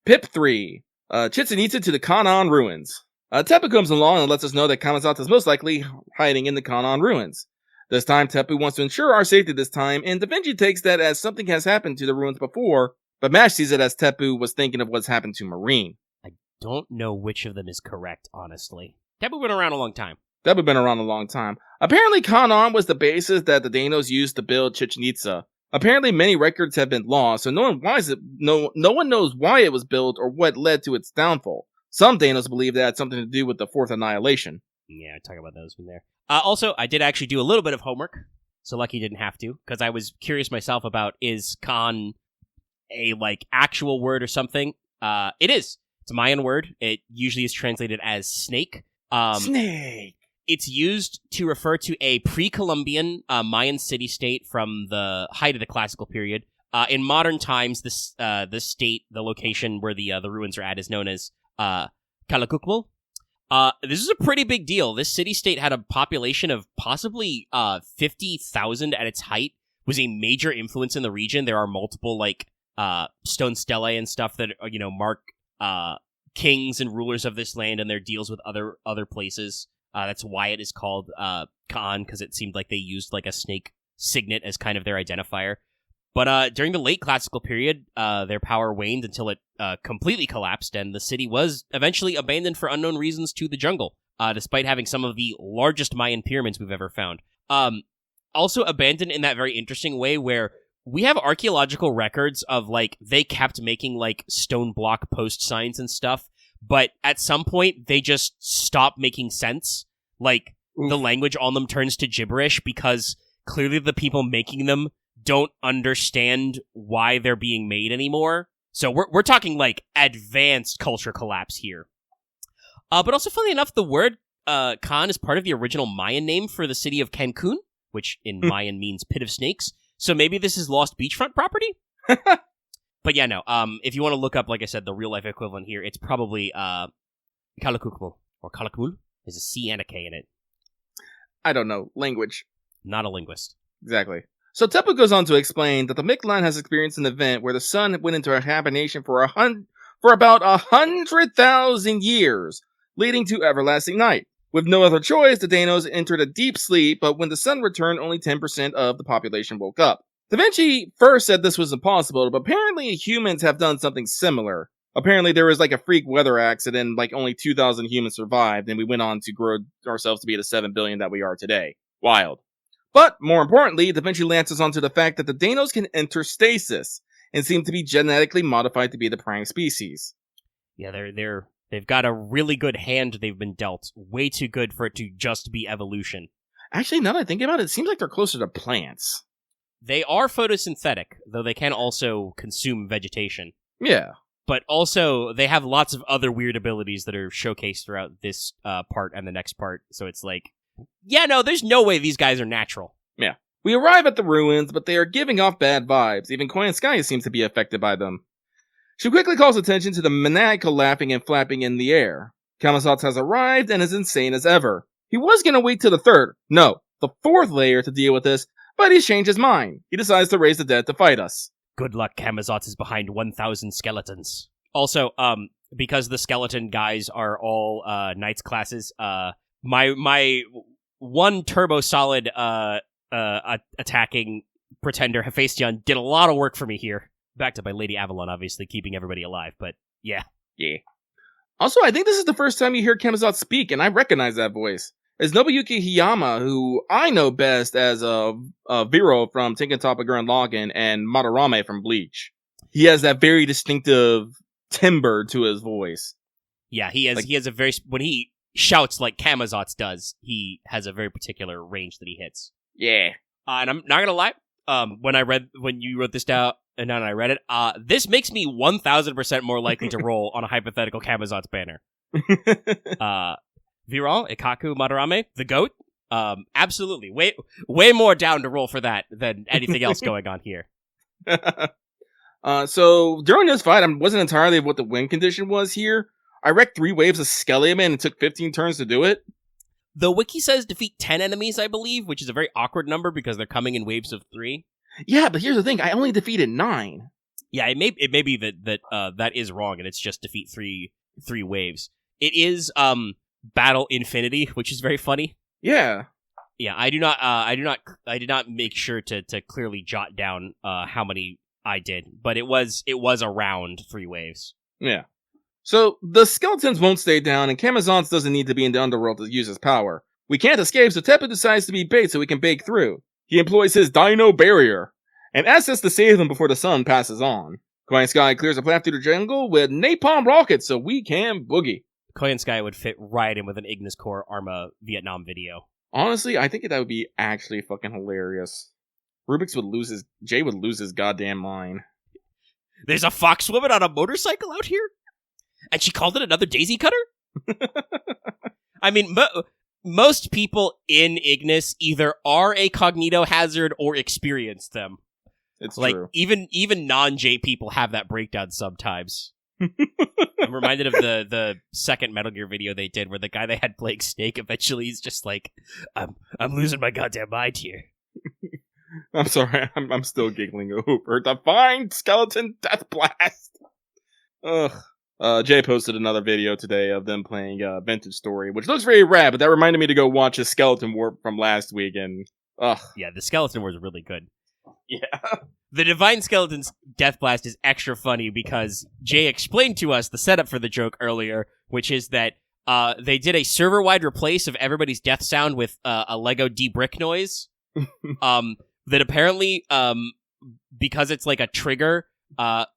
B: Pip 3. Chichen Itza to the Kanan ruins. Tepu comes along and lets us know that Kamazots is most likely hiding in the Kanan ruins. This time, Tepu wants to ensure our safety this time, and Da Vinci takes that as something has happened to the ruins before, but Mash sees it as Tepu was thinking of what's happened to Marine.
A: I don't know which of them is correct, honestly. Tepu been around a long time.
B: Tepu been around a long time. Apparently, Kanan was the basis that the Danos used to build Chichen Itza. Apparently, many records have been lost, so no one knows why it was built or what led to its downfall. Some Danos believe that had something to do with the Fourth Annihilation.
A: Yeah, talk about those from there. Also, I did actually do a little bit of homework, so lucky didn't have to, because I was curious myself about, is Khan a, like, actual word or something? It is. It's a Mayan word. It usually is translated as snake.
B: Snake!
A: It's used to refer to a pre-Columbian Mayan city-state from the height of the classical period. In modern times, the state, the location where the ruins are at, is known as Calacucmal. This is a pretty big deal. This city-state had a population of possibly 50,000 at its height. Was a major influence in the region. There are multiple stone stelae and stuff that mark kings and rulers of this land and their deals with other places. That's why it is called Ka'an, because it seemed like they used like a snake signet as kind of their identifier. But during the late classical period, their power waned until it completely collapsed, and the city was eventually abandoned for unknown reasons to the jungle, despite having some of the largest Mayan pyramids we've ever found. Also abandoned in that very interesting way where we have archaeological records of, like, they kept making, like, stone block post signs and stuff, but at some point, they just stop making sense. Like, the language on them turns to gibberish because clearly the people making them don't understand why they're being made anymore. So we're talking, like, advanced culture collapse here. But also, funnily enough, the word Khan is part of the original Mayan name for the city of Cancun, which in Mayan means pit of snakes. So maybe this is lost beachfront property? But yeah, no. If you want to look up, like I said, the real-life equivalent here, it's probably Kalakukmul, or Kalakmul. There's a C and a K in it.
B: I don't know. Language.
A: Not a linguist.
B: Exactly. So Tepu goes on to explain that the Mictlan has experienced an event where the sun went into a hibernation for about 100,000 years, leading to everlasting night. With no other choice, the Danos entered a deep sleep, but when the sun returned, only 10% of the population woke up. Da Vinci first said this was impossible, but apparently humans have done something similar. Apparently there was like a freak weather accident, and like only 2,000 humans survived, and we went on to grow ourselves to be the 7 billion that we are today. Wild. But, more importantly, Da Vinci lances onto the fact that the Danos can enter stasis, and seem to be genetically modified to be the prime species.
A: Yeah, they've got a really good hand they've been dealt. Way too good for it to just be evolution.
B: Actually, now that I think about it, it seems like they're closer to plants.
A: They are photosynthetic, though they can also consume vegetation.
B: Yeah.
A: But also, they have lots of other weird abilities that are showcased throughout this part and the next part, so it's like, yeah, no, there's no way these guys are natural.
B: Yeah. We arrive at the ruins, but they are giving off bad vibes. Even Koyan Sky seems to be affected by them. She quickly calls attention to the maniacal laughing and flapping in the air. Camazotz has arrived and is insane as ever. He was gonna wait till the fourth layer to deal with this, but he's changed his mind. He decides to raise the dead to fight us.
A: Good luck, Camazotz is behind 1,000 skeletons. Also, because the skeleton guys are all Knights classes, my one turbo solid attacking pretender Hephaestion did a lot of work for me here. Backed up by Lady Avalon, obviously keeping everybody alive, but yeah.
B: Yeah. Also, I think this is the first time you hear Camazotz speak, and I recognize that voice. It's Nobuyuki Hiyama, who I know best as Vero from Tengen Toppa Gurren Lagann and Madarame from Bleach. He has that very distinctive timbre to his voice.
A: Yeah, he has a very, when he shouts like Camazotz does, he has a very particular range that he hits.
B: Yeah.
A: And I'm not gonna lie, when you wrote this down and I read it, this makes me 1,000% more likely to roll on a hypothetical Camazotz banner. Viral, Ikaku, Madarame, the GOAT? Absolutely. Way more down to roll for that than anything else going on here.
B: So, during this fight, I wasn't entirely what the win condition was here. I wrecked 3 waves of Skeleman and it took 15 turns to do it.
A: The wiki says defeat 10 enemies, I believe, which is a very awkward number because they're coming in waves of 3.
B: Yeah, but here's the thing, I only defeated 9.
A: Yeah, it may be that is wrong and it's just defeat 3 waves. It is, Battle Infinity, which is very funny.
B: Yeah.
A: Yeah, I did not make sure to clearly jot down how many I did, but it was around 3 waves.
B: Yeah. So the skeletons won't stay down, and Camazotz doesn't need to be in the underworld to use his power. We can't escape, so Tepu decides to be bait so we can bake through. He employs his Dino Barrier and asks us to save him before the sun passes on. Koyan Sky clears a path through the jungle with napalm rockets so we can boogie.
A: Koyan Sky would fit right in with an Ignis Core Arma Vietnam video.
B: Honestly, I think that would be actually fucking hilarious. Jay would lose his goddamn mind.
A: There's a fox woman on a motorcycle out here? And she called it another daisy cutter? I mean, most people in Ignis either are a cognito hazard or experience them.
B: It's
A: like,
B: true.
A: Even non-J people have that breakdown sometimes. I'm reminded of the second Metal Gear video they did where the guy they had playing Snake eventually is just like, I'm losing my goddamn mind here.
B: I'm sorry, I'm still giggling over the fine skeleton death blast. Ugh. Jay posted another video today of them playing Vintage Story, which looks very rad, but that reminded me to go watch a Skeleton Warp from last week, and
A: yeah, the Skeleton was really good.
B: Yeah.
A: The Divine Skeleton's Death Blast is extra funny because Jay explained to us the setup for the joke earlier, which is that they did a server-wide replace of everybody's death sound with a Lego D-brick noise. That apparently, because it's like a trigger,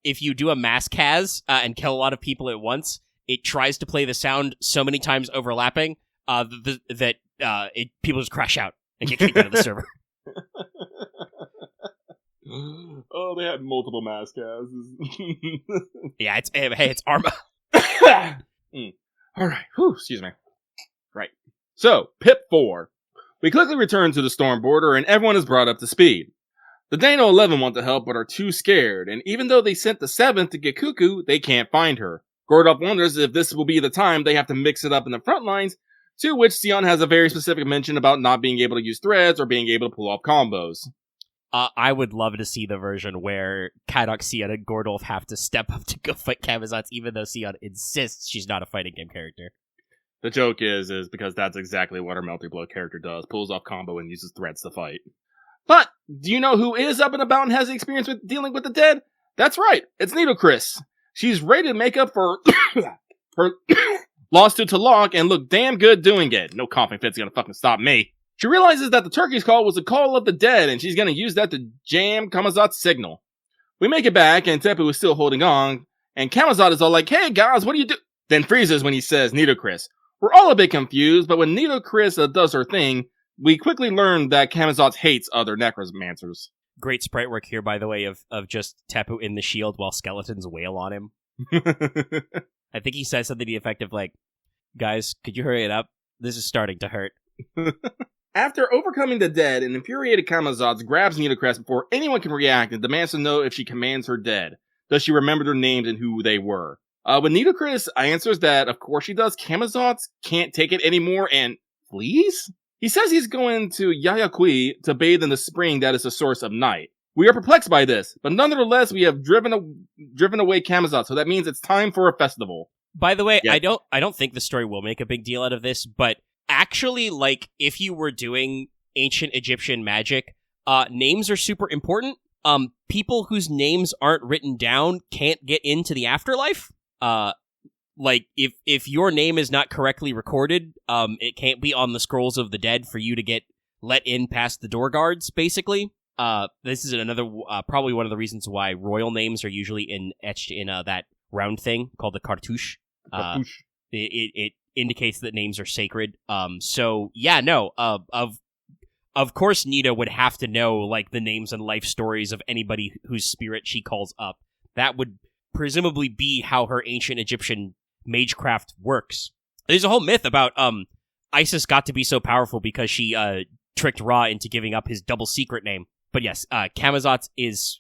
A: if you do a mass cas and kill a lot of people at once, it tries to play the sound so many times overlapping that people just crash out and get kicked out of the server.
B: Oh, they had multiple mass casts.
A: Yeah, it's Arma.
B: Alright, excuse me. Right. So, Pip 4. We quickly return to the storm border and everyone is brought up to speed. The Dano 11 want to help but are too scared, and even though they sent the 7th to get Cuckoo, they can't find her. Gordolf wonders if this will be the time they have to mix it up in the front lines, to which Sion has a very specific mention about not being able to use threads or being able to pull off combos.
A: I would love to see the version where Kadok, Sion, and Gordolf have to step up to go fight Camazotz, even though Sion insists she's not a fighting game character.
B: The joke is because that's exactly what our Melty Blow character does, pulls off combo and uses threads to fight. But, do you know who is up and about and has experience with dealing with the dead? That's right, it's Needle Chris. She's ready to make up for her loss to Talok and look damn good doing it. No coughing fit's gonna fucking stop me. She realizes that the turkey's call was a call of the dead, and she's gonna use that to jam Kamazot's signal. We make it back, and Tepu is still holding on, and Kamazot is all like, "Hey guys, what do you do?" Then freezes when he says Needle Chris. We're all a bit confused, but when Needle Chris does her thing, we quickly learn that Kamazotz hates other necromancers.
A: Great sprite work here, by the way, of just Tepu in the shield while skeletons wail on him. I think he says something to the effect of like, "Guys, could you hurry it up? This is starting to hurt."
B: After overcoming the dead, an infuriated Kamazotz grabs Needlecrest before anyone can react and demands to know if she commands her dead. Does she remember their names and who they were? When Needlecrest answers that, of course she does, Kamazotz can't take it anymore and flees? He says he's going to Yayakui to bathe in the spring that is the source of night. We are perplexed by this, but nonetheless we have driven away Kamazotz, so that means it's time for a festival.
A: By the way,
B: Yeah.
A: I don't think the story will make a big deal out of this, but actually, like, if you were doing ancient Egyptian magic, names are super important. People whose names aren't written down can't get into the afterlife. Like, if your name is not correctly recorded, it can't be on the scrolls of the dead for you to get let in past the door guards, basically. This is another, probably one of the reasons why royal names are usually etched in that round thing called the cartouche. It indicates that names are sacred. So yeah, no, of course Nita would have to know, like, the names and life stories of anybody whose spirit she calls up. That would presumably be how her ancient Egyptian magecraft works. There's a whole myth about, Isis got to be so powerful because she, tricked Ra into giving up his double secret name. But yes, Kamazotz is,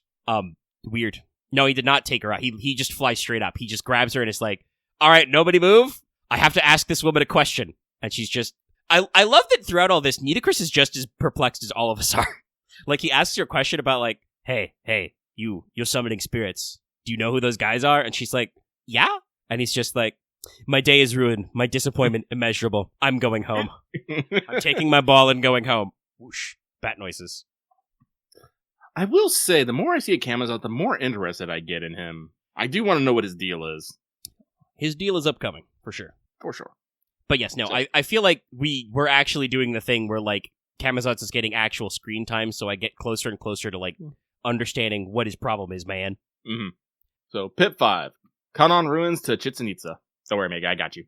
A: weird. No, he did not take her out. He just flies straight up. He just grabs her and is like, "Alright, nobody move. I have to ask this woman a question." And she's just... I love that throughout all this, Nitocris is just as perplexed as all of us are. Like, he asks her a question about, like, hey, you're summoning spirits. Do you know who those guys are? And she's like, yeah? And he's just like, "My day is ruined. My disappointment immeasurable. I'm going home. I'm taking my ball and going home." Whoosh. Bat noises.
B: I will say, the more I see a Kamazot, the more interested I get in him. I do want to know what his deal is.
A: His deal is upcoming, for sure.
B: For sure.
A: But yes, no, I feel like we're actually doing the thing where, like, Kamazotz is getting actual screen time, so I get closer and closer to, like, understanding what his problem is, man.
B: Mm-hmm. So, Pip 5. Kanon Ruins to Chichen Itza. Don't worry, Mega, I got you.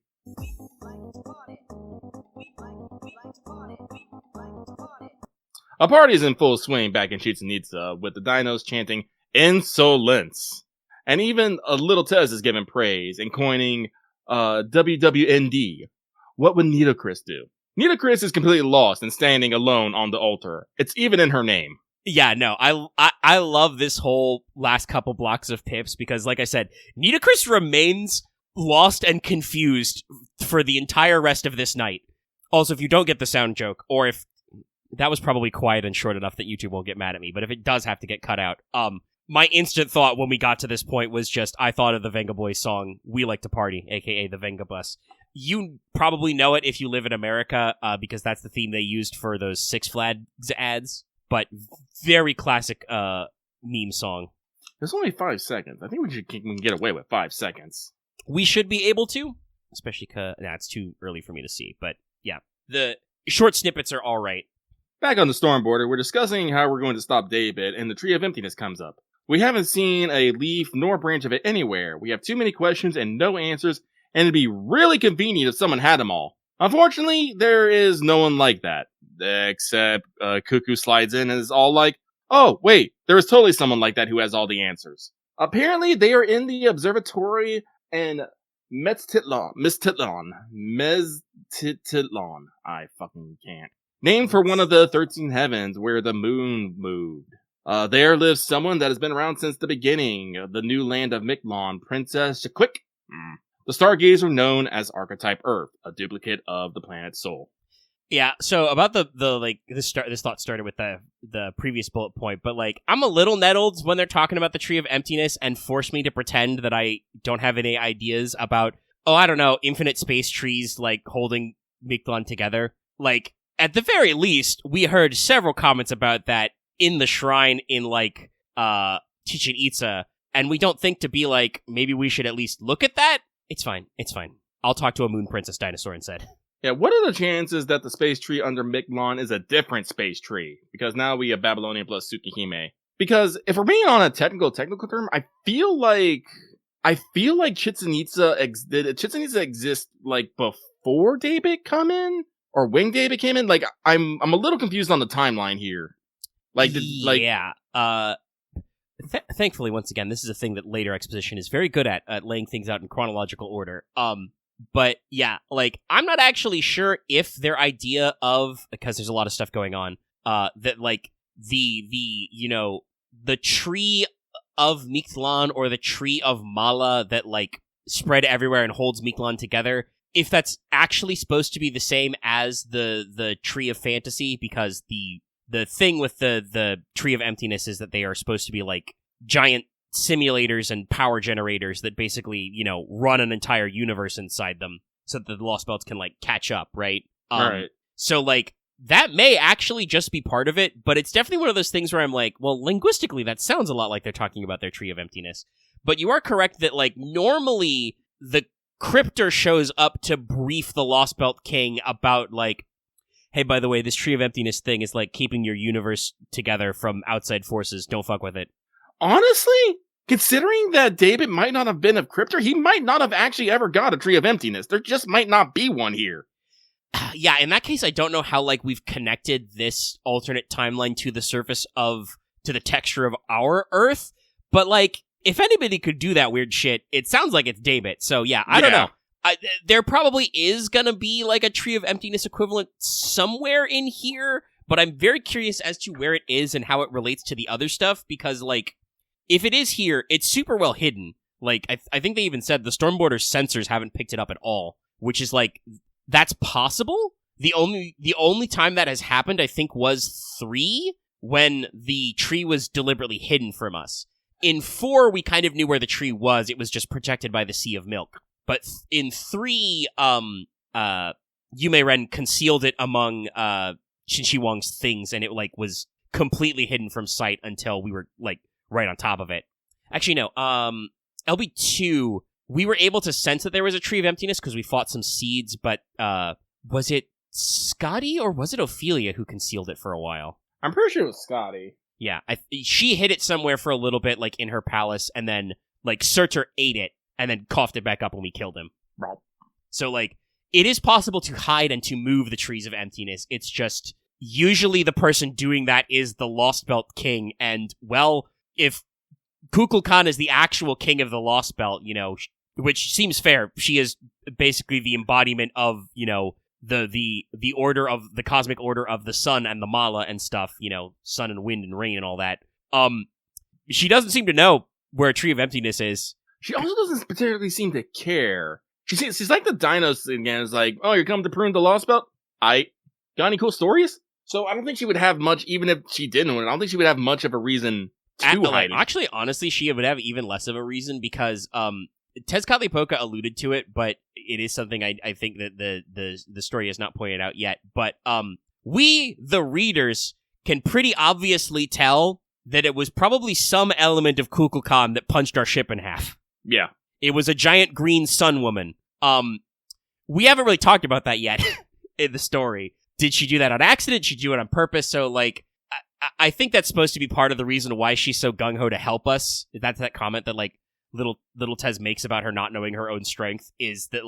B: A party is in full swing back in Chichen Itza, with the dinos chanting "Insolence." And even Little Tez is given praise and coining WWND. What would Nitocris do? Nitocris is completely lost and standing alone on the altar. It's even in her name.
A: Yeah, no, I love this whole last couple blocks of Pips because, like I said, Nitocris remains lost and confused for the entire rest of this night. Also, if you don't get the sound joke, or if that was probably quiet and short enough that YouTube won't get mad at me, but if it does have to get cut out, my instant thought when we got to this point was just, I thought of the Venga Boys song, We Like to Party, aka the Venga Bus. You probably know it if you live in America, because that's the theme they used for those Six Flags ads, but very classic meme song.
B: There's only 5 seconds. I think we can get away with 5 seconds.
A: We should be able to, especially because it's too early for me to see, but yeah. The short snippets are alright.
B: Back on the Storm Border, we're discussing how we're going to stop David, and the Tree of Emptiness comes up. We haven't seen a leaf nor branch of it anywhere. We have too many questions and no answers, and it'd be really convenient if someone had them all. Unfortunately, there is no one like that. Except Cuckoo slides in and is all like, oh, wait, there is totally someone like that who has all the answers. Apparently, they are in the observatory in Meztitlan, I fucking can't. Named for one of the 13 heavens where the moon moved. There lives someone that has been around since the beginning, the new land of Mictlan, Princess Shaquick. The Stargazer known as Archetype Earth, a duplicate of the planet Sol.
A: Yeah, so about this thought started with the previous bullet point, but like, I'm a little nettled when they're talking about the Tree of Emptiness and force me to pretend that I don't have any ideas about, I don't know, infinite space trees, like, holding Mictlan together. Like, at the very least, we heard several comments about that in the shrine in, like, Chichen Itza, and we don't think to be like, maybe we should at least look at that? It's fine. I'll talk to a Moon Princess dinosaur instead.
B: Yeah, what are the chances that the space tree under Mictlan is a different space tree? Because now we have Babylonian plus Tsukihime. Because if we're being on a technical term, I feel like Chichen Itza did Chichen Itza exist like before David come in or when David came in? Like I'm a little confused on the timeline here.
A: Thankfully, once again, this is a thing that later exposition is very good at laying things out in chronological order. But yeah, like, I'm not actually sure if their idea of, because there's a lot of stuff going on, that like the tree of Mictlan or the tree of Mala that like spread everywhere and holds Mictlan together, if that's actually supposed to be the same as the tree of fantasy, because the thing with the Tree of Emptiness is that they are supposed to be like giant simulators and power generators that basically, run an entire universe inside them so that the Lostbelts can like catch up, right?
B: Right.
A: So like, that may actually just be part of it, but it's definitely one of those things where I'm like, well, linguistically, that sounds a lot like they're talking about their Tree of Emptiness. But you are correct that like, normally the Cryptor shows up to brief the Lostbelt King about like, hey, by the way, this Tree of Emptiness thing is like keeping your universe together from outside forces. Don't fuck with it.
B: Honestly, considering that David might not have been of Cryptor, he might not have actually ever got a Tree of Emptiness. There just might not be one here.
A: Yeah, in that case, I don't know how like we've connected this alternate timeline to the texture of our Earth, but like, if anybody could do that weird shit, it sounds like it's David. So yeah, I don't know. There probably is gonna be like a Tree of Emptiness equivalent somewhere in here, but I'm very curious as to where it is and how it relates to the other stuff, because like, if it is here, it's super well hidden. Like, I think they even said the Storm Border sensors haven't picked it up at all, which is like, that's possible. The only time that has happened, I think, was 3, when the tree was deliberately hidden from us. In 4, we kind of knew where the tree was. It was just protected by the Sea of Milk. But in 3, Yume Ren concealed it among Shinshi Wang's things, and it like was completely hidden from sight until we were like right on top of it. Actually, no. LB2, we were able to sense that there was a Tree of Emptiness because we fought some seeds, but was it Scotty or was it Ophelia who concealed it for a while?
B: I'm pretty sure it was Scotty.
A: Yeah, she hid it somewhere for a little bit, like in her palace, and then like Surtur ate it and then coughed it back up when we killed him. So like, it is possible to hide and to move the Trees of Emptiness. It's just usually the person doing that is the Lostbelt King, and well, if Kukulkan is the actual king of the Lostbelt, which seems fair. She is basically the embodiment of, the order of the cosmic order of the sun and the Mala and stuff, sun and wind and rain and all that. She doesn't seem to know where a Tree of Emptiness is.
B: She also doesn't particularly seem to care. She's like the dinos again. It's like, oh, you're coming to prune the Lostbelt? Got any cool stories? So I don't think she would have much, even if she didn't win. I don't think she would have much of a reason to hide it.
A: Actually, honestly, she would have even less of a reason because Tezcatlipoca alluded to it, but it is something I think that the story has not pointed out yet. But we, the readers, can pretty obviously tell that it was probably some element of Kukulkan that punched our ship in half.
B: Yeah.
A: It was a giant green sun woman. We haven't really talked about that yet in the story. Did she do that on accident? Did she do it on purpose? So, I think that's supposed to be part of the reason why she's so gung-ho to help us. That's that comment that, little Tez makes about her not knowing her own strength is that,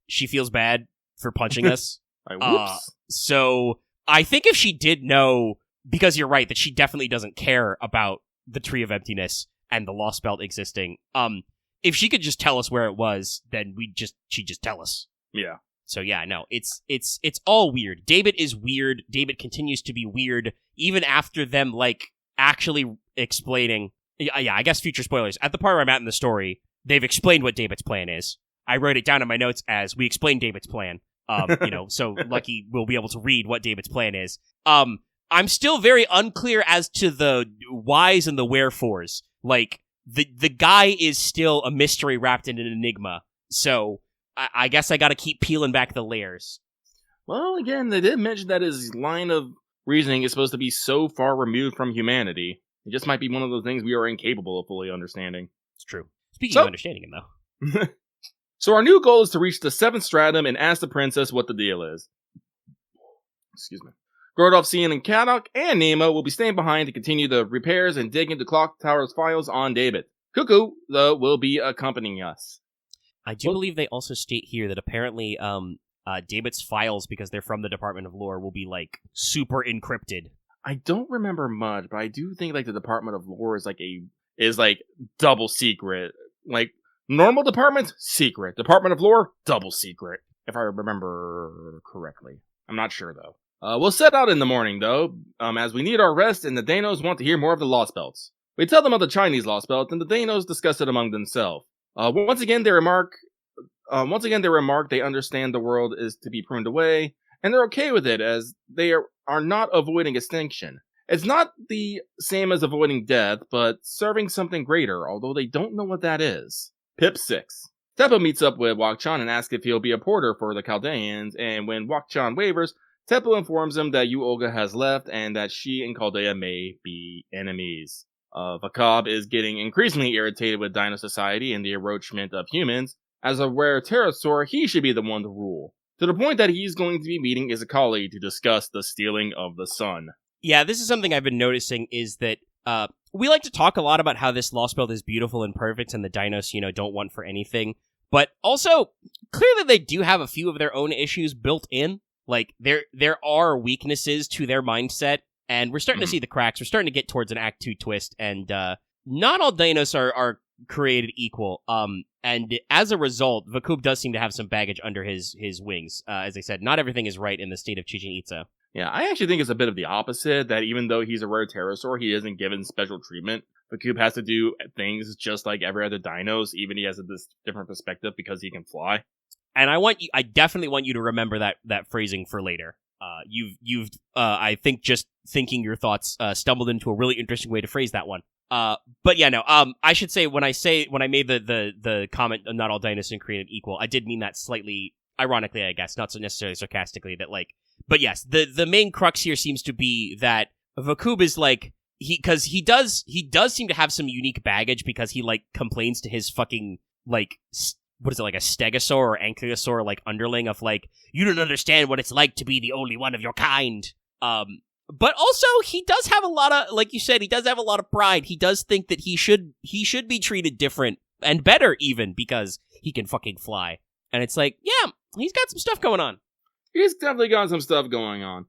A: she feels bad for punching us.
B: Whoops.
A: So, I think if she did know, because you're right, that she definitely doesn't care about the Tree of Emptiness and the Lostbelt existing, if she could just tell us where it was, then she'd just tell us.
B: Yeah.
A: So yeah, no, it's all weird. David is weird. David continues to be weird, even after them, actually explaining... Yeah, I guess future spoilers. At the part where I'm at in the story, they've explained what David's plan is. I wrote it down in my notes as, we explained David's plan. So Lucky will be able to read what David's plan is. I'm still very unclear as to the whys and the wherefores. The guy is still a mystery wrapped in an enigma. So... I guess I gotta keep peeling back the layers.
B: Well, again, they did mention that his line of reasoning is supposed to be so far removed from humanity. It just might be one of those things we are incapable of fully understanding.
A: It's true. Speaking of understanding him, though.
B: So our new goal is to reach the 7th stratum and ask the princess what the deal is. Excuse me. Grodov, Cian, and Kadok, and Nemo will be staying behind to continue the repairs and dig into Clock Tower's files on David. Cuckoo, though, will be accompanying us.
A: I do believe they also state here that apparently David's files, because they're from the Department of Lore, will be, super encrypted.
B: I don't remember much, but I do think, the Department of Lore is double secret. Normal department, secret. Department of Lore, double secret. If I remember correctly. I'm not sure, though. We'll set out in the morning, though, as we need our rest and the Danos want to hear more of the Lostbelts. We tell them of the Chinese Lostbelt, and the Danos discuss it among themselves. Once again, they remark they understand the world is to be pruned away, and they're okay with it as they are not avoiding extinction. It's not the same as avoiding death, but serving something greater, although they don't know what that is. Pip 6. Teppo meets up with Wakchan and asks if he'll be a porter for the Chaldeans, and when Wakchan wavers, Teppo informs him that Olga has left and that she and Chaldea may be enemies. Vakab is getting increasingly irritated with Dino Society and the encroachment of humans. As a rare pterosaur, he should be the one to rule. To the point that he's going to be meeting Izakali to discuss the stealing of the sun. Yeah,
A: this is something I've been noticing is that we like to talk a lot about how this Lostbelt is beautiful and perfect and the Dinos, don't want for anything. But also, clearly they do have a few of their own issues built in. There are weaknesses to their mindset. And we're starting to see the cracks. We're starting to get towards an Act 2 twist, and not all Dinos are created equal. And as a result, Vakub does seem to have some baggage under his wings. As I said, not everything is right in the state of Chichen Itza.
B: Yeah, I actually think it's a bit of the opposite, that even though he's a rare pterosaur, he isn't given special treatment. Vakub has to do things just like every other Dinos, even he has this different perspective because he can fly.
A: And I definitely want you to remember that phrasing for later. You've I think just thinking your thoughts stumbled into a really interesting way to phrase that one. But yeah, no. I should say when I made the comment not all Dinos are created equal, I did mean that slightly ironically, I guess, not so necessarily sarcastically. But yes, the main crux here seems to be that Vakub is he does seem to have some unique baggage because he complains to his fucking what is it, a stegosaur or ankylosaur underling of you don't understand what it's like to be the only one of your kind. But also he does have a lot of, like you said, he does have a lot of pride. He does think that he should be treated different and better even because he can fucking fly. And it's yeah, he's got some stuff going on.
B: He's definitely got some stuff going on.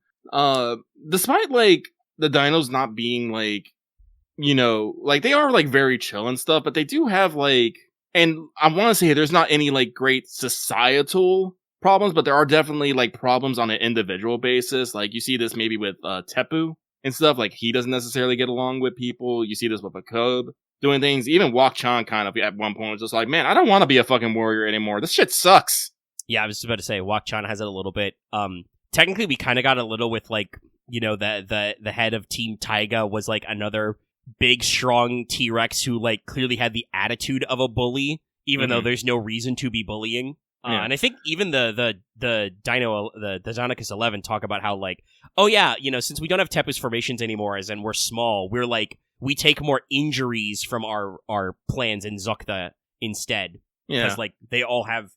B: Despite the dinos not being like they are like very chill and stuff, but they do have like, and I want to say there's not any like great societal problems, but there are definitely like problems on an individual basis. Like you see this maybe with Tepu and stuff. Like he doesn't necessarily get along with people. You see this with Akob doing things. Even Wak-chan kind of at one point was just like, man, I don't want to be a fucking warrior anymore. This shit sucks.
A: Yeah, I was about to say Wak-chan has it a little bit. Technically, we kind of got a little with like the head of Team Taiga was like another big, strong T-Rex who like clearly had the attitude of a bully, even though there's no reason to be bullying. And I think even the Dino, the Zonicus 11 talk about how like, oh yeah, since we don't have Tepu's formations anymore, as in we're small, we're like, we take more injuries from our plans in Zokta instead. Yeah. Because like, they all have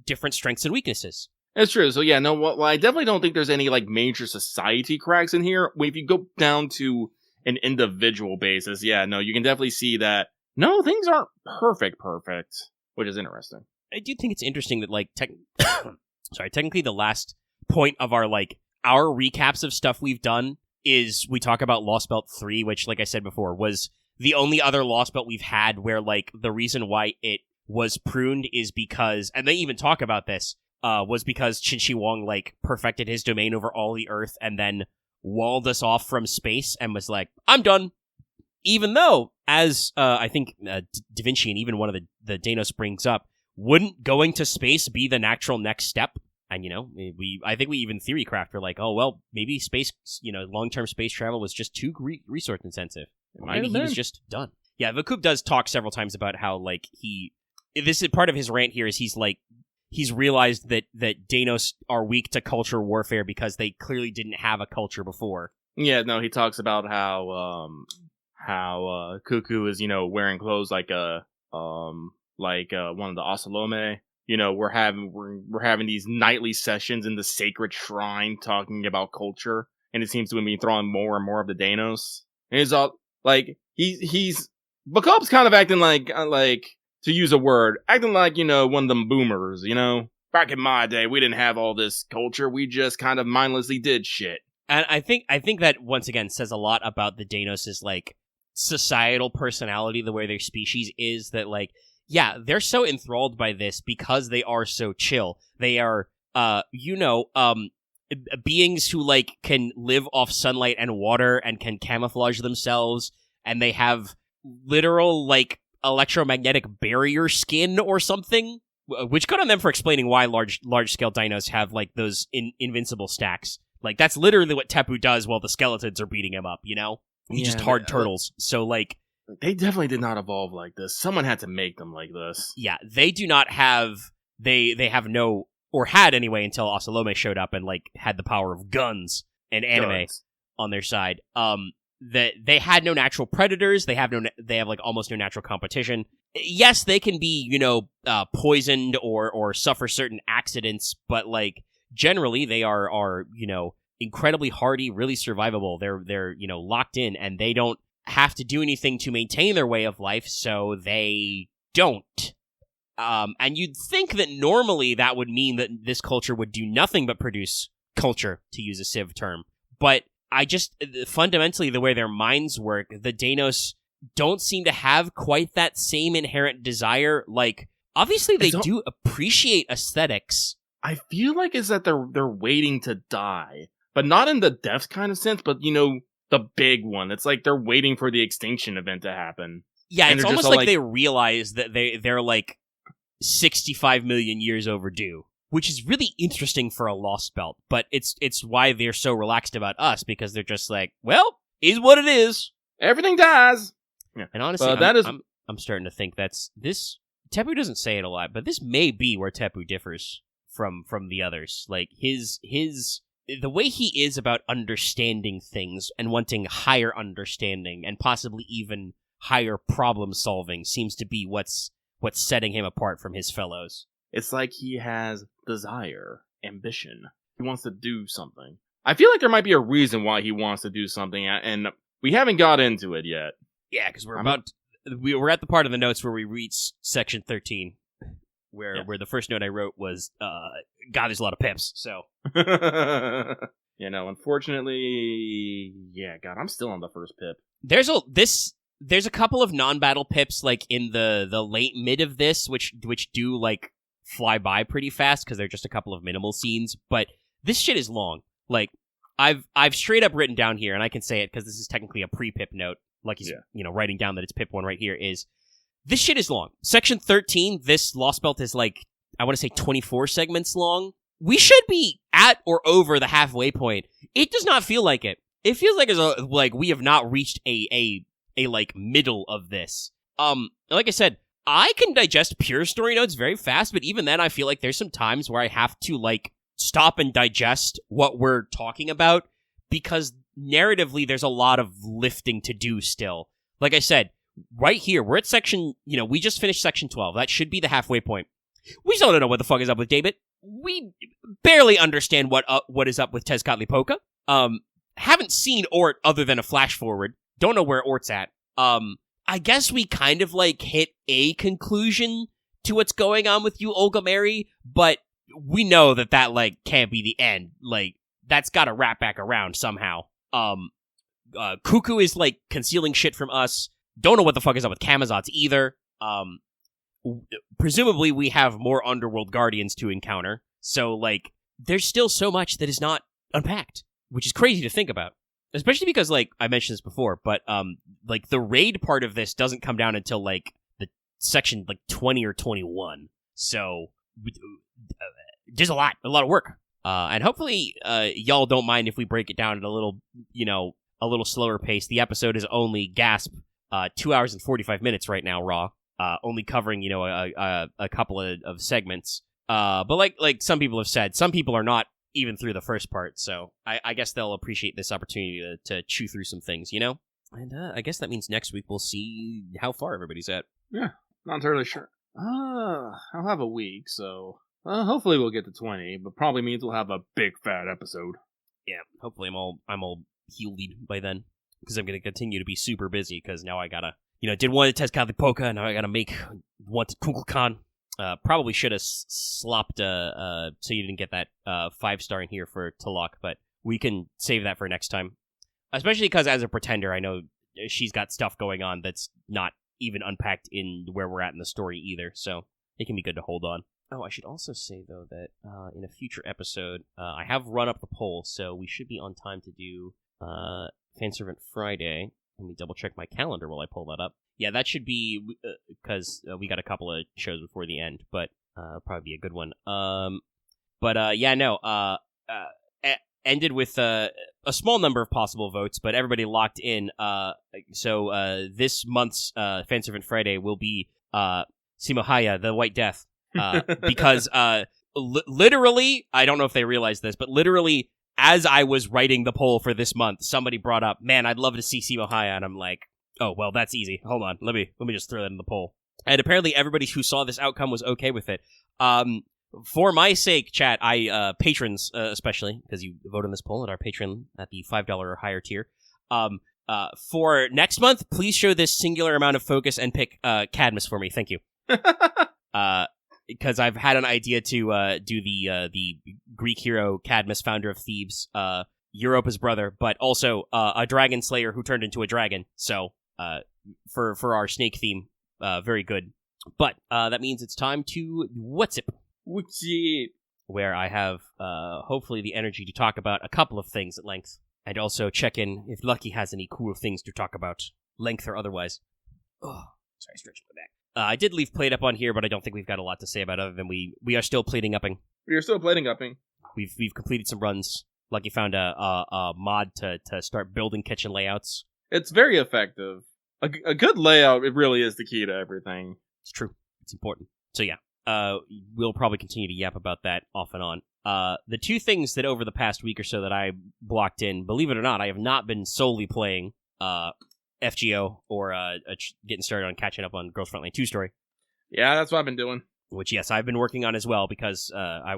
A: different strengths and weaknesses. That's
B: true. So yeah, no, well, I definitely don't think there's any like major society cracks in here. If you go down to an individual basis, yeah, no, you can definitely see that, no, things aren't perfect, which is interesting.
A: I do think it's interesting that, like, technically the last point of our recaps of stuff we've done is we talk about Lostbelt 3, which, like I said before, was the only other Lostbelt we've had where, like, the reason why it was pruned is because, and they even talk about this, was because Qin Shi Huang, like, perfected his domain over all the Earth and then walled us off from space and was like, I'm done. Even though, as I think Da Vinci and even one of the Danos brings up, wouldn't going to space be the natural next step? And, I think we even theorycraft were like, oh, well, maybe space, long-term space travel was just too resource intensive. Maybe he was just done. Yeah, Vakub does talk several times about how, like, this is part of his rant here is he's realized that Danos are weak to culture warfare because they clearly didn't have a culture before.
B: Yeah, no, he talks about how Cuckoo is, wearing clothes like one of the Osalome. We're having these nightly sessions in the sacred shrine talking about culture, and it seems to be throwing more and more of the Danos. And he's all like, he's Bakub's kind of acting like to use a word, acting like one of them boomers. Back in my day, we didn't have all this culture. We just kind of mindlessly did shit.
A: And I think that once again says a lot about the Danos' like societal personality, the way their species is, that like, yeah, they're so enthralled by this because they are so chill. They are, beings who, like, can live off sunlight and water and can camouflage themselves, and they have literal, like, electromagnetic barrier skin or something, which good on them for explaining why large-scale dinos have, like, those invincible stacks. Like, that's literally what Tepu does while the skeletons are beating him up, He's just hard turtles. So, like,
B: they definitely did not evolve like this. Someone had to make them like this.
A: Yeah, they do not have... They have no... Or had anyway until Osalome showed up and, like, had the power of guns and anime on their side. That they had no natural predators. They have like almost no natural competition. Yes, they can be, poisoned or suffer certain accidents, but, like, generally they are incredibly hardy, really survivable. They're locked in, and they don't have to do anything to maintain their way of life, so they don't. And you'd think that normally that would mean that this culture would do nothing but produce culture, to use a Civ term. But fundamentally, the way their minds work, the Danos don't seem to have quite that same inherent desire. Like, obviously they do appreciate aesthetics.
B: I feel like it's that they're waiting to die, but not in the death kind of sense, but the big one. It's like they're waiting for the extinction event to happen.
A: Yeah, it's almost like they realize that they're like 65 million years overdue, which is really interesting for a Lostbelt, but it's why they're so relaxed about us, because they're just like, well, is what it is.
B: Everything dies.
A: Yeah. And honestly, I'm starting to think this Tepu doesn't say it a lot, but this may be where Tepu differs from the others. Like the way he is about understanding things and wanting higher understanding and possibly even higher problem solving seems to be what's setting him apart from his fellows.
B: It's like he has desire, ambition. He wants to do something. I feel like there might be a reason why he wants to do something, and we haven't got into it yet.
A: Yeah, because we're at the part of the notes where we reach section 13, where the first note I wrote was, God, there's a lot of pips, so.
B: Unfortunately, yeah, God, I'm still on the first pip.
A: This there's a couple of non-battle pips like in the late mid of this, which do like fly by pretty fast because they're just a couple of minimal scenes. But this shit is long. Like I've straight up written down here, and I can say it because this is technically a pre-pip note. Like he's writing down that it's pip 1 right here. Is this shit is long. Section 13. This Lostbelt is like I want to say 24 segments long. We should be at or over the halfway point. It does not feel like it. It feels like we have not reached a like middle of this. Like I said, I can digest pure story notes very fast, but even then I feel like there's some times where I have to like stop and digest what we're talking about because narratively there's a lot of lifting to do still. Like I said, right here, we're at section, we just finished section 12. That should be the halfway point. We still don't know what the fuck is up with David. We barely understand what is up with Tezcatlipoca. Haven't seen Ort other than a flash forward. Don't know where Ort's at. I guess we kind of like hit a conclusion to what's going on with you, Olga Mary, but we know that like can't be the end. Like that's got to wrap back around somehow. Cuckoo is like concealing shit from us. Don't know what the fuck is up with Camazotz either. Presumably we have more Underworld Guardians to encounter. So like there's still so much that is not unpacked, which is crazy to think about. Especially because, like, I mentioned this before, but, like, the raid part of this doesn't come down until, like, the section, like, 20 or 21. So, there's a lot of work. And hopefully, y'all don't mind if we break it down at a little, a little slower pace. The episode is only, gasp, 2 hours and 45 minutes right now, raw. Only covering, a couple of segments. But like some people have said, some people are not even through the first part, so I guess they'll appreciate this opportunity to chew through some things, And I guess that means next week we'll see how far everybody's at.
B: Yeah, not entirely sure. I'll have a week, so hopefully we'll get to 20, but probably means we'll have a big fat episode.
A: Yeah, hopefully I'm all healed by then, because I'm going to continue to be super busy, because now I gotta, did one to Tezcatlipoca, now I gotta make one to Kukulkan. Probably should have slopped so you didn't get that 5-star in here for Talak, but we can save that for next time. Especially because as a pretender, I know she's got stuff going on that's not even unpacked in where we're at in the story either, so it can be good to hold on. Oh, I should also say, though, that in a future episode, I have run up the poll, so we should be on time to do Fanservant Friday. Let me double-check my calendar while I pull that up. Yeah, that should be, because we got a couple of shows before the end, but probably be a good one. Ended with a small number of possible votes, but everybody locked in. So this month's Fanservant Friday will be Simohaya, the White Death, because literally, I don't know if they realize this, but literally, as I was writing the poll for this month, somebody brought up, man, I'd love to see Simohaya, and I'm like, oh, well, that's easy. Hold on. Let me just throw that in the poll. And apparently everybody who saw this outcome was okay with it. For my sake, chat, patrons, especially, because you vote on this poll at our Patreon at the $5 or higher tier. For next month, please show this singular amount of focus and pick Cadmus for me. Thank you. Because I've had an idea to do the Greek hero Cadmus, founder of Thebes, Europa's brother, but also a dragon slayer who turned into a dragon. So for our snake theme, very good. But that means it's time to What's It?
B: What's it?
A: Where I have hopefully the energy to talk about a couple of things at length, and also check in if Lucky has any cool things to talk about, length or otherwise. Oh, sorry, stretching my back. I did leave Plate Up on here, but I don't think we've got a lot to say about it other than we are still plating upping.
B: We are still plating upping.
A: We've completed some runs. Lucky found a mod to start building kitchen layouts.
B: It's very effective. A good layout, it really is the key to everything.
A: It's true. It's important. So yeah, we'll probably continue to yap about that off and on. The two things that over the past week or so that I blocked in, believe it or not, I have not been solely playing FGO or getting started on catching up on Girls Frontline 2 story.
B: Yeah, that's what I've been doing.
A: Which, yes, I've been working on as well because I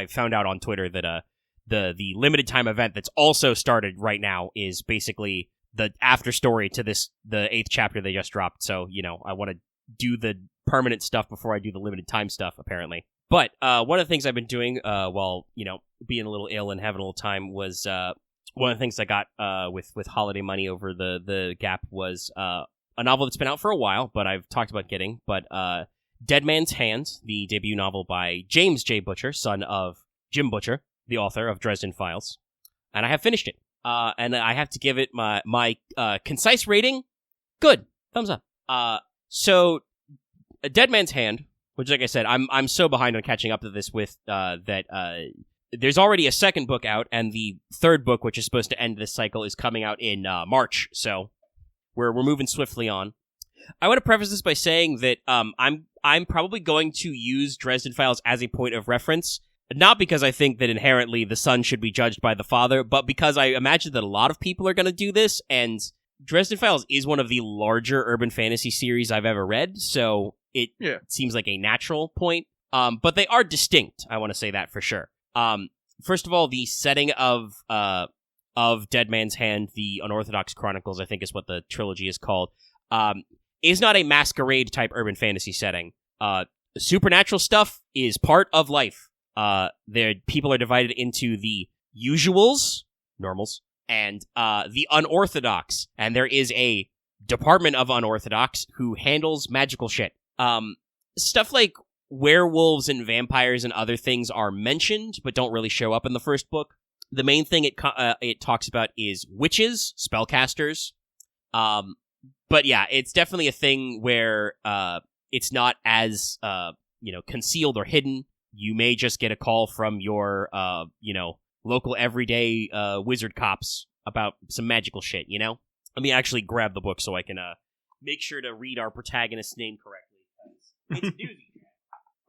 A: found out on Twitter that the limited time event that's also started right now is basically the after story to the 8th chapter they just dropped. So, I want to do the permanent stuff before I do the limited time stuff, apparently. But one of the things I've been doing while, being a little ill and having a little time was one of the things I got with holiday money over the gap was a novel that's been out for a while, but I've talked about getting. But Dead Man's Hand, the debut novel by James J. Butcher, son of Jim Butcher, the author of Dresden Files, and I have finished it. And I have to give it my concise rating. Good, thumbs up. So, Dead Man's Hand, which, like I said, I'm so behind on catching up to this with that. There's already a second book out, and the third book, which is supposed to end this cycle, is coming out in March. So, we're moving swiftly on. I want to preface this by saying that I'm probably going to use Dresden Files as a point of reference. Not because I think that inherently the son should be judged by the father, but because I imagine that a lot of people are going to do this, and Dresden Files is one of the larger urban fantasy series I've ever read, so it seems like a natural point. But they are distinct, I want to say that for sure. First of all, the setting of Dead Man's Hand, the Unorthodox Chronicles, I think is what the trilogy is called, is not a masquerade-type urban fantasy setting. Supernatural stuff is part of life. People are divided into the usuals, normals, and the unorthodox. And there is a department of unorthodox who handles magical shit. Stuff like werewolves and vampires and other things are mentioned, but don't really show up in the first book. The main thing it talks about is witches, spellcasters. But yeah, it's definitely a thing where it's not as concealed or hidden. You may just get a call from your, local everyday wizard cops about some magical shit, you know? Let me actually grab the book so I can make sure to read our protagonist's name correctly. It's a doozy.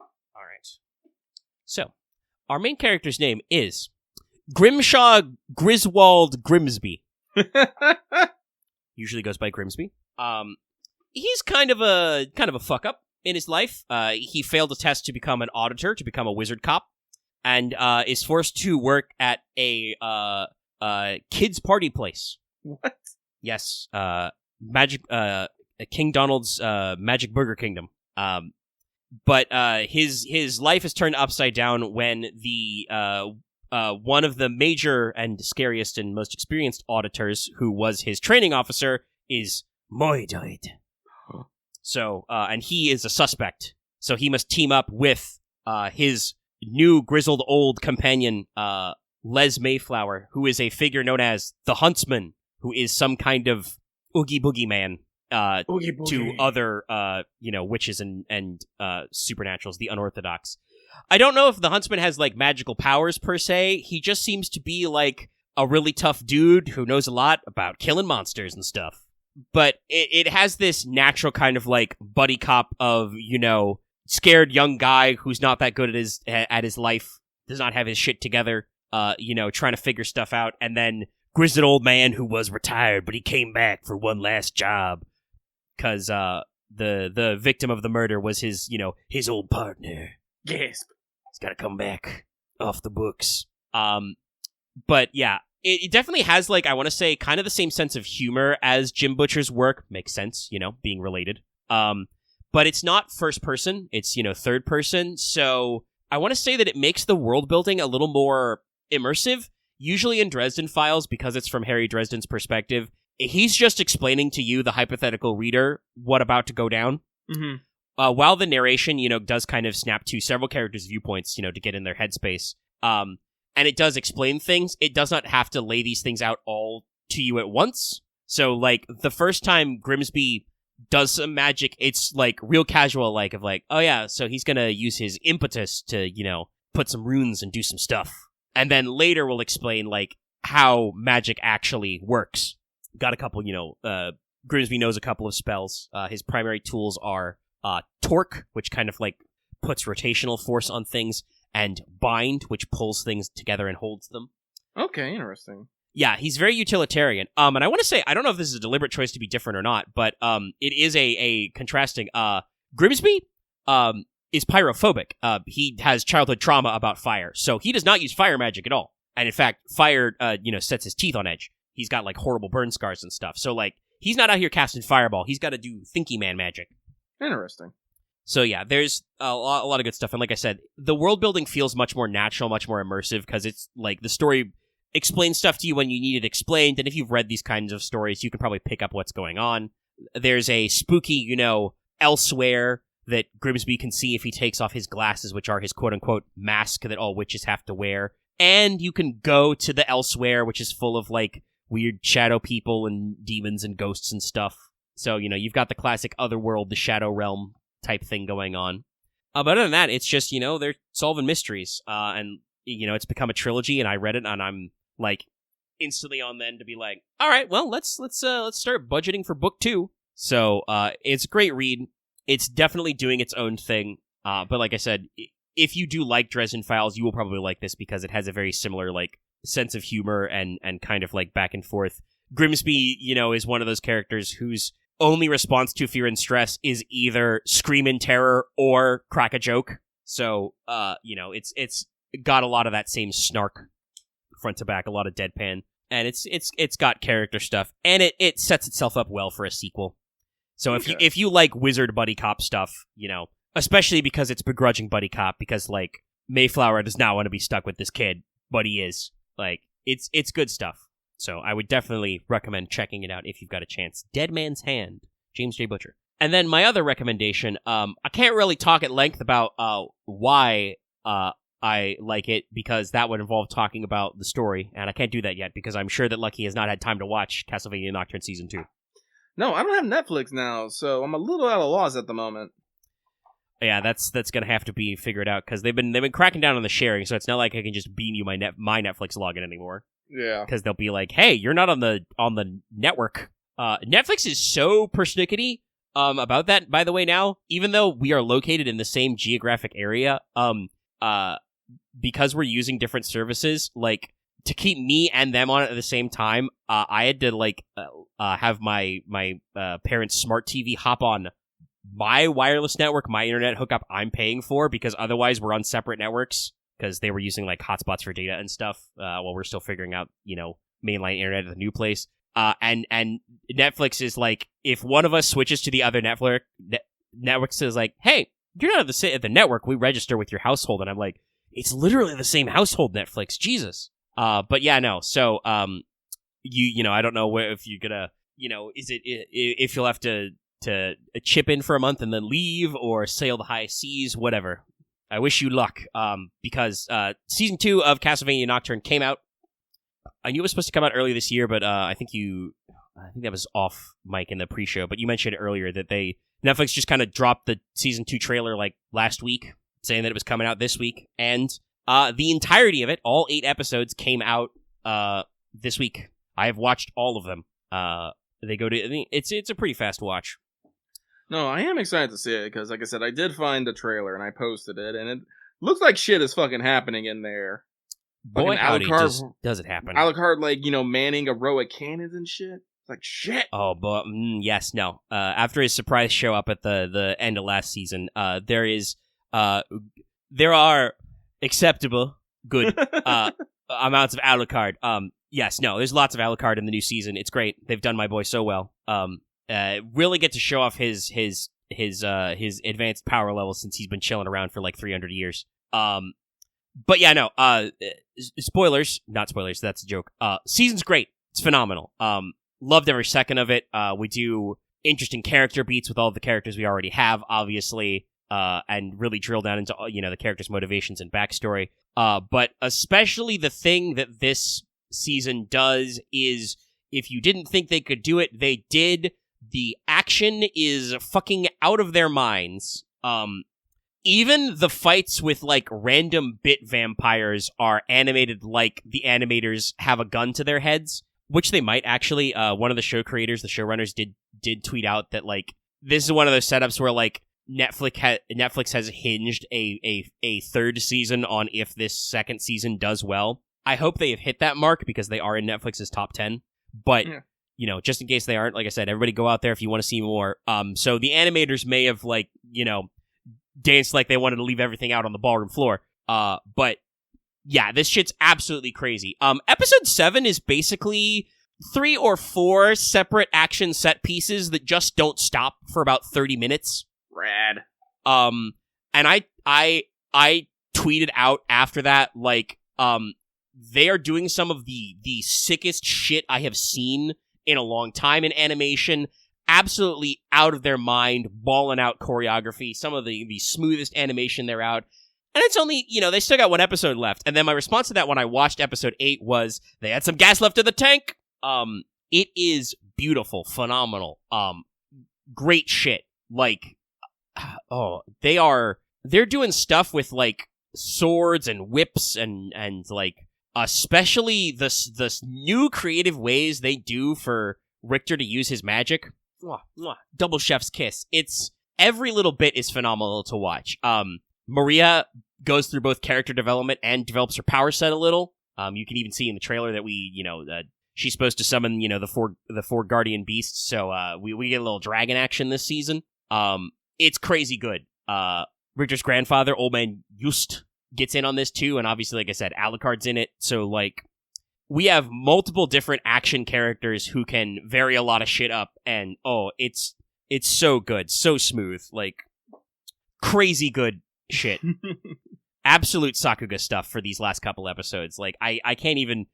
A: All right. So, our main character's name is Grimshaw Griswold Grimsby. Usually goes by Grimsby. He's kind of a fuck up in his life. He failed a test to become an auditor, to become a wizard cop, and is forced to work at a kids' party place.
B: What?
A: Yes, King Donald's Magic Burger Kingdom. But his life is turned upside down when the one of the major and scariest and most experienced auditors, who was his training officer, is murdered. So, and he is a suspect. So he must team up with his new grizzled old companion, Les Mayflower, who is a figure known as the Huntsman, who is some kind of Oogie Boogie Man to other, witches and supernaturals, the unorthodox. I don't know if the Huntsman has, like, magical powers per se. He just seems to be, like, a really tough dude who knows a lot about killing monsters and stuff. But it has this natural kind of, like, buddy cop of, scared young guy who's not that good at his life, does not have his shit together, trying to figure stuff out, and then grizzled old man who was retired, but he came back for one last job, because the victim of the murder was his old partner.
B: Gasp.
A: He's got to come back off the books. But yeah, it definitely has, like, I want to say, kind of the same sense of humor as Jim Butcher's work. Makes sense, being related. But it's not first person. It's, third person. So I want to say that it makes the world building a little more immersive. Usually in Dresden Files, because it's from Harry Dresden's perspective, he's just explaining to you, the hypothetical reader, what about to go down.
B: Mm-hmm.
A: While the narration, does kind of snap to several characters' viewpoints, to get in their headspace. And it does explain things. It does not have to lay these things out all to you at once. So, like, the first time Grimsby does some magic, it's, like, real casual, like, of, like, oh yeah, so he's gonna use his impetus to, put some runes and do some stuff. And then later we'll explain, like, how magic actually works. Got a couple, Grimsby knows a couple of spells. His primary tools are torque, which kind of, like, puts rotational force on things, and bind, which pulls things together and holds them.
B: Okay, interesting.
A: Yeah, he's very utilitarian. And I want to say, I don't know if this is a deliberate choice to be different or not, but it is a contrasting. Grimsby is pyrophobic. He has childhood trauma about fire, so he does not use fire magic at all. And in fact, fire, sets his teeth on edge. He's got, like, horrible burn scars and stuff. So, like, he's not out here casting fireball. He's got to do Thinky Man magic.
B: Interesting.
A: So yeah, there's a lot of good stuff. And like I said, the world building feels much more natural, much more immersive, because it's, like, the story explain stuff to you when you need it explained, and if you've read these kinds of stories, you can probably pick up what's going on. There's a spooky, elsewhere that Grimsby can see if he takes off his glasses, which are his quote-unquote mask that all witches have to wear. And you can go to the elsewhere, which is full of, weird shadow people and demons and ghosts and stuff. So, you've got the classic Otherworld, the Shadow Realm type thing going on. But other than that, it's just, they're solving mysteries. And, it's become a trilogy, and I read it, and I'm, instantly on then to be like, all right, well, let's start budgeting for book 2. So, it's a great read. It's definitely doing its own thing. But like I said, if you do like Dresden Files, you will probably like this because it has a very similar, sense of humor and kind of, back and forth. Grimsby, is one of those characters whose only response to fear and stress is either scream in terror or crack a joke. So, it's got a lot of that same snark front to back, a lot of deadpan. And it's got character stuff. And it sets itself up well for a sequel. So if you like wizard buddy cop stuff, especially because it's begrudging buddy cop, because Mayflower does not want to be stuck with this kid, but he is. It's good stuff. So I would definitely recommend checking it out if you've got a chance. Dead Man's Hand, James J. Butcher. And then my other recommendation, I can't really talk at length about why I like it, because that would involve talking about the story, and I can't do that yet because I'm sure that Lucky has not had time to watch Castlevania Nocturne Season 2.
B: No, I don't have Netflix now, so I'm a little at a loss at the moment.
A: Yeah, that's gonna have to be figured out because they've been cracking down on the sharing, so it's not like I can just beam you my Netflix login anymore.
B: Yeah,
A: because they'll be like, "Hey, you're not on the network." Netflix is so persnickety about that. By the way, now even though we are located in the same geographic area, because we're using different services, to keep me and them on it at the same time, I had to have my parents' smart TV hop on my wireless network, my internet hookup I'm paying for, because otherwise we're on separate networks because they were using hotspots for data and stuff while we're still figuring out mainline internet at the new place. And Netflix is if one of us switches to the other network says hey, you're not at the network, we register with your household, and I'm like, it's literally the same household, Netflix, Jesus. But yeah, no. So, I don't know if you're gonna, if you'll have to chip in for a month and then leave or sail the high seas, whatever. I wish you luck. Because season 2 of Castlevania Nocturne came out. I knew it was supposed to come out early this year, but I think that was off mic in the pre-show. But you mentioned earlier that Netflix just kind of dropped the season 2 trailer last week, saying that it was coming out this week, and the entirety of it, all 8 episodes, came out this week. I have watched all of them. It's a pretty fast watch.
B: No, I am excited to see it because, like I said, I did find the trailer and I posted it, and it looks like shit is fucking happening in there.
A: Boy, howdy, does it happen?
B: Alucard, manning a row of cannons and shit. Shit.
A: Oh, but yes, no. After his surprise show up at the end of last season, there are acceptable, good amounts of Alucard. Yes, no, there's lots of Alucard in the new season. It's great. They've done my boy so well. Really get to show off his advanced power level since he's been chilling around for 300 years. But yeah, no. Spoilers, not spoilers. That's a joke. Season's great. It's phenomenal. Loved every second of it. We do interesting character beats with all the characters we already have, obviously. And really drill down into the characters' motivations and backstory. But especially the thing that this season does is, if you didn't think they could do it, they did. The action is fucking out of their minds. Even the fights with random bit vampires are animated like the animators have a gun to their heads, which they might actually. One of the show creators, the showrunners, did tweet out that this is one of those setups where Netflix has hinged a third season on if this second season does well. I hope they have hit that mark because they are in Netflix's top 10. But, just in case they aren't, like I said, everybody go out there if you want to see more. So the animators may have, danced like they wanted to leave everything out on the ballroom floor. But, yeah, this shit's absolutely crazy. Episode 7 is basically 3 or 4 separate action set pieces that just don't stop for about 30 minutes.
B: Rad.
A: And I tweeted out after that, they are doing some of the sickest shit I have seen in a long time in animation. Absolutely out of their mind, balling out choreography, some of the smoothest animation they're out. And it's only, they still got one episode left. And then my response to that when I watched episode 8 was, they had some gas left in the tank. It is beautiful, phenomenal, great shit. Like, they're doing stuff with, like, swords and whips and like, especially the new creative ways they do for Richter to use his magic. Mwah, mwah. Double chef's kiss. It's every little bit is phenomenal to watch. Maria goes through both character development and develops her power set a little. You can even see in the trailer that she's supposed to summon, the four guardian beasts. So we get a little dragon action this season. It's crazy good. Richter's grandfather, Old Man Just, gets in on this too, and obviously, like I said, Alucard's in it. So like, we have multiple different action characters who can vary a lot of shit up, and it's so good, so smooth, like crazy good shit. Absolute Sakuga stuff for these last couple episodes. Like I can't even.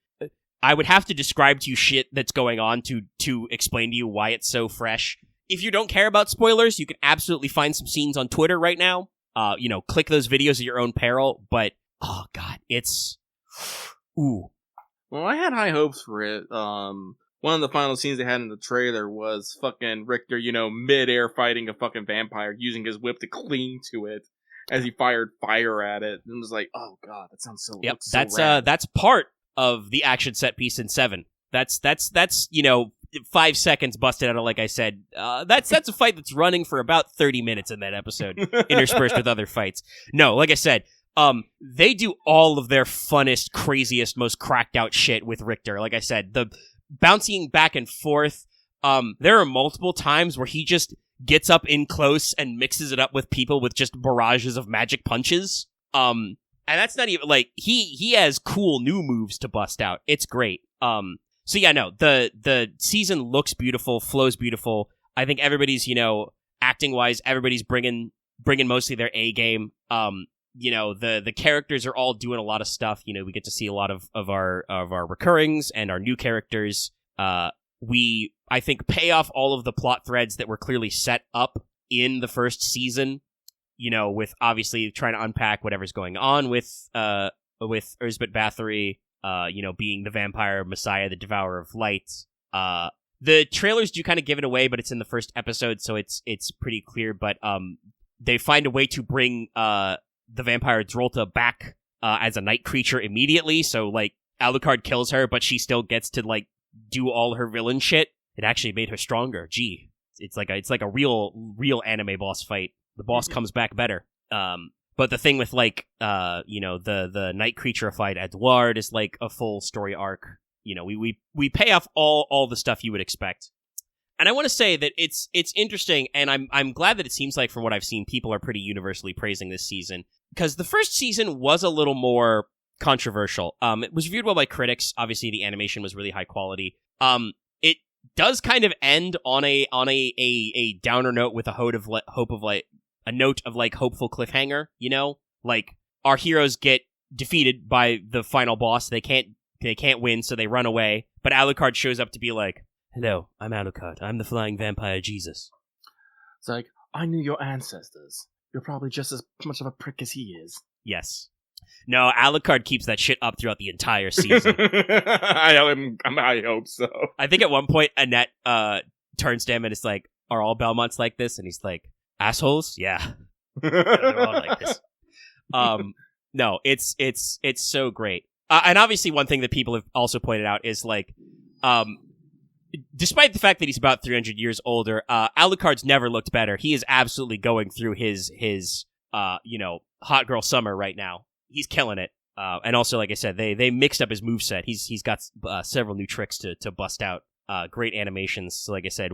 A: I would have to describe to you shit that's going on to explain to you why it's so fresh. If you don't care about spoilers, you can absolutely find some scenes on Twitter right now. Click those videos at your own peril. But oh god, it's ooh.
B: Well, I had high hopes for it. One of the final scenes they had in the trailer was fucking Richter, mid-air fighting a fucking vampire, using his whip to cling to it as he fired fire at it. And it was like, oh god, that sounds so.
A: Yep,
B: so rad.
A: That's part of the action set piece in 7. That's 5 seconds busted out of, like I said. That's a fight that's running for about 30 minutes in that episode, interspersed with other fights. No, like I said. They do all of their funnest, craziest, most cracked out shit with Richter. Like I said, the bouncing back and forth. There are multiple times where he just gets up in close and mixes it up with people with just barrages of magic punches. And that's not even, like, he has cool new moves to bust out. It's great. So yeah, no, the season looks beautiful, flows beautiful. I think everybody's, acting wise, everybody's bringing mostly their A game. The characters are all doing a lot of stuff. We get to see a lot of our recurrings and our new characters. We, I think, pay off all of the plot threads that were clearly set up in the first season, with obviously trying to unpack whatever's going on with Erzbet Bathory, being the vampire messiah, the devourer of light. The trailers do kind of give it away, but it's in the first episode, so it's pretty clear. But they find a way to bring the vampire Drolta back as a night creature immediately. So like Alucard kills her, but she still gets to like do all her villain shit. It actually made her stronger. Gee, it's like a real anime boss fight. The boss comes back better. But the thing with like the night creature fight Edouard is like a full story arc. We pay off all the stuff you would expect. And I want to say that it's interesting, and I'm glad that it seems like from what I've seen, people are pretty universally praising this season, because the first season was a little more controversial. It was reviewed well by critics. Obviously, the animation was really high quality. It does kind of end on a downer note with a note of hopeful cliffhanger. Like our heroes get defeated by the final boss. They can't win, so they run away. But Alucard shows up to be like, "Hello, I'm Alucard. I'm the flying vampire Jesus."
B: It's like, I knew your ancestors. You're probably just as much of a prick as he is.
A: Yes. No, Alucard keeps that shit up throughout the entire season.
B: I hope so.
A: I think at one point, Annette turns to him and is like, "Are all Belmonts like this?" And he's like, "Assholes? Yeah. They're all like this." No, it's so great. And obviously one thing that people have also pointed out is like, despite the fact that he's about 300 years older, Alucard's never looked better. He is absolutely going through his hot girl summer right now. He's killing it. And also, like I said, they mixed up his moveset. He's got several new tricks to bust out. Great animations. So like I said,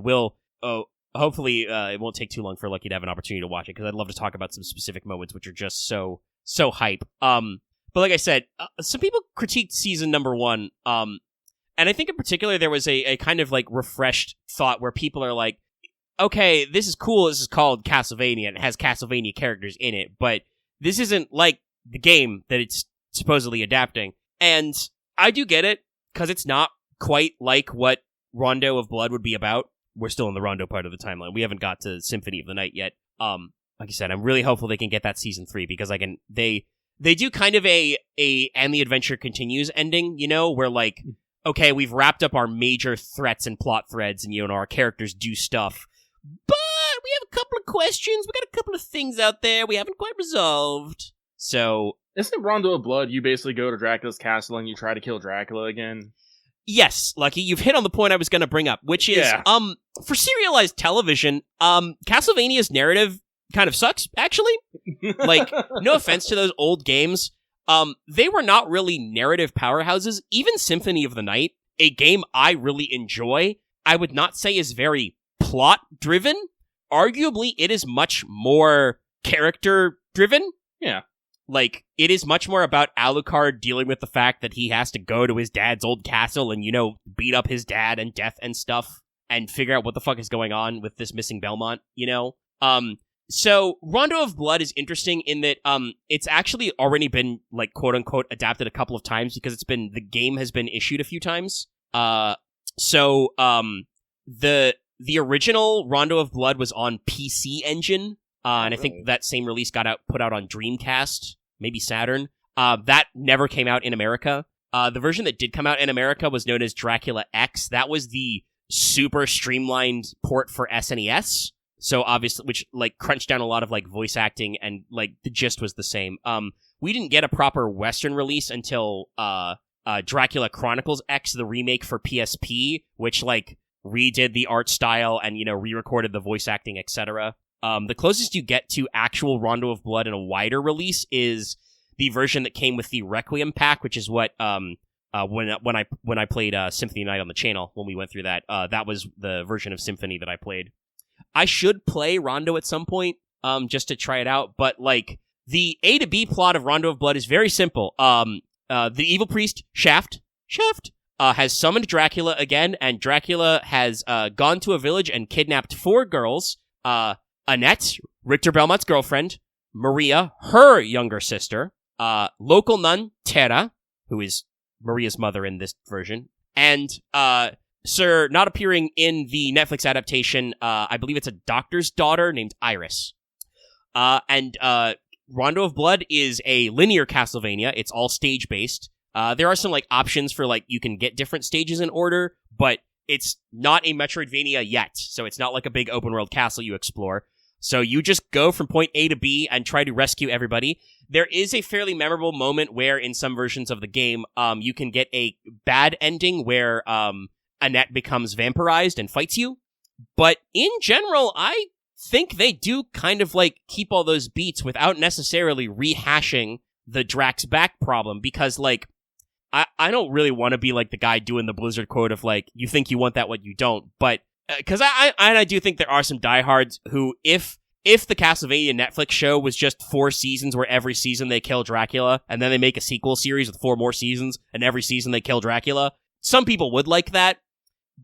A: hopefully it won't take too long for Lucky to have an opportunity to watch it, because I'd love to talk about some specific moments which are just so hype. But like I said, some people critiqued season number 1. And I think in particular there was a kind of like refreshed thought where people are like, okay, this is cool. This is called Castlevania and it has Castlevania characters in it, but this isn't like the game that it's supposedly adapting. And I do get it, because it's not quite like what Rondo of Blood would be about. We're still in the Rondo part of the timeline. We haven't got to Symphony of the Night yet. Like I said, I'm really hopeful they can get that season 3, because they do kind of a And the Adventure Continues ending, where like, okay, we've wrapped up our major threats and plot threads, and our characters do stuff, but we have a couple of questions. We got a couple of things out there we haven't quite resolved. So,
B: isn't Rondo of Blood? You basically go to Dracula's castle and you try to kill Dracula again.
A: Yes, Lucky, you've hit on the point I was going to bring up, which is, for serialized television, Castlevania's narrative kind of sucks, actually. Like, no offense to those old games, they were not really narrative powerhouses. Even Symphony of the Night, a game I really enjoy, I would not say is very plot-driven. Arguably, it is much more character-driven.
B: Yeah.
A: Like, it is much more about Alucard dealing with the fact that he has to go to his dad's old castle and, beat up his dad and death and stuff and figure out what the fuck is going on with this missing Belmont, So, Rondo of Blood is interesting in that it's actually already been, like, quote-unquote, adapted a couple of times because the game has been issued a few times. The original Rondo of Blood was on PC Engine, and I think that same release put out on Dreamcast, maybe Saturn. That never came out in America. The version that did come out in America was known as Dracula X. That was the super streamlined port for SNES. So obviously, which like crunched down a lot of like voice acting and like the gist was the same. We didn't get a proper Western release until Dracula Chronicles X, the remake for PSP, which like redid the art style and re-recorded the voice acting, etc. The closest you get to actual Rondo of Blood in a wider release is the version that came with the Requiem pack, which is what when I played Symphony Night on the channel when we went through that. That was the version of Symphony that I played. I should play Rondo at some point, just to try it out, but, like, the A to B plot of Rondo of Blood is very simple. The evil priest, Shaft, has summoned Dracula again, and Dracula has, gone to a village and kidnapped 4 girls, Annette, Richter Belmont's girlfriend, Maria, her younger sister, local nun, Terra, who is Maria's mother in this version, and, Sir, not appearing in the Netflix adaptation, I believe it's a doctor's daughter named Iris. And Rondo of Blood is a linear Castlevania. It's all stage-based. There are some, like, options for, like, you can get different stages in order, but it's not a Metroidvania yet, so it's not like a big open-world castle you explore. So you just go from point A to B and try to rescue everybody. There is a fairly memorable moment where, in some versions of the game, you can get a bad ending where, Annette becomes vampirized and fights you. But in general, I think they do kind of like keep all those beats without necessarily rehashing the Drax back problem, because like, I don't really want to be like the guy doing the Blizzard quote of like, you think you want that, what you don't. But, cause I do think there are some diehards who, if the Castlevania Netflix show was just 4 seasons where every season they kill Dracula, and then they make a sequel series with 4 more seasons, and every season they kill Dracula, some people would like that.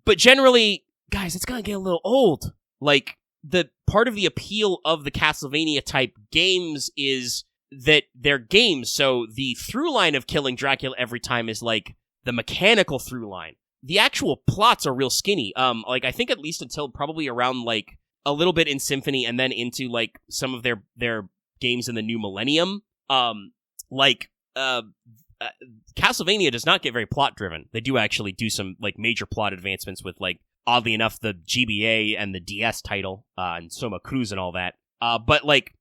A: But generally, guys, it's gonna get a little old. Like, the part of the appeal of the Castlevania-type games is that they're games, so the through line of killing Dracula every time is, like, the mechanical through line. The actual plots are real skinny. Like, I think at least until probably around, like, a little bit in Symphony and then into, like, some of their games in the new millennium. Castlevania does not get very plot-driven. They do actually do some, like, major plot advancements with, like, oddly enough, the GBA and the DS title, and Soma Cruz and all that. But, like,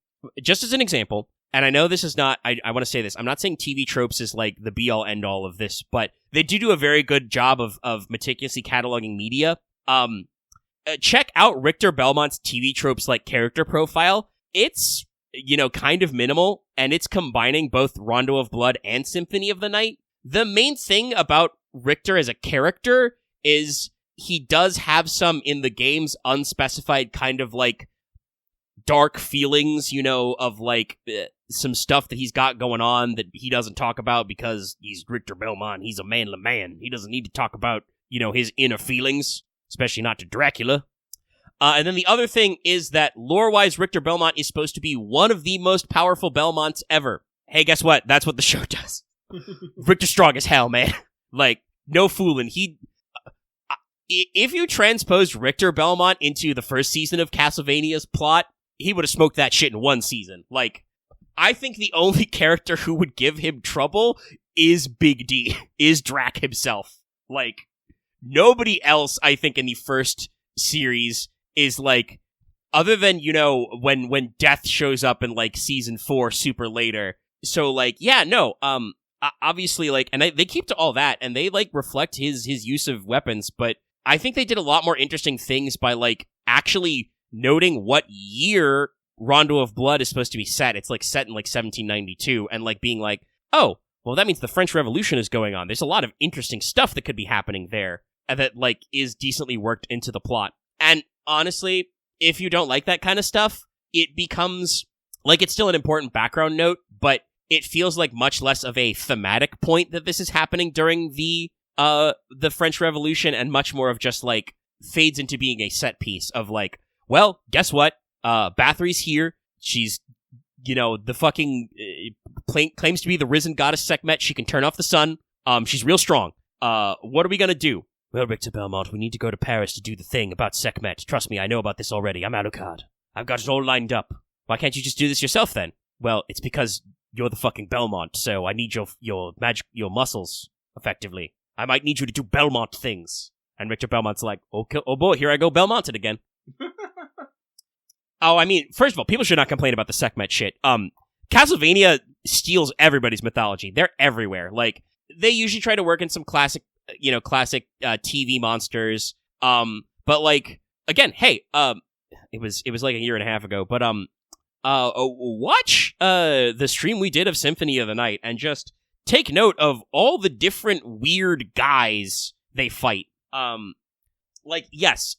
A: just as an example, and I know this is not, I want to say this, I'm not saying TV tropes is, like, the be-all, end-all of this, but they do a very good job of meticulously cataloging media. Check out Richter Belmont's TV tropes, like, character profile. It's, kind of minimal, and it's combining both Rondo of Blood and Symphony of the Night. The main thing about Richter as a character is he does have some, in the game's unspecified kind of, like, dark feelings, of, like, some stuff that he's got going on that he doesn't talk about because he's Richter Belmont. He's a manly man. He doesn't need to talk about, his inner feelings, especially not to Dracula. And then the other thing is that lore-wise, Richter Belmont is supposed to be one of the most powerful Belmonts ever. Hey, guess what? That's what the show does. Richter's strong as hell, man. Like, no fooling. If you transposed Richter Belmont into the first season of Castlevania's plot, he would have smoked that shit in one season. Like, I think the only character who would give him trouble is Big D, is Drac himself. Like, nobody else, I think, in the first series is, like, other than, you know, when Death shows up in, like, season 4 super later. So, like, yeah, no, obviously, like, and they keep to all that, and they, like, reflect his use of weapons, but I think they did a lot more interesting things by, like, actually noting what year Rondo of Blood is supposed to be set. It's, like, set in, like, 1792, and, like, being like, oh, well, that means the French Revolution is going on. There's a lot of interesting stuff that could be happening there that, like, is decently worked into the plot. And, honestly, if you don't like that kind of stuff, it becomes, like, it's still an important background note, but it feels like much less of a thematic point that this is happening during the French Revolution, and much more of just, like, fades into being a set piece of, like, well, guess what? Bathory's here. She's, you know, the fucking, claims to be the risen goddess Sekhmet. She can turn off the sun. She's real strong. What are we gonna do? Well, Richter Belmont, we need to go to Paris to do the thing about Sekhmet. Trust me, I know about this already. I'm Alucard. I've got it all lined up. Why can't you just do this yourself, then? Well, it's because you're the fucking Belmont, so I need your muscles, effectively. I might need you to do Belmont things. And Richter Belmont's like, okay, oh boy, here I go Belmonted again. Oh, I mean, first of all, people should not complain about the Sekhmet shit. Castlevania steals everybody's mythology. They're everywhere. Like, they usually try to work in some classic TV monsters. But, like, again, hey, it was like a year and a half ago, but, watch, the stream we did of Symphony of the Night and just take note of all the different weird guys they fight. Yes,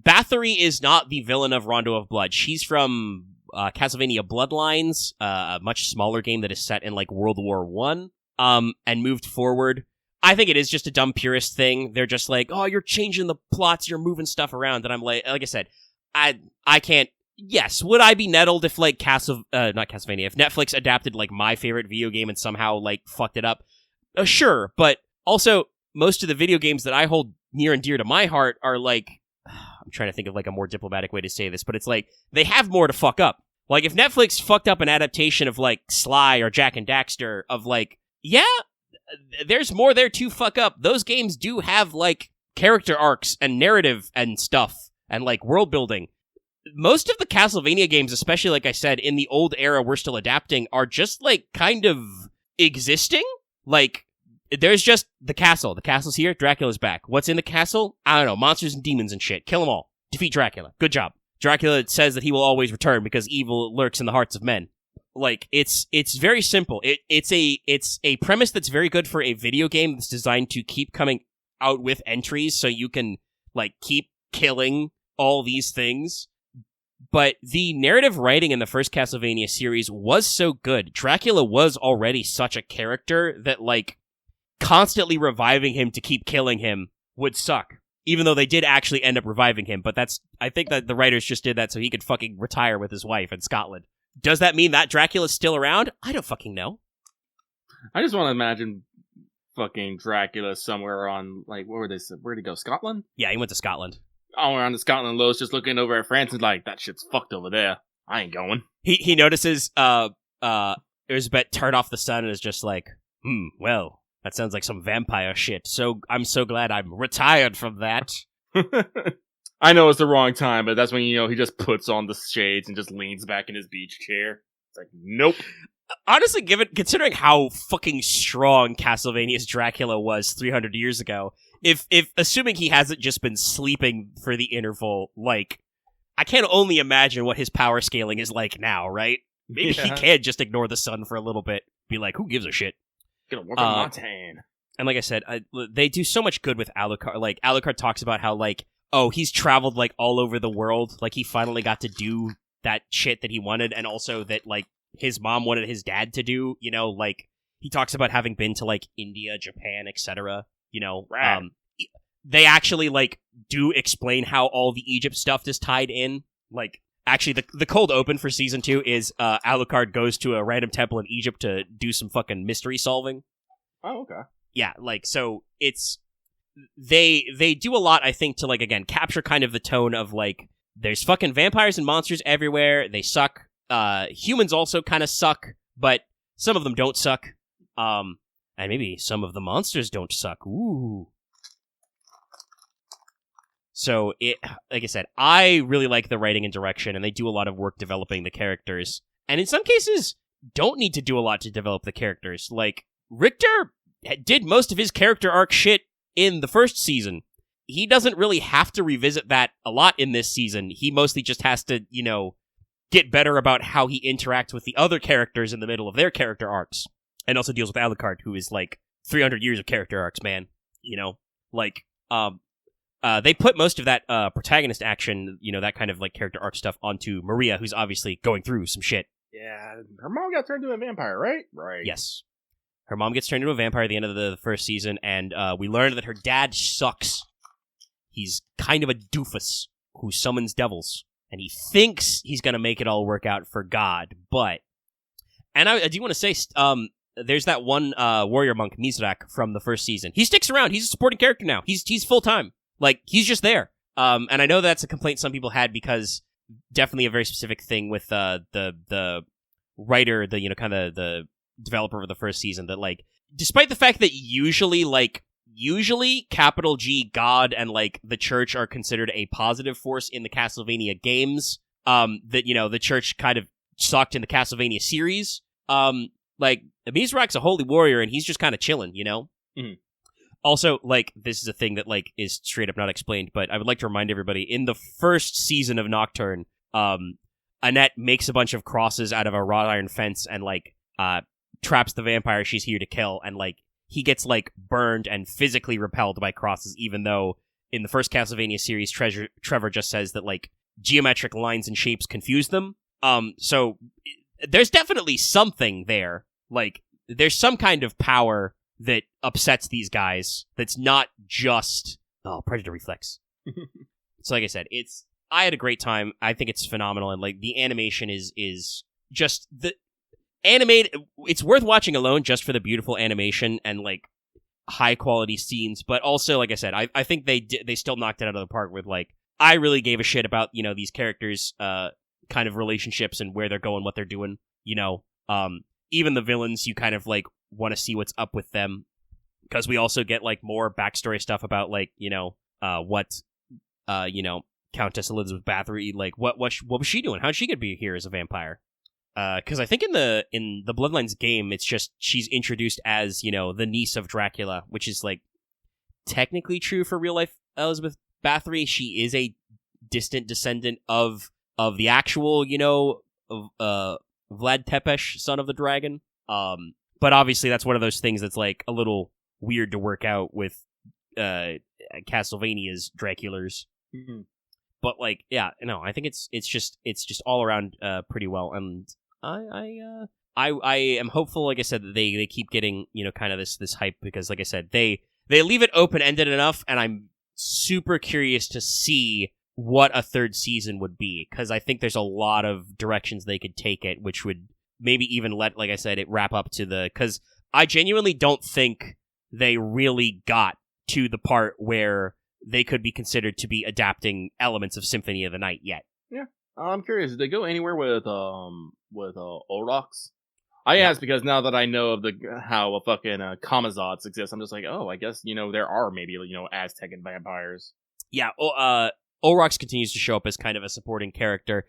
A: Bathory is not the villain of Rondo of Blood. She's from, Castlevania Bloodlines, a much smaller game that is set in, like, World War I, and moved forward. I think it is just a dumb purist thing. They're just like, oh, you're changing the plots, you're moving stuff around, and I'm like I said, I can't. Yes, would I be nettled if, like, not Castlevania, if Netflix adapted, like, my favorite video game and somehow, like, fucked it up? Sure, but also, most of the video games that I hold near and dear to my heart are, like, I'm trying to think of, like, a more diplomatic way to say this, but it's like, they have more to fuck up. Like, if Netflix fucked up an adaptation of, like, Sly or Jak and Daxter, of, like, yeah, there's more there to fuck up. Those games do have, like, character arcs and narrative and stuff, and, like, world building. Most of the Castlevania games, especially, like I said, in the old era we're still adapting, are just, like, kind of existing. Like, there's just the castle. The castle's here, Dracula's back. What's in the castle? I don't know, monsters and demons and shit. Kill them all. Defeat Dracula. Good job. Dracula says that he will always return because evil lurks in the hearts of men. Like, it's very simple. It's a premise that's very good for a video game that's designed to keep coming out with entries so you can, like, keep killing all these things. But the narrative writing in the first Castlevania series was so good. Dracula was already such a character that, like, constantly reviving him to keep killing him would suck. Even though they did actually end up reviving him. But I think that the writers just did that so he could fucking retire with his wife in Scotland. Does that mean that Dracula's still around? I don't fucking know.
B: I just want to imagine fucking Dracula somewhere on, like, where'd he go? Scotland?
A: Yeah, he went to Scotland.
B: All around the Scotland Lows, just looking over at France and like, that shit's fucked over there. I ain't going.
A: He notices Elizabeth turn off the sun and is just like, well, that sounds like some vampire shit. So I'm so glad I'm retired from that.
B: I know it's the wrong time, but that's when, you know, he just puts on the shades and just leans back in his beach chair. It's like, nope.
A: Honestly, considering how fucking strong Castlevania's Dracula was 300 years ago, if assuming he hasn't just been sleeping for the interval, like, I can only imagine what his power scaling is like now, right? Maybe he can just ignore the sun for a little bit, be like, who gives a shit?
B: Gonna work on Montagne.
A: And like I said, they do so much good with Alucard. Like, Alucard talks about how, like, oh, he's traveled, like, all over the world. Like, he finally got to do that shit that he wanted, and also that, like, his mom wanted his dad to do, you know, like, he talks about having been to, like, India, Japan, etc., you know.
B: Right.
A: They actually, like, do explain how all the Egypt stuff is tied in. Like, actually, the cold open for Season 2 is Alucard goes to a random temple in Egypt to do some fucking mystery solving.
B: Oh, okay.
A: Yeah, like, so it's they do a lot, I think, to, like, again, capture kind of the tone of, like, there's fucking vampires and monsters everywhere. They suck. Humans also kind of suck, but some of them don't suck. And maybe some of the monsters don't suck. Ooh. So, like I said, I really like the writing and direction, and they do a lot of work developing the characters. And in some cases, don't need to do a lot to develop the characters. Like, Richter did most of his character arc shit in the first season. He doesn't really have to revisit that a lot in this season. He mostly just has to, get better about how he interacts with the other characters in the middle of their character arcs. And also deals with Alucard, who is, like, 300 years of character arcs, man. Like, they put most of that protagonist action, that kind of, like, character arc stuff onto Maria, who's obviously going through some shit.
B: Yeah, her mom got turned into a vampire, right? Right.
A: Yes. Her mom gets turned into a vampire at the end of the first season, and we learned that her dad sucks. He's kind of a doofus who summons devils, and he thinks he's going to make it all work out for God, but... And I do want to say, there's that one warrior monk, Mizrak, from the first season. He sticks around. He's a supporting character now. He's full-time. Like, he's just there. And I know that's a complaint some people had, because definitely a very specific thing with the writer, the developer of the first season, that, like, despite the fact that usually capital G God and, like, the church are considered a positive force in the Castlevania games, that, the church kind of sucked in the Castlevania series, like, Mizrak's a holy warrior, and he's just kind of chilling, Mm-hmm. Also, like, this is a thing that, like, is straight up not explained, but I would like to remind everybody, in the first season of Nocturne, Annette makes a bunch of crosses out of a wrought iron fence and, like, traps the vampire she's here to kill, and, like, he gets, like, burned and physically repelled by crosses, even though in the first Castlevania series, Trevor just says that, like, geometric lines and shapes confuse them. So there's definitely something there. Like, there's some kind of power that upsets these guys that's not just, predator reflex. So like I said, I had a great time. I think it's phenomenal, and, like, the animation is just the animated. It's worth watching alone just for the beautiful animation and, like, high quality scenes, but also, like I said, I think they still knocked it out of the park with, like, I really gave a shit about, these characters, kind of relationships and where they're going, what they're doing, even the villains, you kind of, like, want to see what's up with them, because we also get, like, more backstory stuff about, like, what Countess Elizabeth Bathory, like, what was she doing? How'd she get to be here as a vampire? Because I think in the Bloodlines game, it's just she's introduced as, the niece of Dracula, which is, like, technically true for real life Elizabeth Bathory. She is a distant descendant of the actual, Vlad Tepes, son of the dragon. But obviously that's one of those things that's, like, a little weird to work out with Castlevania's Draculas. Mm-hmm. But, like, yeah, no, I think it's just all around pretty well, and I am hopeful, like I said, that they keep getting, kind of this hype, because, like I said, they leave it open-ended enough, and I'm super curious to see what a third season would be, because I think there's a lot of directions they could take it, which would maybe even let, like I said, it wrap up to because I genuinely don't think they really got to the part where they could be considered to be adapting elements of Symphony of the Night yet.
B: Yeah. I'm curious, did they go anywhere with Orox? I asked because now that I know of how a fucking Kamazots exist, I'm just like, oh, I guess, there are maybe, Aztec and vampires.
A: Yeah, Orox continues to show up as kind of a supporting character.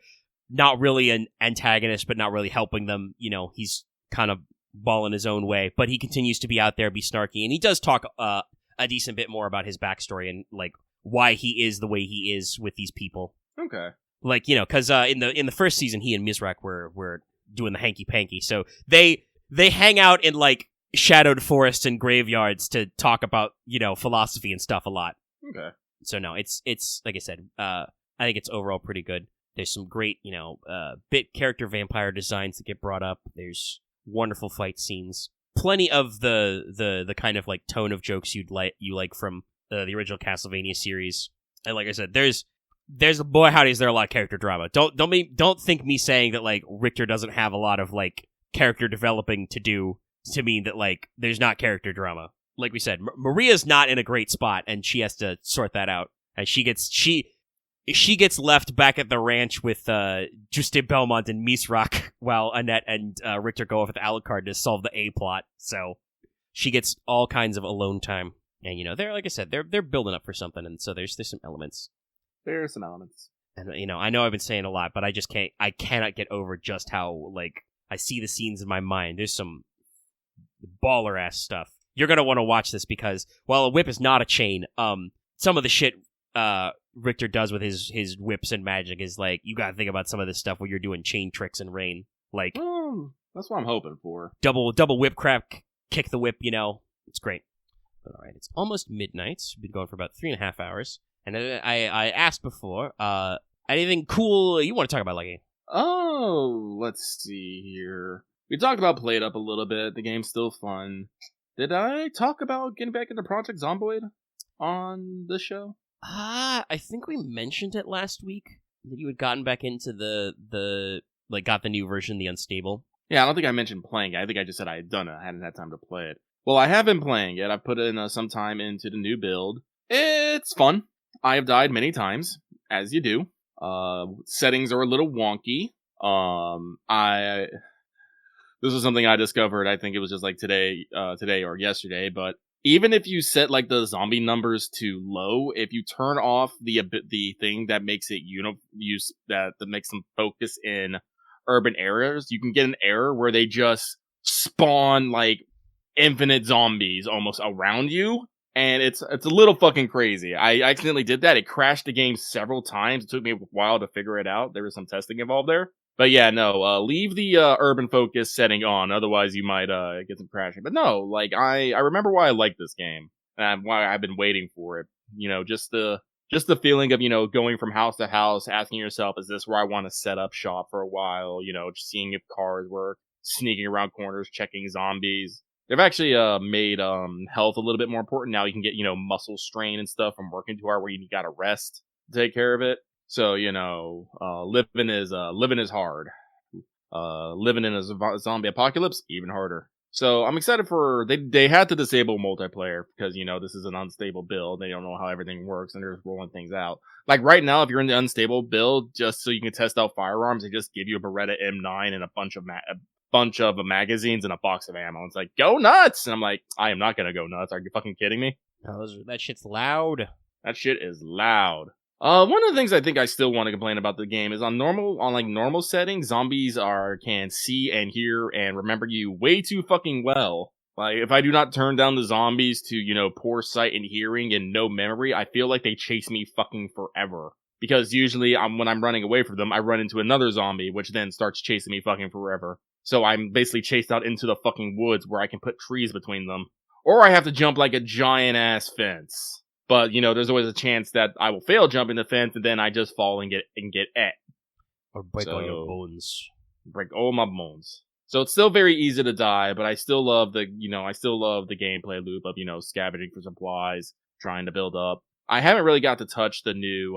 A: Not really an antagonist, but not really helping them. He's kind of balling his own way, but he continues to be out there, be snarky, and he does talk a decent bit more about his backstory and, like, why he is the way he is with these people.
B: Okay.
A: Like, because in the first season, he and Mizrak were doing the hanky-panky, so they hang out in, like, shadowed forests and graveyards to talk about, philosophy and stuff a lot.
B: Okay.
A: So no, it's like I said, I think it's overall pretty good. There's some great, bit character vampire designs that get brought up. There's wonderful fight scenes. Plenty of the kind of, like, tone of jokes you like from the original Castlevania series. And like I said, there's boy howdy is there a lot of character drama. Don't think me saying that, like, Richter doesn't have a lot of, like, character developing to do to mean that, like, there's not character drama. like we said, Maria's not in a great spot, and she has to sort that out. And she gets left back at the ranch with Juste Belmont and Misrak, while Annette and Richter go off with Alucard to solve the A plot. So she gets all kinds of alone time, and they're like I said, they're building up for something, and so there's some elements.
B: There are some elements,
A: and I know I've been saying a lot, but I cannot get over just how I see the scenes in my mind. There's some baller ass stuff. You're gonna want to watch this because while a whip is not a chain, some of the shit Richter does with his whips and magic is you gotta think about some of this stuff where you're doing chain tricks in Rain.
B: That's what I'm hoping for.
A: Double whip crack, kick the whip, it's great. But alright, it's almost midnight. We've been going for about 3.5 hours. And I asked before, anything cool you want to talk about, Lucky?
B: Oh, let's see here. We talked about Played Up a little bit. The game's still fun. Did I talk about getting back into Project Zomboid on this show?
A: I think we mentioned it last week that you had gotten back into the got the new version, the Unstable.
B: Yeah, I don't think I mentioned playing it. I think I just said I had done it. I hadn't had time to play it. Well, I have been playing it. I've put in some time into the new build. It's fun. I have died many times, as you do. Settings are a little wonky. This was something I discovered. I think it was just today or yesterday. But even if you set the zombie numbers to low, if you turn off the thing that makes it that makes them focus in urban areas, you can get an error where they just spawn infinite zombies almost around you. And it's a little fucking crazy. I accidentally did that. It crashed the game several times. It took me a while to figure it out. There was some testing involved there. But yeah, no, leave the urban focus setting on. Otherwise, you might get some crashing. But no, I remember why I like this game. And why I've been waiting for it. Just the feeling of, going from house to house, asking yourself, is this where I want to set up shop for a while? Just seeing if cars work, sneaking around corners, checking zombies. They've actually made health a little bit more important. Now you can get, muscle strain and stuff from working too hard where you gotta rest to take care of it. So, living is hard. Living in a zombie apocalypse, even harder. So I'm excited for, they had to disable multiplayer because, this is an unstable build. They don't know how everything works and they're just rolling things out. Right now, if you're in the unstable build, just so you can test out firearms, they just give you a Beretta M9 and a bunch of magazines and a box of ammo. It's go nuts! And I'm I am not gonna go nuts. Are you fucking kidding me?
A: No, that shit's loud.
B: That shit is loud. One of the things I think I still want to complain about the game is on normal settings, zombies can see and hear and remember you way too fucking well. If I do not turn down the zombies to, poor sight and hearing and no memory, I feel like they chase me fucking forever. Because usually when I'm running away from them, I run into another zombie, which then starts chasing me fucking forever. So I'm basically chased out into the fucking woods where I can put trees between them. Or I have to jump a giant-ass fence. But, there's always a chance that I will fail jumping the fence and then I just fall and get et.
A: Or break all your bones.
B: Break all my bones. So it's still very easy to die, but I still love the gameplay loop of, scavenging for supplies, trying to build up. I haven't really got to touch the new,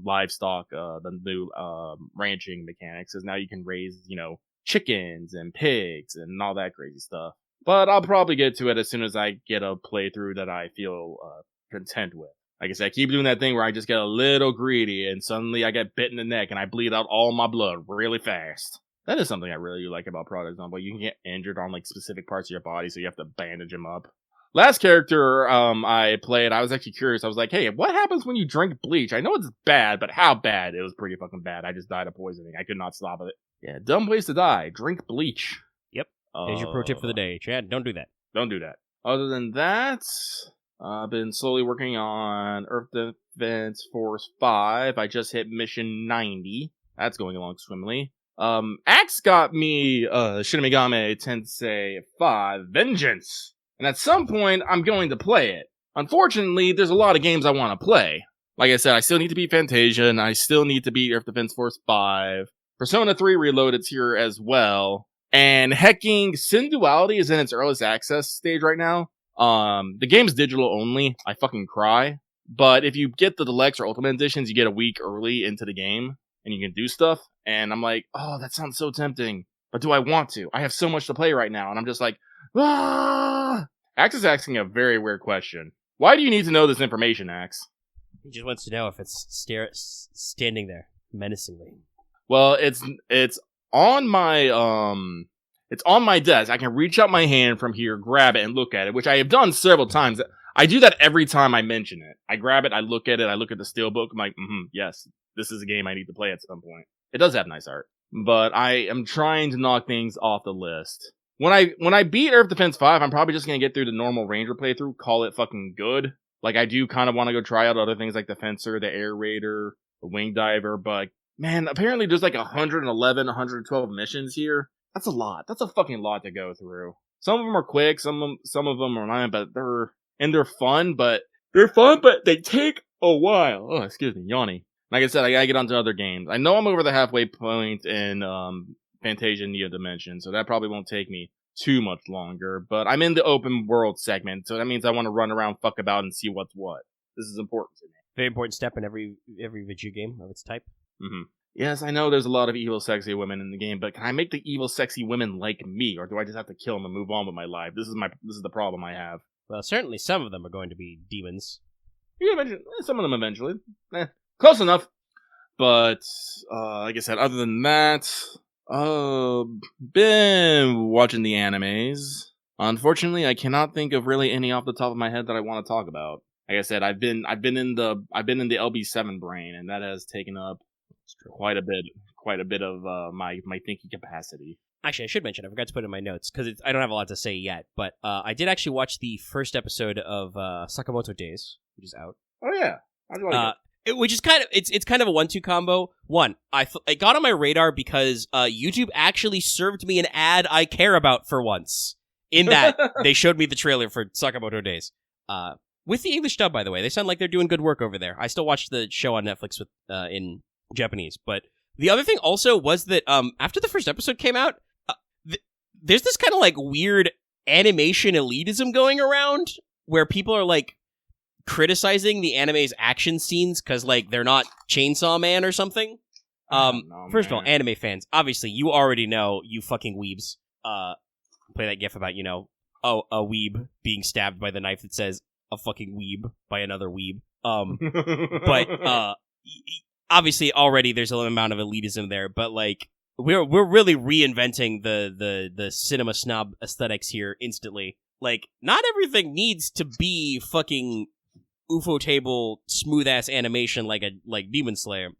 B: livestock, the new, ranching mechanics, because now you can raise, chickens and pigs and all that crazy stuff. But I'll probably get to it as soon as I get a playthrough that I feel content with. Like I said, I keep doing that thing where I just get a little greedy and suddenly I get bit in the neck and I bleed out all my blood really fast. That is something I really like about Project Zomboid. You can get injured on specific parts of your body, so you have to bandage them up. Last character I played, I was actually curious. I was hey, what happens when you drink bleach? I know it's bad, but how bad? It was pretty fucking bad. I just died of poisoning. I could not stop it. Yeah, dumb place to die. Drink bleach.
A: Yep. Here's your pro tip for the day, Chad. Don't do that.
B: Don't do that. Other than that, I've been slowly working on Earth Defense Force 5. I just hit mission 90. That's going along swimmingly. Axe got me, Shin Megami Tensei 5 Vengeance. And at some point, I'm going to play it. Unfortunately, there's a lot of games I want to play. Like I said, I still need to beat Fantasia, and I still need to beat Earth Defense Force 5. Persona 3 Reloaded's here as well. And hecking, Sin Duality is in its earliest access stage right now. The game's digital only. I fucking cry. But if you get the Deluxe or Ultimate Editions, you get a week early into the game, and you can do stuff. And I'm oh, that sounds so tempting. But do I want to? I have so much to play right now, and I'm just ah! Axe is asking a very weird question. Why do you need to know this information, Axe?
A: He just wants to know if it's standing there menacingly.
B: Well, it's on my it's on my desk. I can reach out my hand from here, grab it, and look at it, which I have done several times. I do that every time I mention it. I grab it, I look at it, I look at the steelbook. I'm like, yes, this is a game I need to play at some point. It does have nice art, but I am trying to knock things off the list. When I beat Earth Defense 5, I'm probably just gonna get through the normal Ranger playthrough, call it fucking good. Like, I do kind of want to go try out other things like the Fencer, the Air Raider, the Wing Diver, but man, apparently there's like 111, 112 missions here. That's a lot. That's a fucking lot to go through. Some of them are quick, some of them are not, but they're fun, but they take a while. Oh, excuse me, yawny. Like I said, I gotta get onto other games. I know I'm over the halfway point in Fantasia Neo Dimension, so that probably won't take me too much longer, but I'm in the open world segment, so that means I want to run around, fuck about, and see what's what. This is important to me.
A: Very important step in every video game of its type.
B: Mm-hmm. Yes, I know there's a lot of evil, sexy women in the game, but can I make the evil, sexy women like me, or do I just have to kill them and move on with my life? This is the problem I have.
A: Well, certainly some of them are going to be demons.
B: Yeah, some of them eventually. Close enough. But, like I said, other than that, been watching the animes. Unfortunately, I cannot think of really any off the top of my head that I want to talk about. Like I said, I've been in the LB7 brain, and that has taken up quite a bit of my thinking capacity.
A: Actually, I should mention, I forgot to put it in my notes, because I don't have a lot to say yet, but I did actually watch the first episode of Sakamoto Days, which is out.
B: Oh yeah, I like it.
A: Which is kind of it's kind of a 1-2 combo. One, it got on my radar because YouTube actually served me an ad I care about for once. In that they showed me the trailer for Sakamoto Days, with the English dub, by the way. They sound like they're doing good work over there. I still watch the show on Netflix with in Japanese. But the other thing also was that after the first episode came out, there's this kind of like weird animation elitism going around where people are like criticizing the anime's action scenes because like they're not Chainsaw Man or something. First of all, anime fans, obviously you already know, you fucking weebs. Play that gif about, a weeb being stabbed by the knife that says a fucking weeb by another weeb. But obviously already there's a little amount of elitism there, but like we're really reinventing the cinema snob aesthetics here instantly. Like, not everything needs to be fucking UFO table smooth ass animation like Demon Slayer.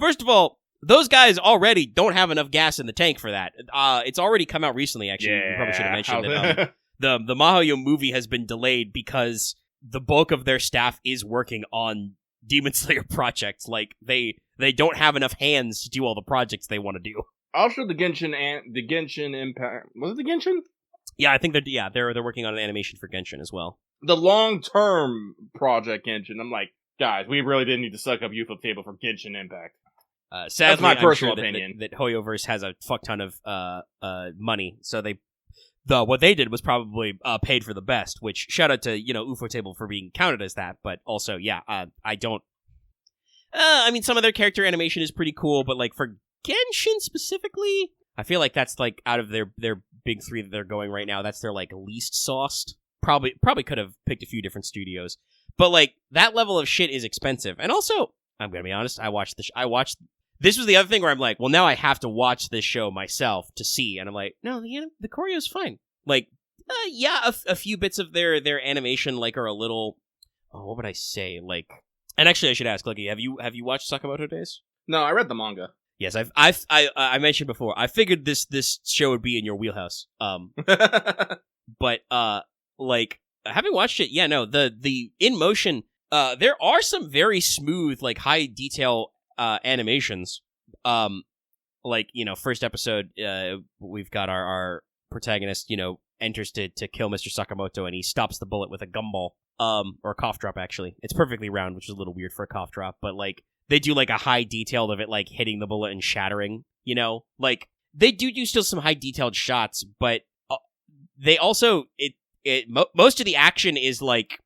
A: First of all, those guys already don't have enough gas in the tank for that. It's already come out recently, actually. Yeah, we probably should have mentioned that. The Mahoyo movie has been delayed because the bulk of their staff is working on Demon Slayer projects. Like, they don't have enough hands to do all the projects they want to do.
B: Also, the Genshin Impact... Was it the Genshin?
A: Yeah, I think they're working on an animation for Genshin as well.
B: The long-term project Genshin. I'm like, guys, we really didn't need to suck up UFO table for Genshin Impact.
A: Sadly,
B: that's my personal opinion.
A: That Hoyoverse has a fuck ton of money, so what they did was probably paid for the best. Which, shout out to UFO Table for being counted as that, but also I don't. I mean, some of their character animation is pretty cool, but like for Genshin specifically, I feel like that's like out of their big three that they're going right now, that's their like least sauced. Probably could have picked a few different studios, but like that level of shit is expensive, and also I'm gonna be honest, I watched. This was the other thing where I'm like, well, now I have to watch this show myself to see, and I'm like, no, the choreo's fine. Like, a few bits of their animation like are a little. Oh, what would I say? Like, and actually, I should ask, Lucky, have you watched Sakamoto Days?
B: No, I read the manga.
A: Yes, I mentioned before. I figured this show would be in your wheelhouse. But like having watched it, the in motion. There are some very smooth, like high detail animations. Like, first episode, we've got our protagonist, enters to kill Mr. Sakamoto, and he stops the bullet with a gumball, or a cough drop, actually. It's perfectly round, which is a little weird for a cough drop, but like, they do like a high detail of it, like hitting the bullet and shattering, like, they do still some high detailed shots, but they also, most of the action is like,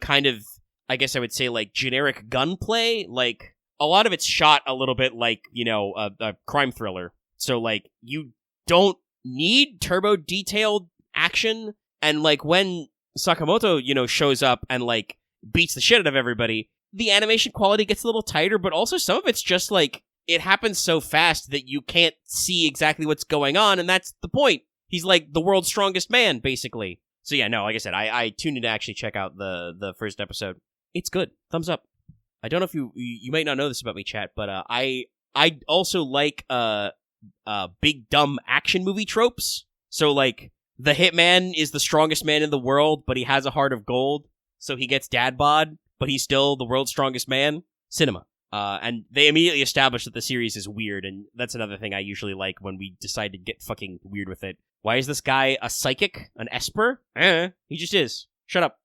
A: kind of, I guess I would say like generic gunplay. Like, a lot of it's shot a little bit like, a crime thriller. So like, you don't need turbo detailed action. And like when Sakamoto, shows up and, like, beats the shit out of everybody, the animation quality gets a little tighter, but also some of it's just, like, it happens so fast that you can't see exactly what's going on, and that's the point. He's, like, the world's strongest man, basically. So yeah, no, like I said, I tuned in to actually check out the first episode. It's good. Thumbs up. I don't know if you might not know this about me, chat, but I also like big dumb action movie tropes. So like the hitman is the strongest man in the world, but he has a heart of gold, so he gets dad bod, but he's still the world's strongest man. Cinema. And they immediately established that the series is weird, and that's another thing I usually like when we decide to get fucking weird with it. Why is this guy a psychic? An esper? He just is. Shut up.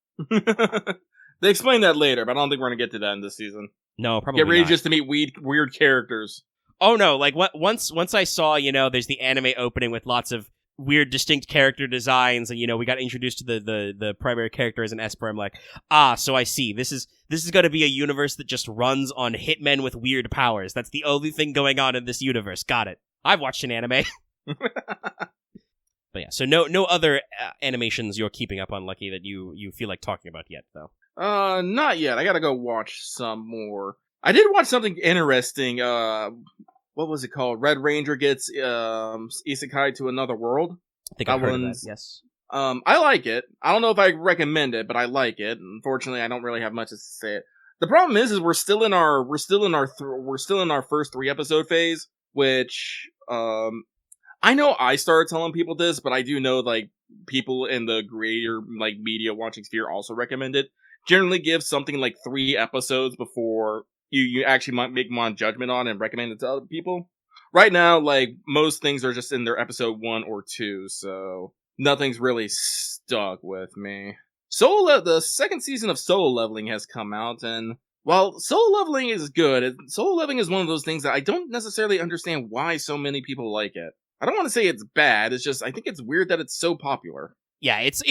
B: They explain that later, but I don't think we're going to get to that in this season.
A: No, probably
B: Get ready
A: not.
B: just to meet weird characters.
A: Oh no, like once I saw, there's the anime opening with lots of weird, distinct character designs, and we got introduced to the primary character as an esper. I'm like, so I see. This is going to be a universe that just runs on hitmen with weird powers. That's the only thing going on in this universe. Got it. I've watched an anime. But yeah, so no other animations you're keeping up on, Lucky, that you feel like talking about yet, though.
B: Not yet. I gotta go watch some more. I did watch something interesting. What was it called? Red Ranger gets isekai to another world.
A: I think I've heard of that. Yes.
B: I like it. I don't know if I recommend it, but I like it. Unfortunately, I don't really have much to say. The problem is we're still in our first 3 episode phase, which I know I started telling people this, but I do know like people in the greater like media watching sphere also recommend it. Generally, give something like 3 episodes before you actually might make one judgment on and recommend it to other people. Right now, like most things are just in their episode 1 or 2, so nothing's really stuck with me. The second season of Solo Leveling has come out, and while Solo Leveling is good, Solo Leveling is one of those things that I don't necessarily understand why so many people like it. I don't want to say it's bad, it's just I think it's weird that it's so popular.
A: Yeah, it's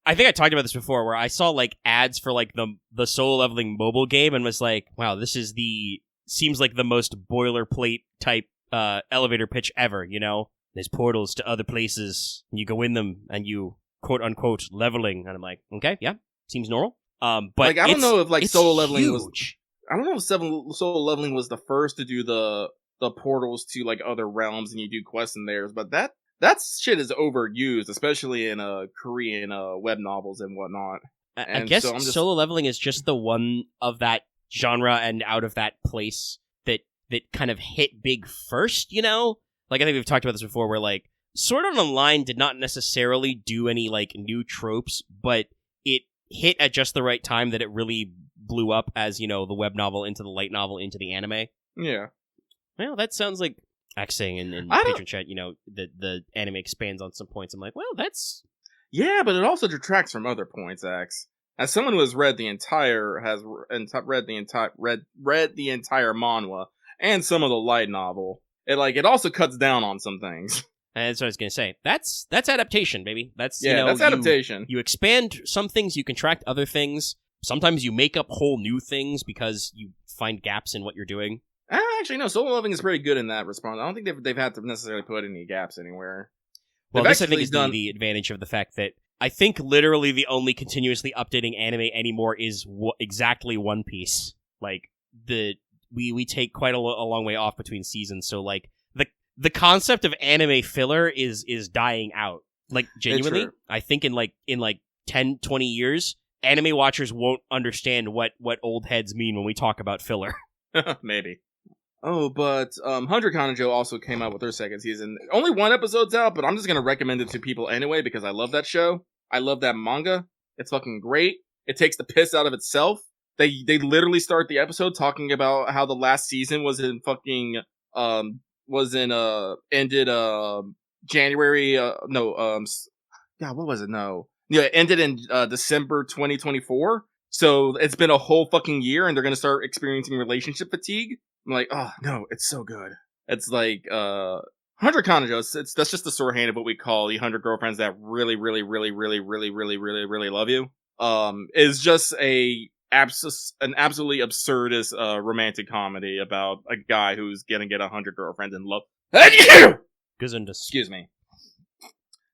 A: I think I talked about this before, where I saw like ads for like the Solo Leveling mobile game and was like, wow, this is seems like the most boilerplate type elevator pitch ever, There's portals to other places, and you go in them, and you quote unquote leveling, and I'm like, okay, yeah, seems normal. But
B: like I don't know if like Solo Leveling
A: huge.
B: Was. I don't know if Solo Leveling was the first to do the portals to like other realms, and you do quests in theirs, but that shit is overused, especially in Korean web novels and whatnot.
A: I guess so Solo Leveling is just the one of that genre and out of that place that kind of hit big first, Like, I think we've talked about this before, where, like, Sword Art Online did not necessarily do any, like, new tropes, but it hit at just the right time that it really blew up as, the web novel into the light novel into the anime.
B: Yeah.
A: Well, that sounds like X saying in Patreon chat, that the anime expands on some points. I'm like, well, that's...
B: Yeah, but it also detracts from other points, X. As someone who has read the entire manhwa and some of the light novel, it also cuts down on some things.
A: And that's what I was gonna say. That's adaptation, baby. That's
B: that's adaptation.
A: You expand some things, you contract other things. Sometimes you make up whole new things because you find gaps in what you're doing.
B: Actually, no. Solo Leveling is pretty good in that response. I don't think they've had to necessarily put any gaps anywhere.
A: Well, this I think is the advantage of the fact that I think literally the only continuously updating anime anymore is exactly One Piece. Like we take quite a long way off between seasons, so like the concept of anime filler is dying out. Like genuinely, I think in 10, 20 years, anime watchers won't understand what old heads mean when we talk about filler.
B: Maybe. Oh, but 100 Kanojo also came out with their second season. Only 1 episode's out, but I'm just gonna recommend it to people anyway because I love that show. I love that manga. It's fucking great. It takes the piss out of itself. They literally start the episode talking about how the last season was in fucking ended January God, what was it? No. Yeah, it ended in December 2024. So it's been a whole fucking year and they're gonna start experiencing relationship fatigue. I'm like, oh no, it's so good. It's like 100 Kanojo. That's just the shorthand of what we call the 100 girlfriends that really, really, really, really, really, really, really, really love you. Is just an absolutely absurdist romantic comedy about a guy who's gonna get 100 girlfriends and love.
A: Gesundheit.
B: Excuse me.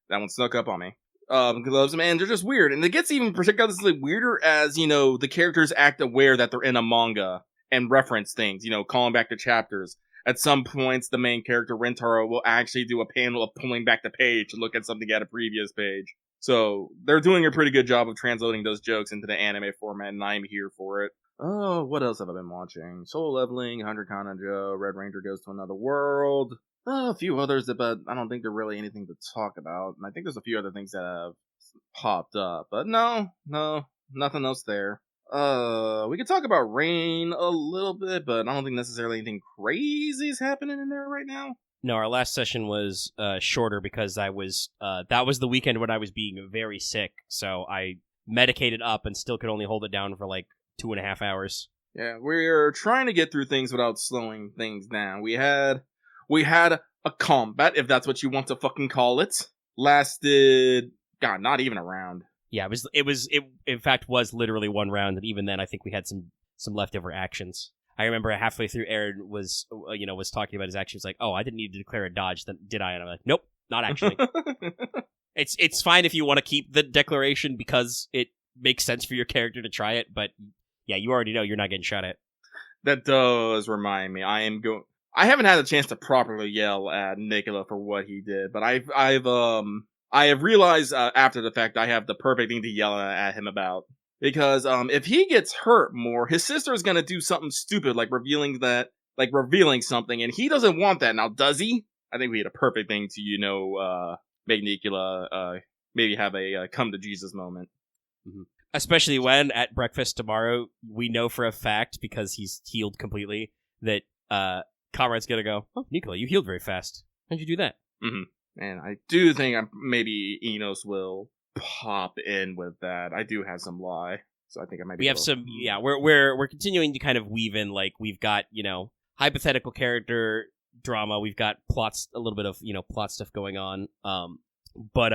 B: That one snuck up on me. gloves, man, they're just weird. And it gets even particularly weirder as, the characters act aware that they're in a manga and reference things, calling back to chapters. At some points, the main character, Rentaro, will actually do a panel of pulling back the page to look at something at a previous page. So, they're doing a pretty good job of translating those jokes into the anime format, and I'm here for it. Oh, what else have I been watching? Solo Leveling, 100 Kanajo, Red Ranger Goes to Another World, a few others, but I don't think they're really anything to talk about. And I think there's a few other things that have popped up, but no, nothing else there. We could talk about Rain a little bit, but I don't think necessarily anything crazy is happening in there right now.
A: No, our last session was shorter because that was the weekend when I was being very sick, so I medicated up and still could only hold it down for like 2.5 hours.
B: Yeah, we're trying to get through things without slowing things down. We had a combat, if that's what you want to fucking call it. Lasted, God, not even a round.
A: Yeah, it in fact was literally one round, and even then I think we had some leftover actions. I remember halfway through, Aaron was talking about his actions, like, oh, I didn't need to declare a dodge, did I? And I'm like, nope, not actually. It's fine if you want to keep the declaration because it makes sense for your character to try it, but yeah, you already know you're not getting shot at.
B: That does remind me, I haven't had a chance to properly yell at Nicola for what he did, but I have realized after the fact I have the perfect thing to yell at him about. Because if he gets hurt more, his sister is gonna do something stupid like revealing something, and he doesn't want that. Now, does he? I think we had a perfect thing to make Nicola maybe have a come to Jesus moment.
A: Mm-hmm. Especially when at breakfast tomorrow we know for a fact, because he's healed completely, that Conrad's gonna go, oh, Nicola, you healed very fast. How'd you do that?
B: Mm-hmm. And I do think maybe Enos will pop in with that. I do have some lie, so I think I might be.
A: We have some, yeah. We're continuing to kind of weave in, like, we've got hypothetical character drama. We've got plots, a little bit of plot stuff going on. But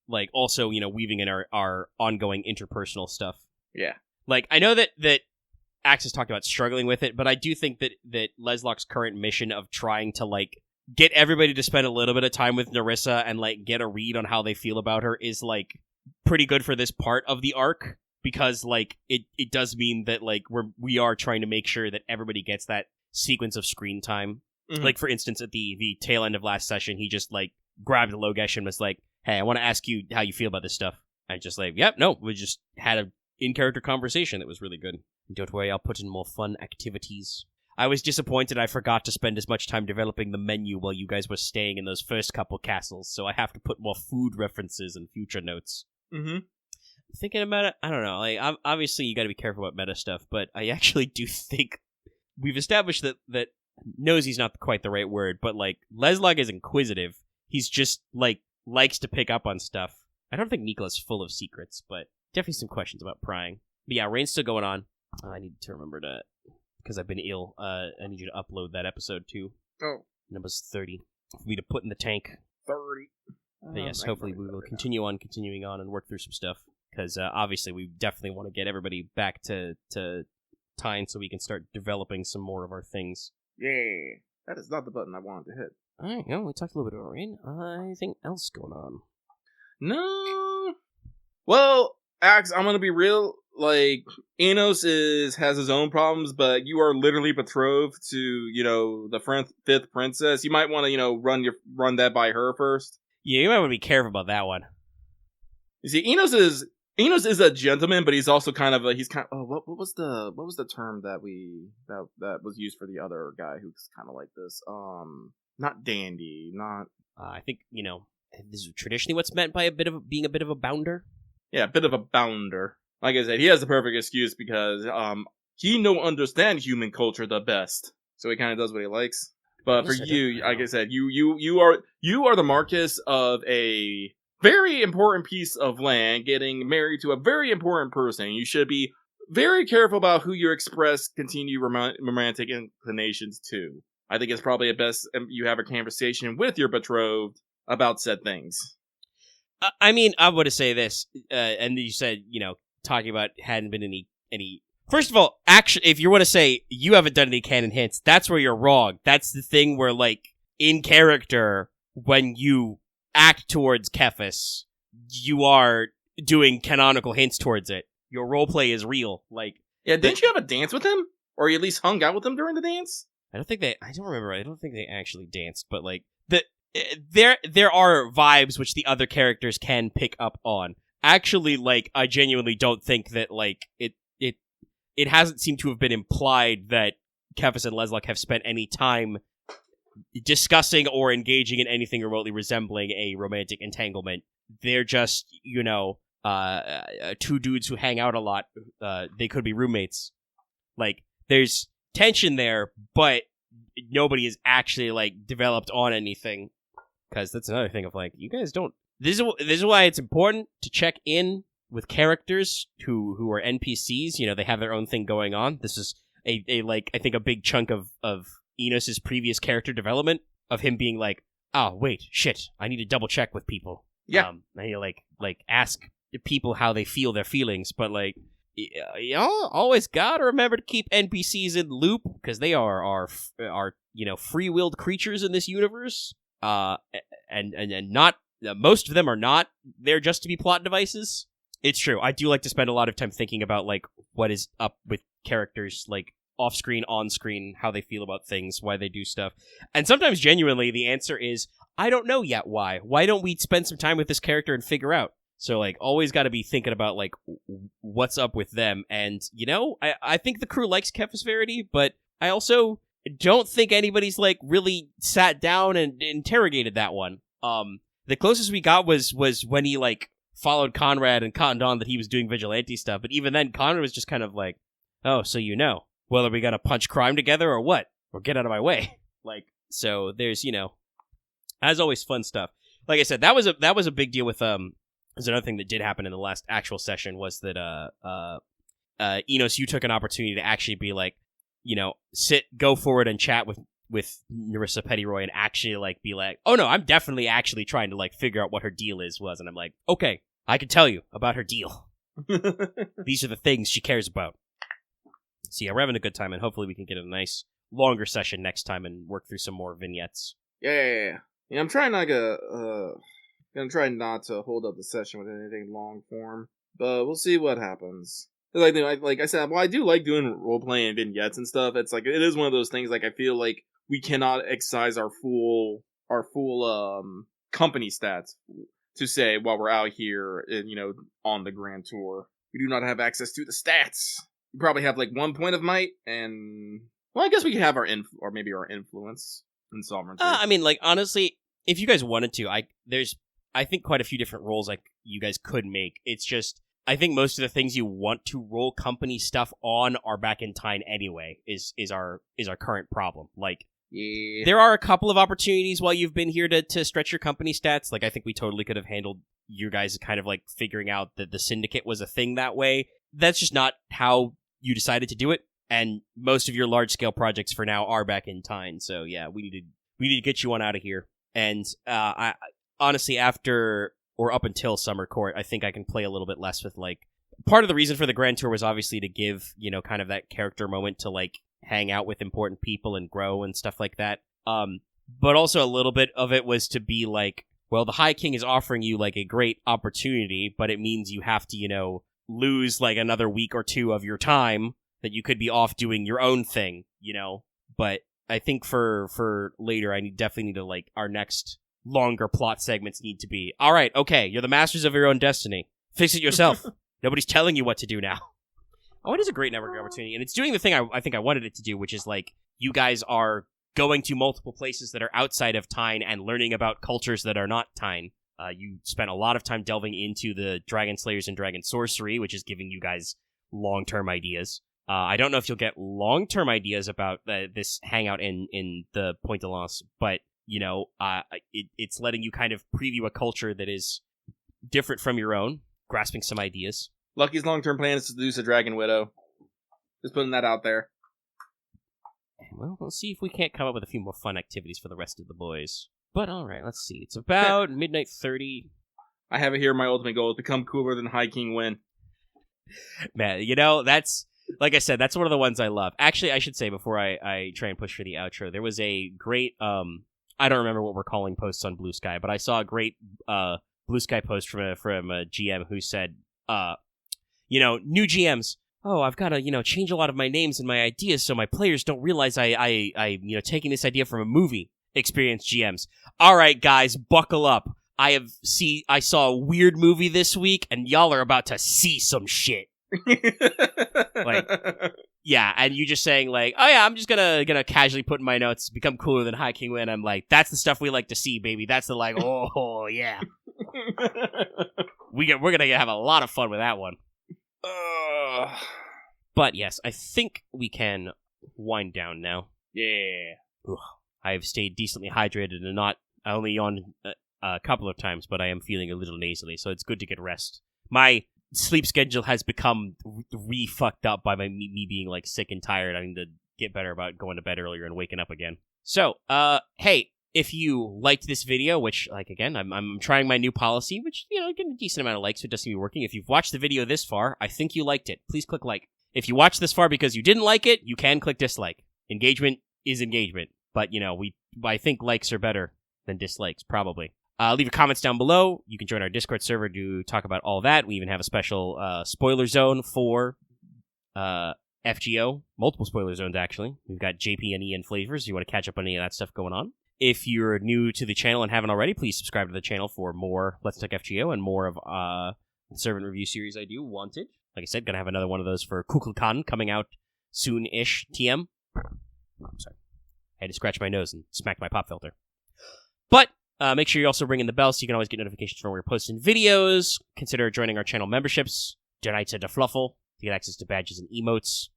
A: like also weaving in our ongoing interpersonal stuff.
B: Yeah.
A: Like, I know that Axe has talked about struggling with it, but I do think that Leslock's current mission of trying to like get everybody to spend a little bit of time with Nerissa and like get a read on how they feel about her is like pretty good for this part of the arc, because like it does mean that like we are trying to make sure that everybody gets that sequence of screen time. Mm-hmm. Like, for instance, at the tail end of last session, he just like grabbed Logesh and was like, hey, I want to ask you how you feel about this stuff. And just like, yep, no, we just had a in-character conversation that was really good. Don't worry, I'll put in more fun activities. I was disappointed I forgot to spend as much time developing the menu while you guys were staying in those first couple castles, so I have to put more food references in future notes.
B: Mm-hmm.
A: Thinking about it, I don't know. Like, obviously, you gotta be careful about meta stuff, but I actually do think we've established that nosy's not quite the right word, but like, Leslog is inquisitive. He's just like likes to pick up on stuff. I don't think Nicola's full of secrets, but definitely some questions about prying. But yeah, Rain's still going on. I need to remember to, because I've been ill, I need you to upload that episode too.
B: Oh.
A: Number's 30. For me to put in the tank.
B: 30.
A: But yes, hopefully we will continuing on and work through some stuff. Because obviously we definitely want to get everybody back to Tyne so we can start developing some more of our things.
B: Yeah. That is not the button I wanted to hit.
A: Alright, we talked a little bit about Rain. Anything else going on?
B: No. Well, Axe, I'm gonna be real. Like, Enos has his own problems, but you are literally betrothed to, the fifth princess. You might want to, run that by her first.
A: Yeah, you might want to be careful about that one.
B: You see, Enos is a gentleman, but he's also kind of what was the term that was used for the other guy who's kind of like this? Not dandy, not.
A: I think this is traditionally what's meant by being a bit of a bounder.
B: Yeah, a bit of a bounder. Like I said, he has the perfect excuse because he no understand human culture the best, so he kind of does what he likes. But for you, like I said, you are the Marquis of a very important piece of land, getting married to a very important person. You should be very careful about who you express continued romantic inclinations to. I think it's probably best you have a conversation with your betrothed about said things.
A: I mean, I want to say this, and you said, talking about hadn't been any. First of all, actually, if you want to say you haven't done any canon hints, that's where you're wrong. That's the thing where, like, in character, when you act towards Kephis, you are doing canonical hints towards it. Your roleplay is real. Like,
B: yeah, didn't you have a dance with him? Or you at least hung out with him during the dance?
A: I don't remember. I don't think they actually danced, but like there are vibes which the other characters can pick up on. Actually, like, I genuinely don't think that, like, it hasn't seemed to have been implied that Kefis and Lesluck have spent any time discussing or engaging in anything remotely resembling a romantic entanglement. They're just, two dudes who hang out a lot. They could be roommates. Like, there's tension there, but nobody is actually, like, developed on anything. Because that's another thing of, like, you guys don't... This is why it's important to check in with characters who are NPCs. They have their own thing going on. This is a I think a big chunk of Enos's previous character development, of him being like, oh wait, shit, I need to double check with people.
B: Yeah.
A: I need to like ask people how they feel their feelings, but like, always gotta remember to keep NPCs in the loop, because they are free-willed creatures in this universe. And not most of them are not there just to be plot devices. It's true. I do like to spend a lot of time thinking about, like, what is up with characters, like, off-screen, on-screen, how they feel about things, why they do stuff. And sometimes, genuinely, the answer is, I don't know yet why. Why don't we spend some time with this character and figure out? So, like, always got to be thinking about, like, what's up with them. And, I think the crew likes Kefis Verity, but I also don't think anybody's, like, really sat down and interrogated that one. The closest we got was when he, like, followed Conrad and cottoned on that he was doing vigilante stuff. But even then, Conrad was just kind of like, oh, so well, are we gonna punch crime together or what? Or get out of my way? Like, so there's, as always, fun stuff. Like I said, that was a big deal with, there's another thing that did happen in the last actual session was that, Enos, you took an opportunity to actually be like, go forward and chat with Narissa Pettyroy and actually, like, be like, oh no, I'm definitely actually trying to, like, figure out what her deal was. And I'm like, okay, I can tell you about her deal. These are the things she cares about. So yeah, we're having a good time, and hopefully we can get a nice, longer session next time and work through some more vignettes.
B: Yeah, I'm trying gonna try not to hold up the session with anything long form, but we'll see what happens. Like I said, well, I do like doing role-playing and vignettes and stuff. It's like, it is one of those things, like, I feel like we cannot excise our full company stats to say while we're out here, on the Grand Tour. We do not have access to the stats. We probably have, like, 1 point of might, and, well, I guess we can have our influence and sovereignty.
A: I mean, like, honestly, if you guys wanted to, there's think quite a few different roles, like, you guys could make. It's just, I think most of the things you want to roll company stuff on are back in time anyway, is our current problem. Like,
B: yeah.
A: There are a couple of opportunities while you've been here to stretch your company stats. Like, I think we totally could have handled you guys kind of, like, figuring out that the Syndicate was a thing that way. That's just not how you decided to do it, and most of your large-scale projects for now are back in time, so yeah, we need to get you on out of here. And I honestly, after or up until Summer Court, I think I can play a little bit less with, like, part of the reason for the Grand Tour was obviously to give, kind of that character moment to, like, hang out with important people and grow and stuff like that. But also a little bit of it was to be like, well, the High King is offering you, like, a great opportunity, but it means you have to, lose, like, another week or two of your time that you could be off doing your own thing, But I think for later, I definitely need to, like, our next longer plot segments need to be, all right, okay, you're the masters of your own destiny. Fix it yourself. Nobody's telling you what to do now. Oh, it is a great networking opportunity, and it's doing the thing I think I wanted it to do, which is, like, you guys are going to multiple places that are outside of Tyne and learning about cultures that are not Tyne. You spent a lot of time delving into the Dragon Slayers and Dragon Sorcery, which is giving you guys long-term ideas. I don't know if you'll get long-term ideas about this hangout in the Point de Lance, but, it's letting you kind of preview a culture that is different from your own, grasping some ideas.
B: Lucky's long-term plan is to seduce a Dragon Widow. Just putting that out there.
A: Well, we'll see if we can't come up with a few more fun activities for the rest of the boys. But alright, let's see. It's about midnight 30.
B: I have it here, my ultimate goal is become cooler than High King Win.
A: Man, that's, like I said, that's one of the ones I love. Actually, I should say, before I try and push for the outro, there was a great, I don't remember what we're calling posts on Blue Sky, but I saw a great Blue Sky post from a GM who said, new GMs. Oh, I've got to, change a lot of my names and my ideas so my players don't realize I taking this idea from a movie. Experienced GMs. All right, guys, buckle up. I saw a weird movie this week, and y'all are about to see some shit. Yeah, and you just saying oh yeah, I'm just gonna casually put in my notes, become cooler than High King Win. I'm like, that's the stuff we like to see, baby. That's the oh yeah. We're gonna have a lot of fun with that one. But yes, I think we can wind down now.
B: Yeah.
A: Ugh. I have stayed decently hydrated and not only on a couple of times, but I am feeling a little nasally, so it's good to get rest. My sleep schedule has become re-fucked up by me being sick and tired. I need to get better about going to bed earlier and waking up again. So, hey, if you liked this video, which, again, I'm trying my new policy, which, getting a decent amount of likes, so it does seem to be working. If you've watched the video this far, I think you liked it. Please click like. If you watched this far because you didn't like it, you can click dislike. Engagement is engagement, but, I think likes are better than dislikes, probably. Leave your comments down below. You can join our Discord server to talk about all that. We even have a special spoiler zone for FGO. Multiple spoiler zones, actually. We've got JP and Ian flavors. You want to catch up on any of that stuff going on. If you're new to the channel and haven't already, please subscribe to the channel for more Let's Talk FGO and more of the servant review series I do. Wanted. Like I said, gonna have another one of those for Kukulkan coming out soon-ish. TM. I'm sorry. I had to scratch my nose and smack my pop filter. But make sure you're also ringing the bell so you can always get notifications when we're posting videos. Consider joining our channel memberships. Donate to Defluffle to get access to badges and emotes.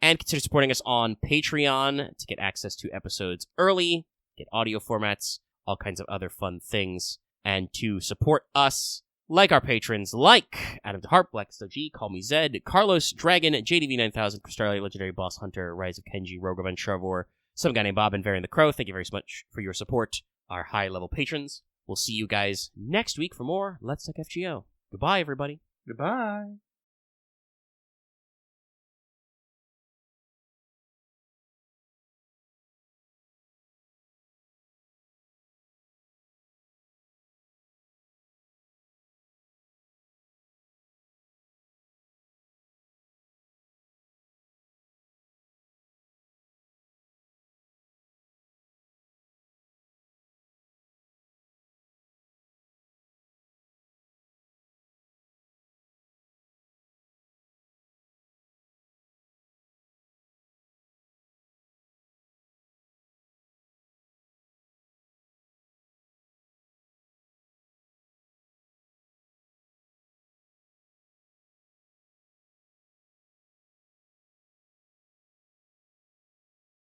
A: And consider supporting us on Patreon to get access to episodes early, get audio formats, all kinds of other fun things. And to support us, like our patrons, like Adam DeHart, Black SOG, Call Me Zed, Carlos, Dragon, JDV9000, Cristalia, Legendary Boss Hunter, Rise of Kenji, Rogovan Trevor, some guy named Bob, and Varian the Crow. Thank you very much for your support. Our high-level patrons. We'll see you guys next week for more Let's Talk FGO. Goodbye, everybody.
B: Goodbye.